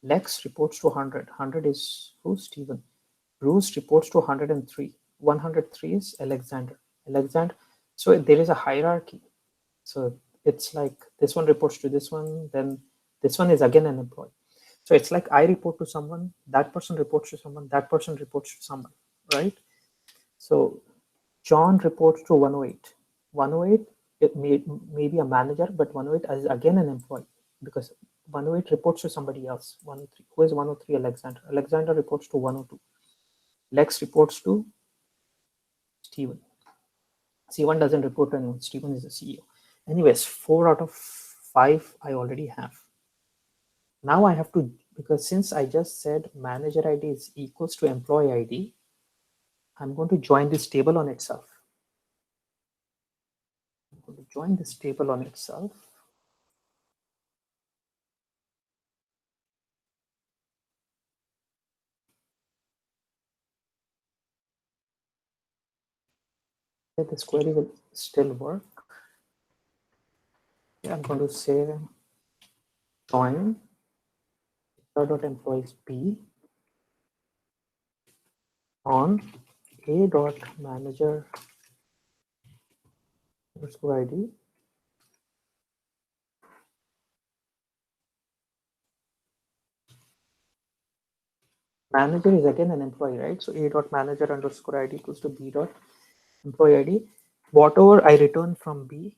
Lex reports to 100. 100 is who? Steven. Bruce reports to 103. 103 is Alexander. So there is a hierarchy. So it's like this one reports to this one, then this one is again an employee. So it's like I report to someone, that person reports to someone, that person reports to someone, right? So John reports to 108. 108, it may be a manager, but 108 is again an employee because 108 reports to somebody else. 103. Who is 103? Alexander. Alexander reports to 102. Lex reports to Steven. C1 doesn't report to anyone. Steven is the CEO. Anyways, 4 out of 5 I already have. Now I have to, because since I just said manager ID is equals to employee ID, I'm going to join this table on itself. I'm going to join this table on itself. This query will still work. Yeah, I'm going to say join employees B on a dot manager underscore ID manager is again an employee, right? So a dot manager underscore ID equals to b dot employee ID. Whatever I return from B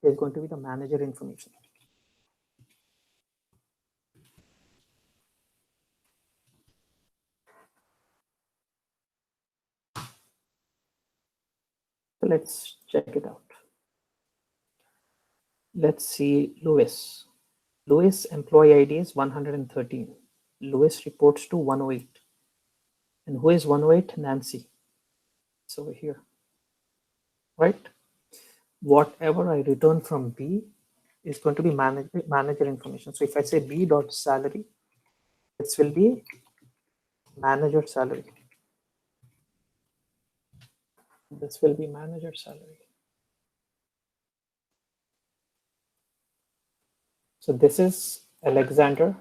is going to be the manager information. So let's check it out. Let's see Lewis. Louis employee ID is 113. Louis reports to 108. And who is 108? Nancy. It's over here, right? Whatever I return from B is going to be manager information. So if I say B dot salary, this will be manager salary. This will be manager salary. So this is Alexander,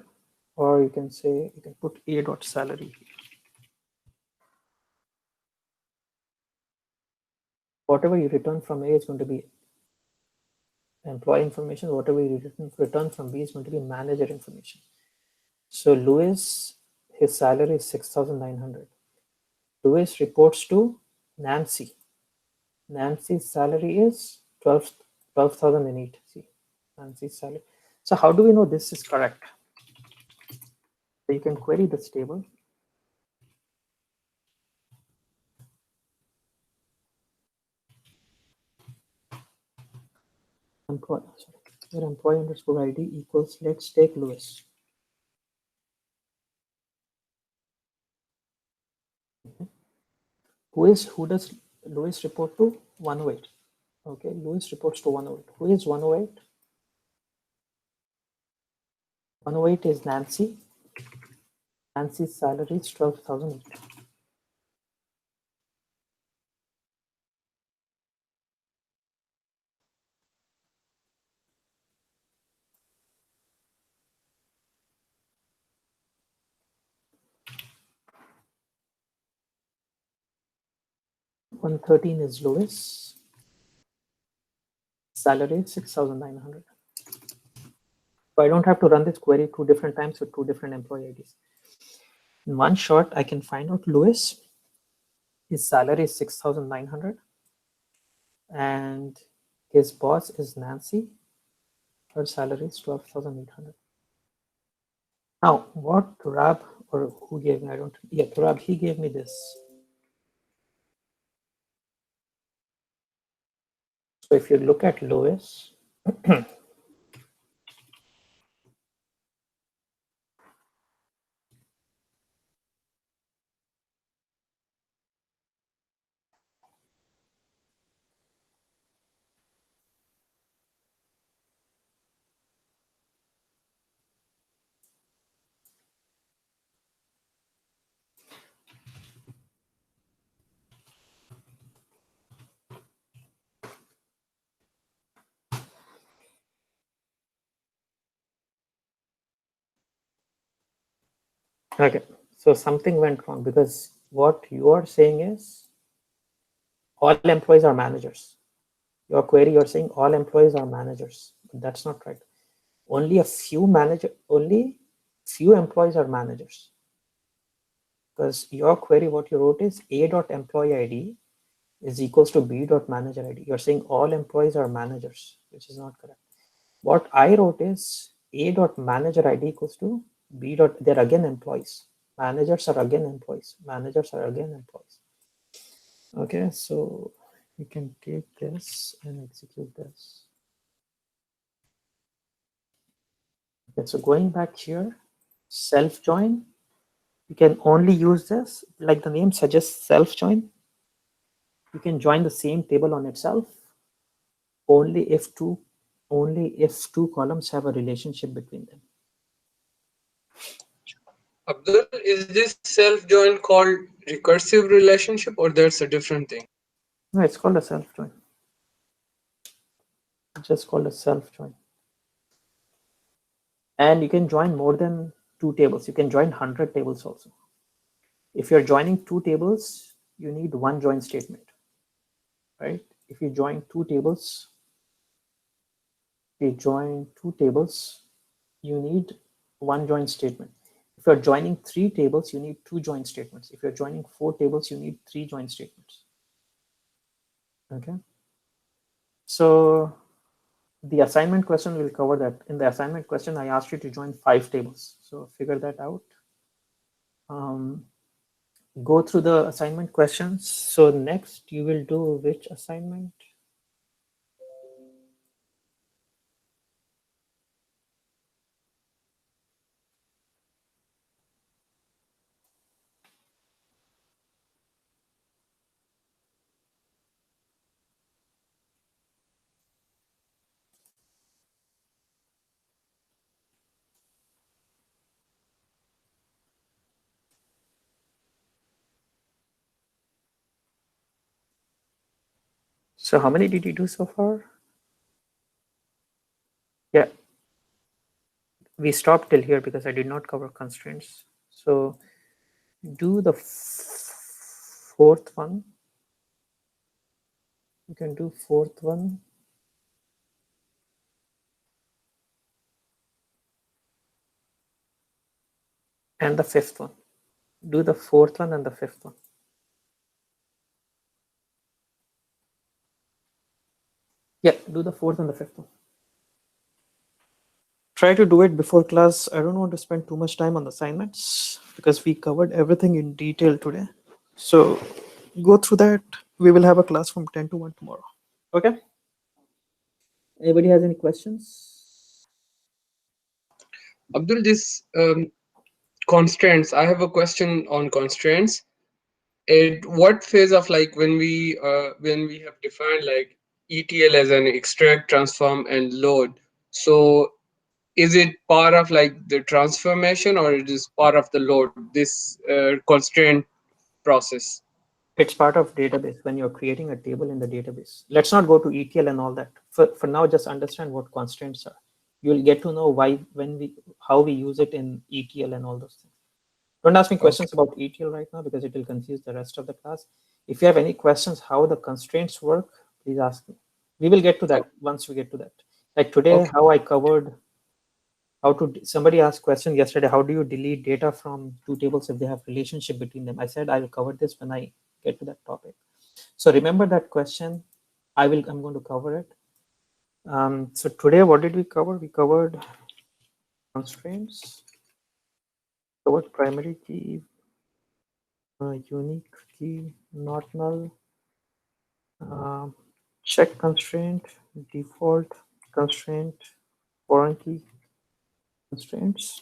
or you can say, you can put A dot salary. Whatever you return from A is going to be employee information. Whatever you return from B is going to be manager information. So Louis, his salary is 6,900. Louis reports to Nancy. Nancy's salary is 12,008. See, Nancy's salary. So how do we know this is correct? So you can query this table. Where employee underscore ID equals, let's take Louis. Who does Louis report to? 108. Okay, Louis reports to 108. Who is 108? 108 is Nancy. Nancy's salary is 12,008. One 13 is Louis. Salary is 6,900. So I don't have to run this query 2 different times with 2 different employee IDs. In one shot, I can find out Louis. His salary is 6,900. And his boss is Nancy. Her salary is 12,800. Now, what Turab, or who gave me, Turab, he gave me this. So if you look at Louis, okay, so something went wrong because what you are saying is all employees are managers. Your query, you're saying all employees are managers. But that's not right. Only few employees are managers. Because your query, what you wrote is A dot employee ID is equals to B dot manager ID. You're saying all employees are managers, which is not correct. What I wrote is A dot manager ID equals to B dot, they're again employees. Managers are again employees. Managers are again employees. Okay, so we can take this and execute this. Okay, so going back here, self join, you can only use this, like the name suggests, self join. You can join the same table on itself only if two columns have a relationship between them. Abdul, is this self-join called recursive relationship or that's a different thing? No, it's called a self join. It's just called a self join. And you can join more than 2 tables. You can join 100 tables also. If you're joining 2 tables, you need 1 join statement, right? If you join 2 tables, you need 1 join statement. If you're joining 3 tables, you need 2 join statements. If you're joining 4 tables, you need 3 join statements. Okay. So the assignment question will cover that. In the assignment question, I asked you to join 5 tables. So figure that out. Go through the assignment questions. So next you will do which assignment? So how many did you do so far? Yeah, we stopped till here because I did not cover constraints. So do the fourth one. You can do fourth one. And the fifth one. Do the fourth one and the fifth one. Yeah, do the fourth and the fifth one. Try to do it before class. I don't want to spend too much time on the assignments because we covered everything in detail today. So go through that. We will have a class from 10 to 1 tomorrow. Okay. Anybody has any questions? Abdul, this constraints. I have a question on constraints. At what phase of like when we have defined like ETL as an extract, transform, and load? So is it part of like the transformation or it is part of the load? This constraint process. It's part of database when you're creating a table in the database. Let's not go to ETL and all that. For now, just understand what constraints are. You'll get to know why, how we use it in ETL and all those things. Don't ask me questions about ETL right now because it will confuse the rest of the class. If you have any questions how the constraints work, please ask me. We will get to that once we get to that. Like today, how I covered somebody asked question yesterday, how do you delete data from two tables if they have relationship between them? I said I will cover this when I get to that topic. So remember that question. I'm going to cover it. So today, what did we cover? We covered constraints, covered primary key, unique key, not null, check constraint, default constraint, foreign key constraints.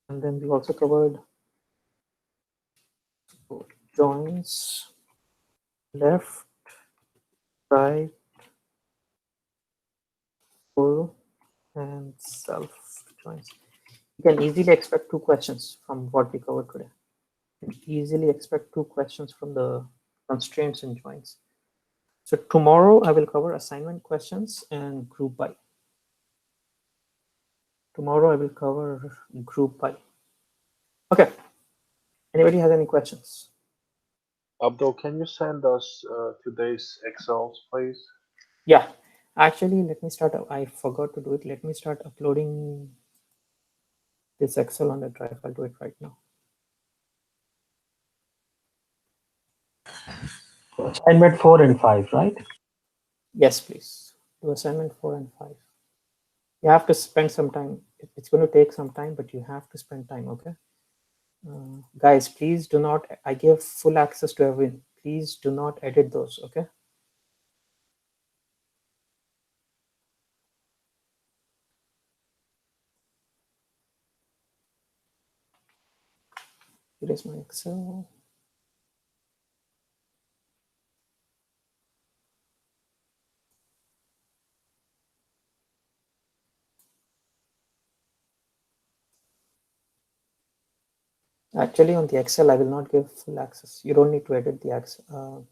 And then we also covered joins, left, right, full, and self joins. You can easily expect 2 questions from what we covered today. You can easily expect 2 questions from the constraints and joins. So tomorrow I will cover assignment questions and group by. Tomorrow I will cover group by. Okay. Anybody has any questions? Abdul, can you send us today's Excels, please? Yeah. Actually, let me start. I forgot to do it. Let me start uploading this Excel on the drive. I'll do it right now. Assignment 4 and 5, right? Yes, please. Do assignment 4 and 5. You have to spend some time. It's going to take some time, but you have to spend time, okay? Guys, please do not, I give full access to everyone. Please do not edit those, okay? Here is my Excel. Actually, on the Excel, I will not give full access. You don't need to edit the Excel.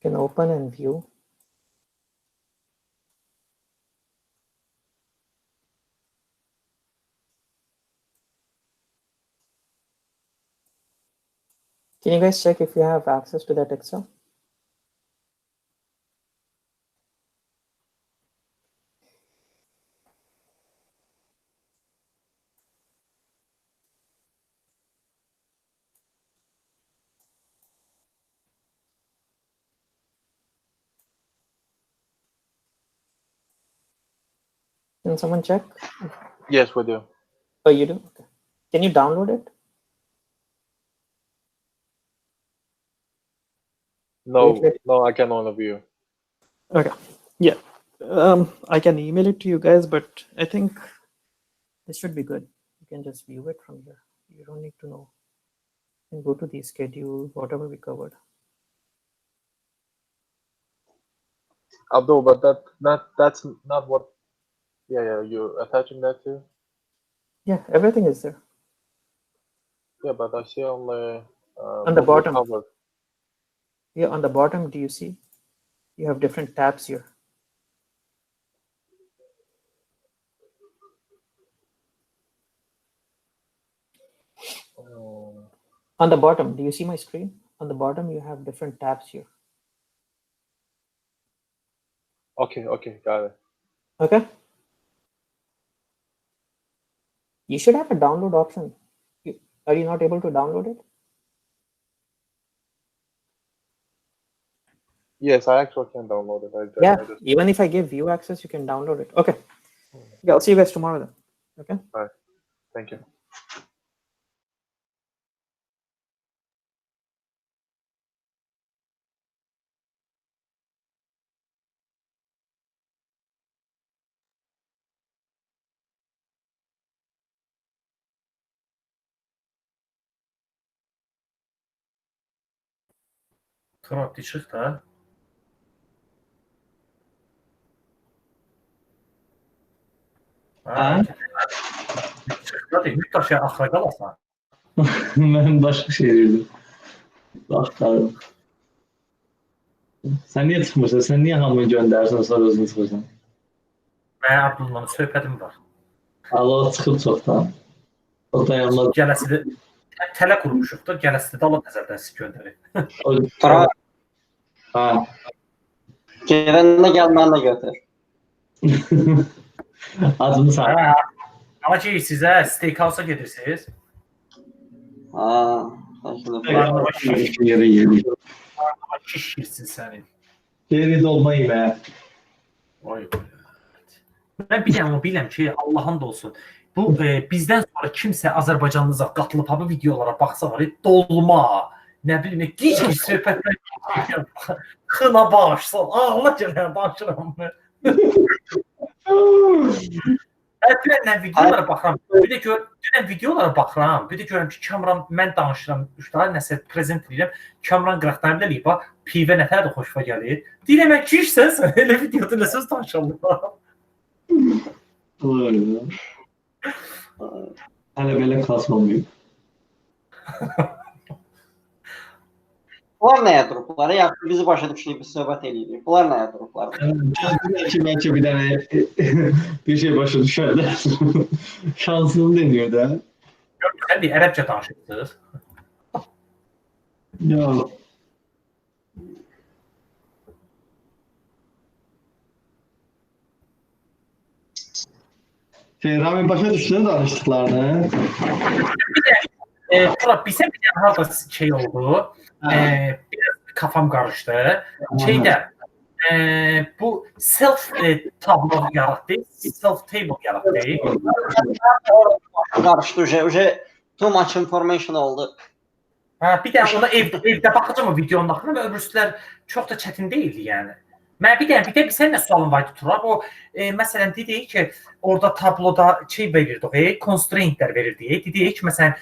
You can open and view. Can you guys check if you have access to that Excel? Can someone check? Yes, we do. Oh, you do? Okay. Can you download it? No, no, I can only view. Okay. Yeah. I can email it to you guys, but I think this should be good. You can just view it from here. You don't need to know. You can go to the schedule, whatever we covered. Abdul, but that's not what. Yeah, you're attaching that too. Yeah, everything is there. Yeah, but I see only On the book bottom. cover. Yeah, on the bottom, do you see? You have different tabs here. On the bottom, do you see my screen? On the bottom, you have different tabs here. Okay, got it. Okay. You should have a download option. Are you not able to download it? Yes, I actually can download it. Yeah, even if I give view access, you can download it. Okay. Yeah, I'll see you guys tomorrow then. Okay. All right. Thank you. Turab çıx da. Ha? Hadi Yurttaş ya axıra qalasan. Mən başqa şey deyirdim. Axtarım. Sən niyə çıxmırsan? Sən niyə hamını göndərirsən, sonra özün çıxırsan? Mənim Abdullah'ın söhbətim var. Allah çıxıb çoxdan. O dayanmaz. Gələsidə tələ qurmuşuq da, gələsidə Allah nəzərdən siz göndərin. Turab, Ha. gedəndə gəl mənlə götür. Adını sağ. Ama ki sizə steakhouse'a gedirsiniz. Yeri yeri. Şiş girsin sənin. Geri dolma yeməyə. Vay be. Mən biləm ki, Allah'ın da olsun. Bu bizdən sonra kimsə Azərbaycanlıza qatılıb bu videolara baxsa var, dolma, nə bilim, gic söhbətlər xına bağışsın, ağla gələn danışıram mən. Dünən videolara baxıram, bir də dünən videolara baxıram, bir də görürəm ki, Kamran, mən danışıram, nəsə prezent edirəm, Kamran qıraqdan eləyib, pivə nətər də xoşuma gəlir. Deyirəm, mən gicsən sən, elə videoda nə söz danışalım. Hələ belə kas olmayıb. Bunlar nəyə durublar? Yaxşı, bizi başa düşürük, biz söhbət edirik. Bunlar nəyə durublar? Bəlkə bir dənə bir şey başa düşərlər. Şansını deniyor da. Sən deyir, ərəbcə danışırsınız. Yox. Ramin başa düşdün danışdıqlarını? Turab, bizə bir dənə halda şey oldu, biraz kafam qarışdı. Şeydə, bu self tablo yaratdı, self table yaratdı. Qarışdı, too much information oldu. Bir dənə ona evdə baxacağım o videonun axırına və öbürsülər çox da çətin deyildi yəni. Mən bir də sən nə sualın var idi Turab? O, məsələn, dedik ki, orada tabloda şey verirdik, constraintlər verirdik. Dedik ki, məsələn,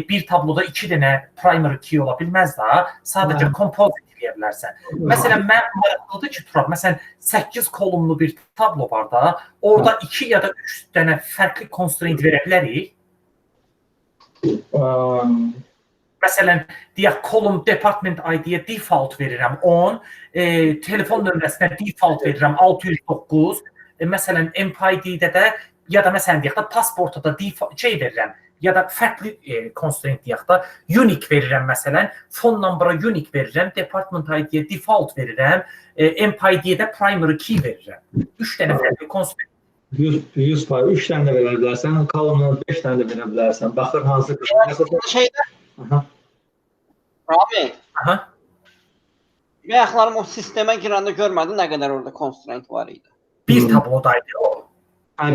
bir tabloda 2 dənə primary key ola bilməz da, sadəcə composite edə bilərsən. Məsələn, mən maraqlıdır ki, Turab, məsələn, 8 kolumlu bir tablo var da, orada 2 ya da 3 dənə fərqli constraint verə bilərik. Məsələn, deyək, kolum department ID-yə default verirəm 10, telefon nömrəsinə default verirəm 609, məsələn, MPID-də də, ya da məsələn, deyək da, pasporta da şey verirəm, ya da fərqli constraint deyək da, unique verirəm məsələn, phone number-a unique verirəm, department ID-yə default verirəm, MPID-yə də primary key verirəm. 3 dənə fərqli constraint. 100 pay, 3 dənə də verə bilərsən, kolumdan 5 dənə də verə bilərsən. Baxır hansı şeydə Rami, ayaqlarım o sistemə girəndə görmədin nə qədər orada constraint var idi. Bir tablodaydı o.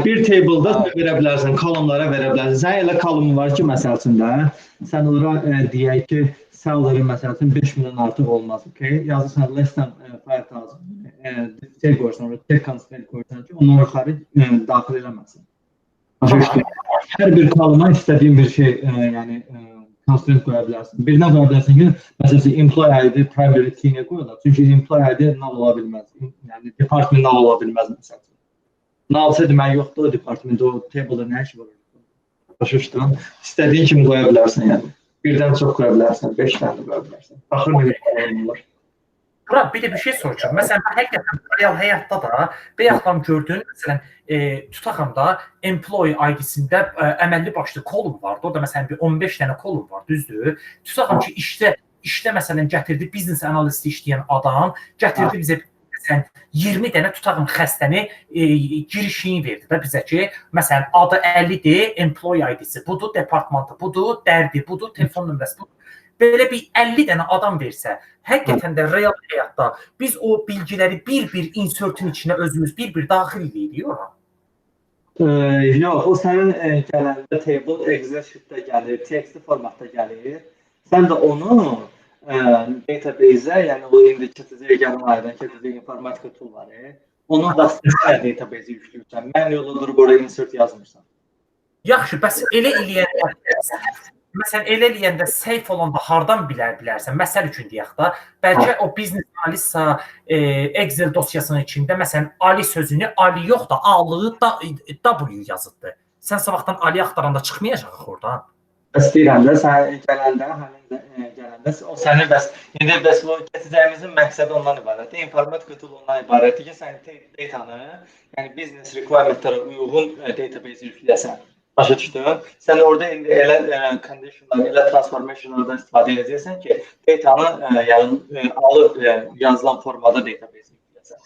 Bir table'da verə bilərsən, kolumlara verə bilərsən. Sən elə kolum var ki, məsəl üçün də, sən ora deyək ki, salary məsəl üçün 5000-dən artıq olmaz, okay? Yazırsan less than 5000, şey qoyursan, orada check constraint qoyursan ki, onu yuxarı daxil eləməsin. Hər bir koluma istədiyin bir şey, yəni constraint qoya bilərsən. Birinə qoya bilərsən ki, məsələn, employee ID primary key-nə qoyurlar. Çünki employee ID null ola bilməz. Yəni department null ola bilməz məsələn. Null-sə demək yoxdur o department, o table-da nə işi var? Başa düşdün? İstədiyin kimi qoya bilərsən yəni. Birdən çox qoya bilərsən, 5 dənə də qoya bilərsən. Baxır necə qoyulurlar. Bura bir də bir şey soracağım. Məsələn, həqiqətən real həyatda da bayaqdan gördün, məsələn, tutaqam da employee ID-sində əməlli başlı kolum vardı. Orada məsələn bir 15 dənə kolum var, düzdür? Tutaqam ki, işdə məsələn gətirdi biznes analisti işləyən adam, gətirdi bizə məsələn 20 dənə tutaqam xəstəni girişini verdi də bizə ki, məsələn adı 50-dir, employee ID-si budur, departmenti budur, dərdi budur, telefon nömrəsi budur. Belə bir 50 dənə adam versə, həqiqətən də real həyatda biz o bilgiləri bir-bir insertin içinə özümüz bir-bir daxil edirik ora. Yox, o sənin gələndə table Excel sheet-də gəlir, TXT formatda gəlir. Sən də onu database-ə, yəni o indi KTZ-yə gələn aydan KTZ informatika tool var. Onun vasitəsilə database-i yükləyirsən. Mən yola durub oraya insert yazmırsan. Yaxşı, bəs elə eləyəndə məsələn, elə eləyəndə safe olanda hardan bilərsən? Məsəl üçün deyək da, bəlkə o business analistsə Excel dosyasının içində, məsələn, Ali sözünü Ali yox da, A-lığı W yazıbdır. Sən sabahdan Ali axtaranda çıxmayacaq oradan. Bəs deyirəm də, sən gələndə, o sənin bəs, indi bəs bu keçəcəyimizin məqsədi ondan ibarətdir. Informatika tool ondan ibarətdir ki, sən datanı, yəni business requirementlara uyğun database yükləyəsən. Başa düşdün? Sən orada indi elə conditionlar, elə transformationlardan istifadə edəcəksən ki, datanı yəni alıb yazılan formada database yükləyəsən.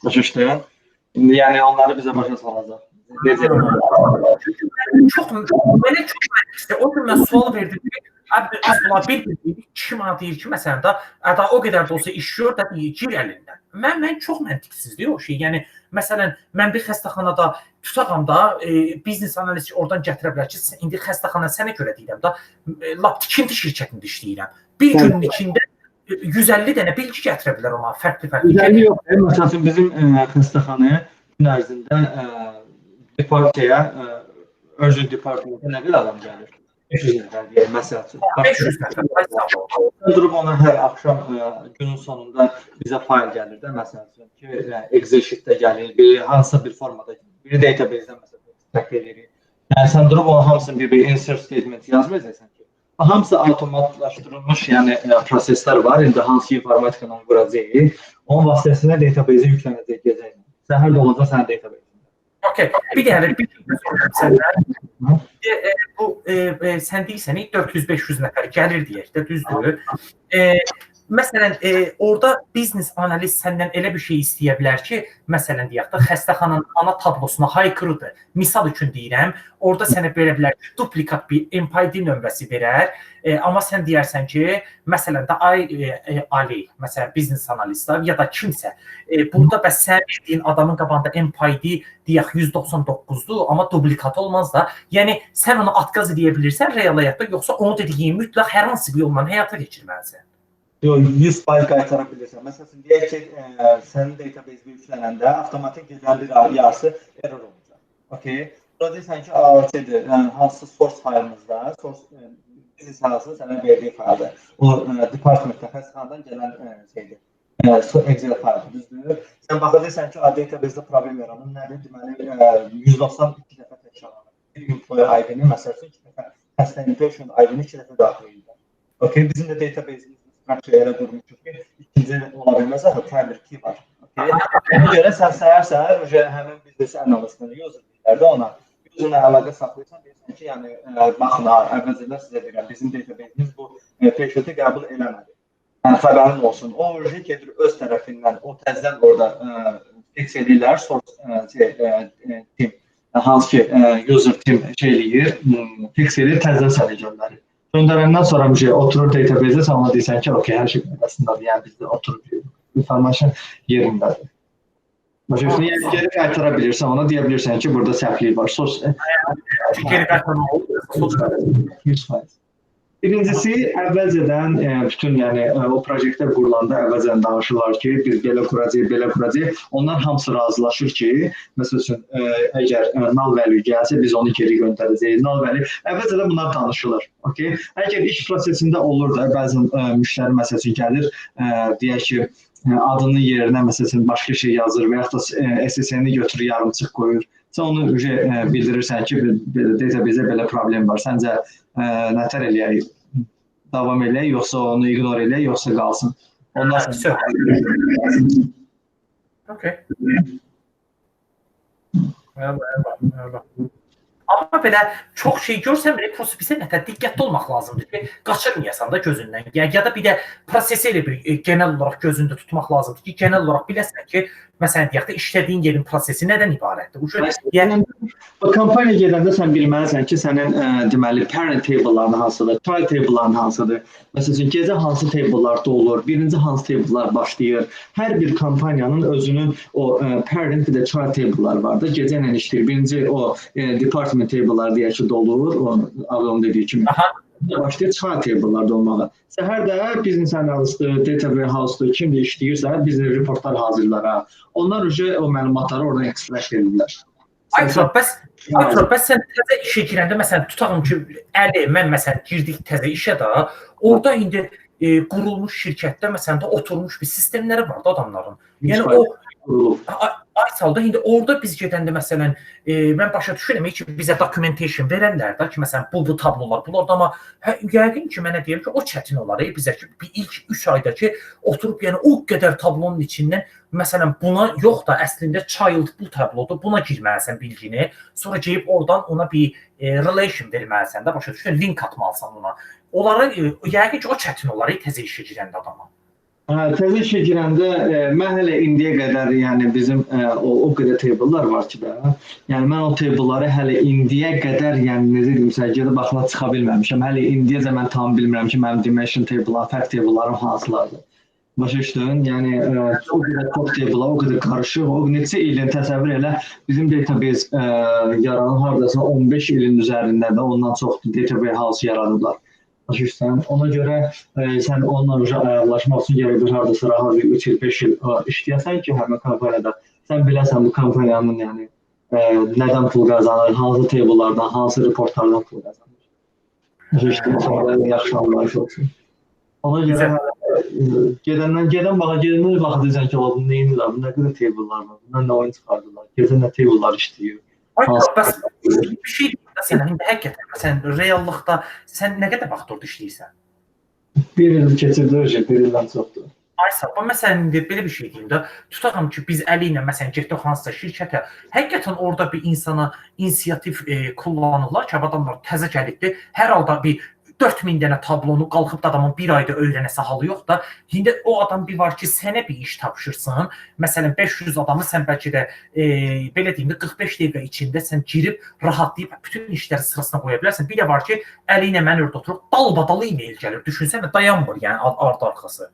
Başa düşdün? Yəni onları bizə başa salacaq. Mənə çox məntiqdir. O gün mən sual verdim ki, biz bunlar bir-bir kim deyir ki, məsələn da, o qədər də olsa iş gör də gir əlindən. Mən çox məntiqsizdir o şey. Yəni, məsələn, mən bir xəstəxanada tutaqam da, biznes analisti oradan gətirə bilər ki, indi xəstəxana sənə görə deyirəm da, lap tikinti şirkətində işləyirəm. Bir günün içində 150 dənə bilgi gətirə bilər ona, fərqli-fərqli. 150 yox, məsələn, bizim xəstəxanaya gün ərzində departiyaya, urgent departmentə nə qədər adam gəlir? 500 nəfər deyək, məsəl üçün. 500 nəfər. Durub ona hər axşam günün sonunda bizə fayl gəlir də, məsəl üçün ki, Excel sheet-də gəlir, hansısa bir formada gəlir, bir database-dən məsələn tək edirik. Yəni, sən durub onun hamısını bir insert statement yazmayacaqsan ki, hamısı avtomatlaşdırılmış yəni proseslər var, indi hansı informatikadan quracaq, onun vasitəsilə database-ə yüklənəcək gecə. Sən hər də olacaq sənin database. Okay, bir dənə bir soruşum səndən. Bu sən deyirsən 400-500 nəfər gəlir deyək də, düzdür? Məsələn, orada biznes analist səndən elə bir şey istəyə bilər ki, məsələn deyək də, xəstəxananın ana tablosuna haykırıdır. Misal üçün deyirəm, orada sənə verə bilər ki, duplikat bir MPID nömrəsi verər, amma sən deyərsən ki, məsələn də Ali, məsələn biznes analistlər ya da kimsə, burada bəs sən bildiyin adamın qabağında MPID deyək 199-dur, amma duplikat olmaz da. Yəni, sən ona atqaz edə bilirsən real həyatda, yoxsa onu dediyin mütləq hər hansı bir yolla həyata keçirməlisən. Yox, 100% qaytara bilirsən. Məsələn, deyək ki, sənin database-ə yüklənəndə avtomatik gedən bir yarısı error olacaq. Okay? Burada deyirsən ki, AOC-dir, hansı source faylımızda, business analistinin sənə verdiyi fayldır. O, departmentdə, xəstəxanadan gələn şeydir, Excel faylı, düzdür? Sən baxacaqsan ki, database-də problem yaranır, nədir? Deməli, 192 dəfə təkrarlanır. Bir employee ID-ni, məsəl üçün, 2 dəfə, xəstənin patient ID-ni 2 dəfə daxil edir. Okay? Bizim də database-imiz elə durmuşdur ki, ikinci ola bilməz, axı primary key var. Ona görə sən səhər həmin business analistini user bilirlər də ona. Userlə əlaqə saxlayırsan, deyirsən ki, yəni, baxın, əvvəlcədən sizə deyirəm, bizim database-imiz bu patient'i qəbul eləmədi. Yəni, xəbərin olsun. O, gedir öz tərəfindən, o təzdən orada fix edirlər, source team, hansı ki, user team eləyir, fix edir, təzdən sənə göndərir. Göndərəndən sonra bir şey oturur database-ə, sən ona deyirsən ki, okey, hər şey qaydasındadır, yəni bizdə oturur, information yerindədir. Başqa geri qaytara bilirsən, ona deyə bilirsən ki, burada səhvlik var. Geri qaytarma olur. 100%. Birincisi, əvvəlcədən bütün yəni o proyektlər qurulanda əvvəlcədən danışırlar ki, biz belə quracağıq. Onlar hamısı razılaşır ki, məsəl üçün əgər null value gəlsə, biz onu geri göndərəcəyik. Null value əvvəlcədən bunlar danışılır. Okay? Əgər iş prosesində olur da, bəzən müştəri məsəl üçün gəlir, deyək ki, adının yerinə məsəl üçün başqa şey yazır və yaxud da SSN-i götürür, yarımçıq qoyur. Sən onu bildirirsən ki, database-də belə problem var. Səncə nətər eləyək? Davam eləyək, yoxsa onu ignore eləyək, yoxsa qalsın? Ondan sonra... Okay. Amma belə çox şey görsəm, prosta bizə nətər diqqətli olmaq lazımdır ki, qaçırmayasan da gözündən. Ya da bir də prosesi elə bir genel olaraq gözündə tutmaq lazımdır ki, genel olaraq biləsən ki, məsələn deyək də işlədiyin yerin prosesi nədən ibarətdir? Yəni kampaniya gedəndə sən bilməlisən ki, sənin deməli parent table'ların hansıdır, child table'ların hansıdır. Məsələn, gecə hansı table'larda olur, birinci hansı table'lar başlayır. Hər bir kampaniyanın özünün o parent və child table'ları var da, gecə ilə işləyir. Birinci o department table'lar deyək ki, dolur, onun dediyi kimi. Başlayır child table'larda olmağa. Səhər də business analyst'dır, data warehouse-dur, kimdə işləyirsə, business reportlar hazırlar. Onlar o məlumatları oradan extract edirlər. Bəs sən təzə işə girəndə, məsələn, tutaqım ki, mən məsələn girdik təzə işə də, orada indi qurulmuş şirkətdə, məsələn, oturmuş bir sistemləri var da adamların. Yəni o aysalda indi orada biz gedəndə məsələn mən başa düşürəm ki, bizə documentation verərlər də ki, məsələn bu tablolar bunlar, amma yəqin ki, mənə deyir ki, o çətin olar bizə ki, ilk 3 ayda ki, oturub yəni o qədər tablonun içindən məsələn buna yox da əslində child bu tablodur, buna girməlisən bilgini, sonra gəlib oradan ona bir relation verməlisən də, başa düşürəm, link atmalısan ona. Onlara yəqin ki, o çətin olar təzə işə girəndə adama. Təzə işə girəndə mən hələ indiyə qədər, yəni bizim o qədər table'lar var ki də, yəni mən o table'ları hələ indiyə qədər, yəni necə deyim sizə, gedib baxına çıxa bilməmişəm. Hələ indiyəcə mən tam bilmirəm ki, mənim dimension table'lar, fact table'larım hansılardır. Başa düşdün? Yəni o qədər çox table'lar, o qədər qarışıq, o neçə ilin təsəvvür elə, bizim database yaranan hardasa 15 ilin üzərindədir, ondan çox data warehouse yaradıblar. Ona görə sən onunla ayarlaşmaq üçün gərək bir hardasa rahat bir 3 il, 5 il işləyəsən ki, həmin kompaniyada sən biləsən bu kompaniyanın yəni nədən pul qazanır, hansı table'lardan, hansı reportlardan pul qazanır. Yaxşı anlayış olsun. Ona görə gedən baxacaqsan ki, bu neyinlər, bu nə qədər table'lar var, bundan nə oyun çıxardılar, gecə nə table'lar işləyir. Bəs bir şey sən indi həqiqətən, məsələn, reallıqda sən nə qədər vaxt orada işləyirsən? Bir il keçirdir, bir ildən çoxdur. Aysa, məsələn, indi belə bir şey deyim də, tutaqım ki, biz əli ilə, məsələn, getdik hansısa şirkətə, həqiqətən orada bir insana inisiativ kullanırlar ki, adamlar təzə gəlibdir, hər halda bir 4000 dənə tablonu qalxıb da adamın bir ayda öyrənəsə halı yox da, indi o adam bir var ki, sənə bir iş tapşırsın, məsələn, 500 adamı sən bəlkə də, belə deyim də, 45 dəqiqə içində sən girib, rahatlayıb, bütün işləri sırasına qoya bilərsən. Bir də var ki, əli ilə mən orada oturub, dalbadalı e-mail gəlir, düşünsənə, dayanmır, yəni, ardı-arxası.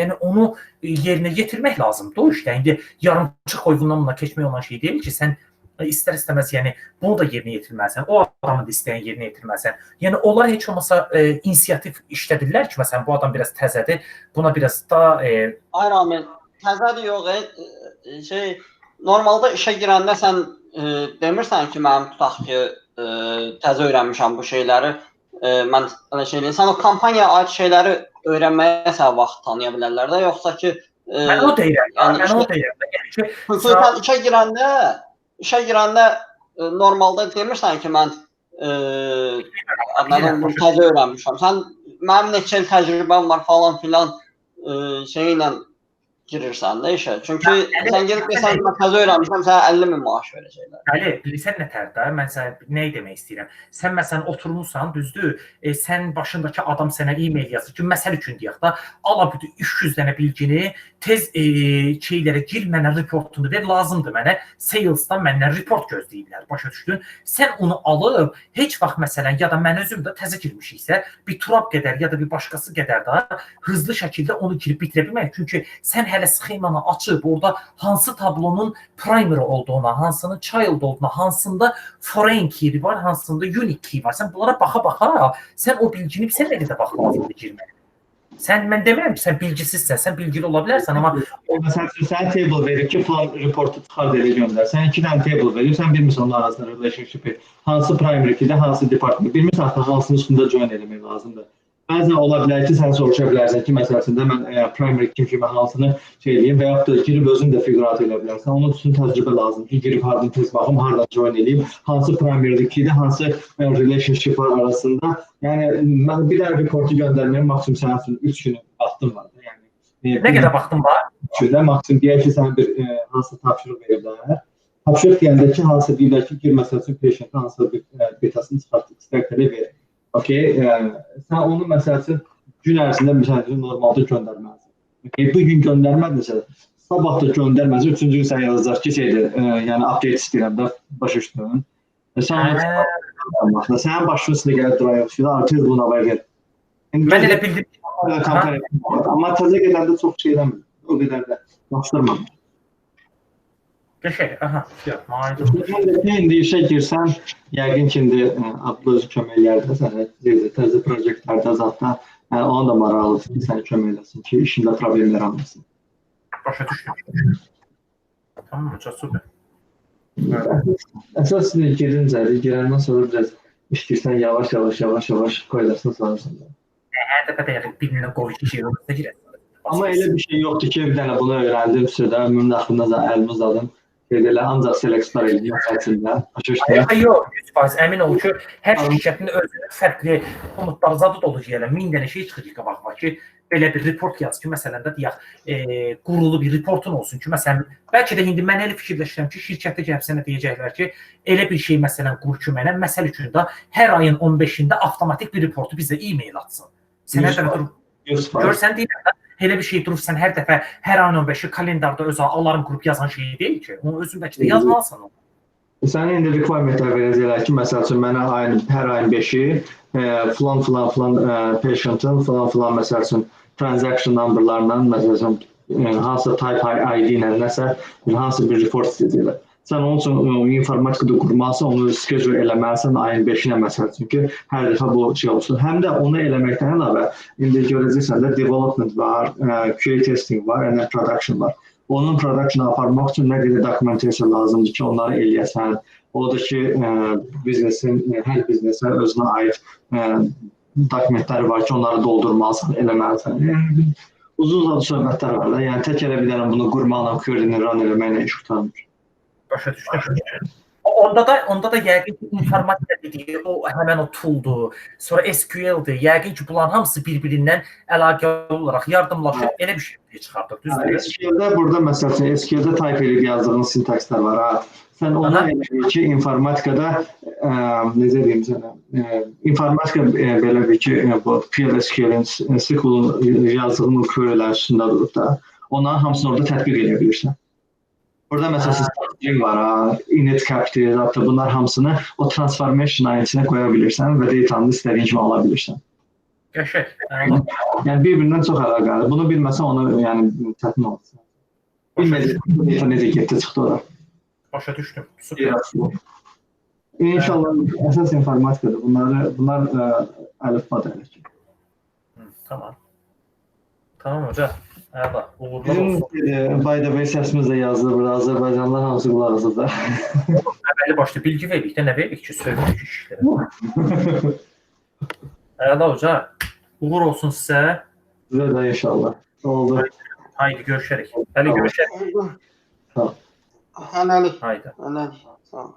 Yəni, onu yerinə yetirmək lazımdır o işdə. İndi yarımçıq qoyğundan buna keçmək olan şey deyil ki, sən istər-istəməz, yəni, bunu da yerinə yetirməlisən, o adamın da istəyən yerinə yetirməlisən. Yəni, onlar heç olmasa inisiativ işlədirlər ki, məsələn, bu adam biraz təzədir, buna biraz da... Ay Ramin, təzədir yox, normalda işə girəndə sən demirsən ki, mənim tutaq ki, təzə öyrənmişəm bu şeyləri, mən elə şey deyim, sən o kampaniyaya aid şeyləri öyrənməyə sən vaxt tanıya bilərlər də, yoxsa ki... Mən o deyirəm. İşə girəndə normalda demirsən ki, mən təzə öyrənmişəm. Sən mənim neçə il təcrübəm var falan filan şeyi ilə girirsən də işə. Çünki sən gelib desən ki, mən təzə öyrənmişəm, sənə 50.000 maaş verəcəklər. Bəli, bilirsən nətərdə? Mən sənə nəyi demək istəyirəm? Sən məsələn oturmuşsan, düzdür? Sən başındakı adam sənə e-mail yazır ki, məsəl üçün deyək də, ala bütün 300 dənə bilgini tez şeylərə gir, mənə reportunu ver, lazımdır mənə. Sales'dan məndən report gözləyirlər, başa düşdün? Sən onu alıb, heç vaxt məsələn, ya da mən özüm də təzə girmişiksə, bir turab qədər ya da bir başqası qədər daha hızlı şəkildə onu girib bitirə bilmək. Çünki sən hər hələ sxemanı açıb, orada hansı tablonun primary olduğuna, hansının child olduğuna, hansında foreign key var, hansında unique key var. Sən bunlara baxa-baxa, sən o bilgini sən nə qədər vaxt lazımdır girməyə. Mən demirəm ki, sən bilgisizsən, sən bilgili ola bilərsən, amma Məsələn, sən table verir ki, plan reportu çıxard elə göndər. Sən 2 dənə table verir, sən bilmirsən onlar arasında relationship-i, hansı primary key-də, hansı department. Bilmirsən axı hansının üstündə join eləmək lazımdır. Bəzən ola bilər ki, sən soruşa bilərsən ki, məsələsində mən primary key kimi hansını eləyim və yaxud da girib özün də figurat elə bilərsən. Onun üçün təcrübə lazımdır ki, girib hardan tez baxım, hardan join eləyim, hansı primary key-də, hansı relationship-lar arasında. Yəni, mən bir dənə reportu göndərməyəm, maksimum sənin üçün 3 günü vaxtım var. Nə qədər vaxtın var? Üçündə maksimum deyək ki, sənə bir hansı tapşırıq verirlər. Tapşırıq deyəndə ki, hansı deyirlər ki, gir məsəl üçün patient hansı bir datasını çıxartıb, extract-lə verir. Okay, sən onu məsəl üçün gün ərzində normalda göndərməlisən. Okay, bu gün göndərmədinsə, sabah da göndərməlisən, 3-cü gün sən yazacaq ki, yəni update istəyirəm də başa düşdün. Sənin başın üstündə gəlib durayaq ki, artıq buna var. Mən elə bildim. Amma təzə gedəndə çox şey eləmir. O qədər də yapışdırmam. Qəşəng, aha, İndi işə girsən, yəqin ki, indi Abdul özü kömək eləyərdə sənə təzə proyektlərdə zətdə, ona da maraqlıdır ki, səni kömək eləsin ki, işində problemlər almasın. Başa düşdüm. Tamam, çok süper. Əsas girəndən sonra biraz işləyirsən, yavaş koydarsın sonrasında. Hər dəfə də birinə qoyucu şey olursa girəsən. Amma elə bir şey yoxdur ki, bir dənə bunu öyrəndim, sürədə, ömrümün axırında əlimə uzadım. Elə ancaq seleksiyonlar eləyim məsələsində. Yox, 100% əmin ol ki, hər şirkətin özünün fərqli komutları zadı dolu ki, 1000 dənə şey çıxacaq qabağıma ki, belə bir report yaz ki, məsələn də deyək, qurulu bir reportun olsun ki, məsələn, bəlkə də indi mən elə fikirləşirəm ki, şirkətdə gəlib sənə deyəcəklər ki, elə bir şey məsələn qur ki, mənə məsəl üçün də hər ayın 15-də avtomatik bir reportu bizə e-mail atsın. Sənə də görsən deyirəm, elə bir şey durub sən hər dəfə hər ayın 15-i kalendarda öz alarm qrup yazan şey deyil ki, onu özün bəlkə də yazmalısan. Sənin indi requirementlər verəcəklər ki, məsəl üçün mənə hər ayın 5-i filan patient'ın filan məsəl üçün transaction numberlarla, məsəl üçün hansı type ID ilə nəsə hansı bir report istəyəcəklər. Sən onun üçün informatikada qurmalısan, onu schedule eləməlisən ayın 5-nə məsəl üçün ki, hər dəfə bu şey olsun. Həm də onu eləməkdən əlavə, indi görəcəksən də development var, QA testing var, and production var. Onun production aparmaq üçün nə qədər dokumentasiya lazımdır ki, onları eləyəsən. Odur ki, hər biznesə özünə aid dokumentləri var ki, onları doldurmalısan, eləməlisən. Uzun söhbətlər var da, yəni tək elə bir dənə bunu qurmaqla, query-ni run eləməklə iş qurtarmır. Başa düşdüm. Onda da yəqin ki, informatika dediyi o həmən o tooldur, sonra SQL-dir. Yəqin ki, bunların hamısı bir-birindən əlaqəli olaraq yardımlaşıb elə bir şey çıxardır, düzdür? SQL-də burada məsəl üçün SQL-də type edib yazdığın sintakslar var ha. Sən onu elə ki, informatikada necə deyim sənə? İnformatika belə bir ki, bu PLSQL-in SQL-ın yazdığın query'lər üstündə durub da, onların hamısını orada tətbiq edə bilirsən. Burada məsələn string var, init capture, hatta bunlar hamısını o transformation ayetine qoya bilirsən və datanı istədiyin kimi ala bilirsən. Qəşəng. Yəni bir-birindən çox əlaqəlidir. Bunu bilməsən onu yəni çətin olur. Bilmədiyin data necə getdi çıxdı ora. Başa düşdüm. Super. İnşallah əsas informatikadır. Bunlar əlifbadır. Tamam. Tamam hocam. Əla, uğurlar olsun. By the way, səsimiz də yazılır burada. Azərbaycanlılar hamısı qulaq asır da. Əməli başda bilgi veririk də, nə veririk ki, söylürük işlərə. Əla hocam, uğur olsun sizə. Sizə də inşallah. Oldu. Haydi görüşərik. Hələ görüşərik. Sağ ol. Hələlik. Haydi. Hələlik. Sağ ol.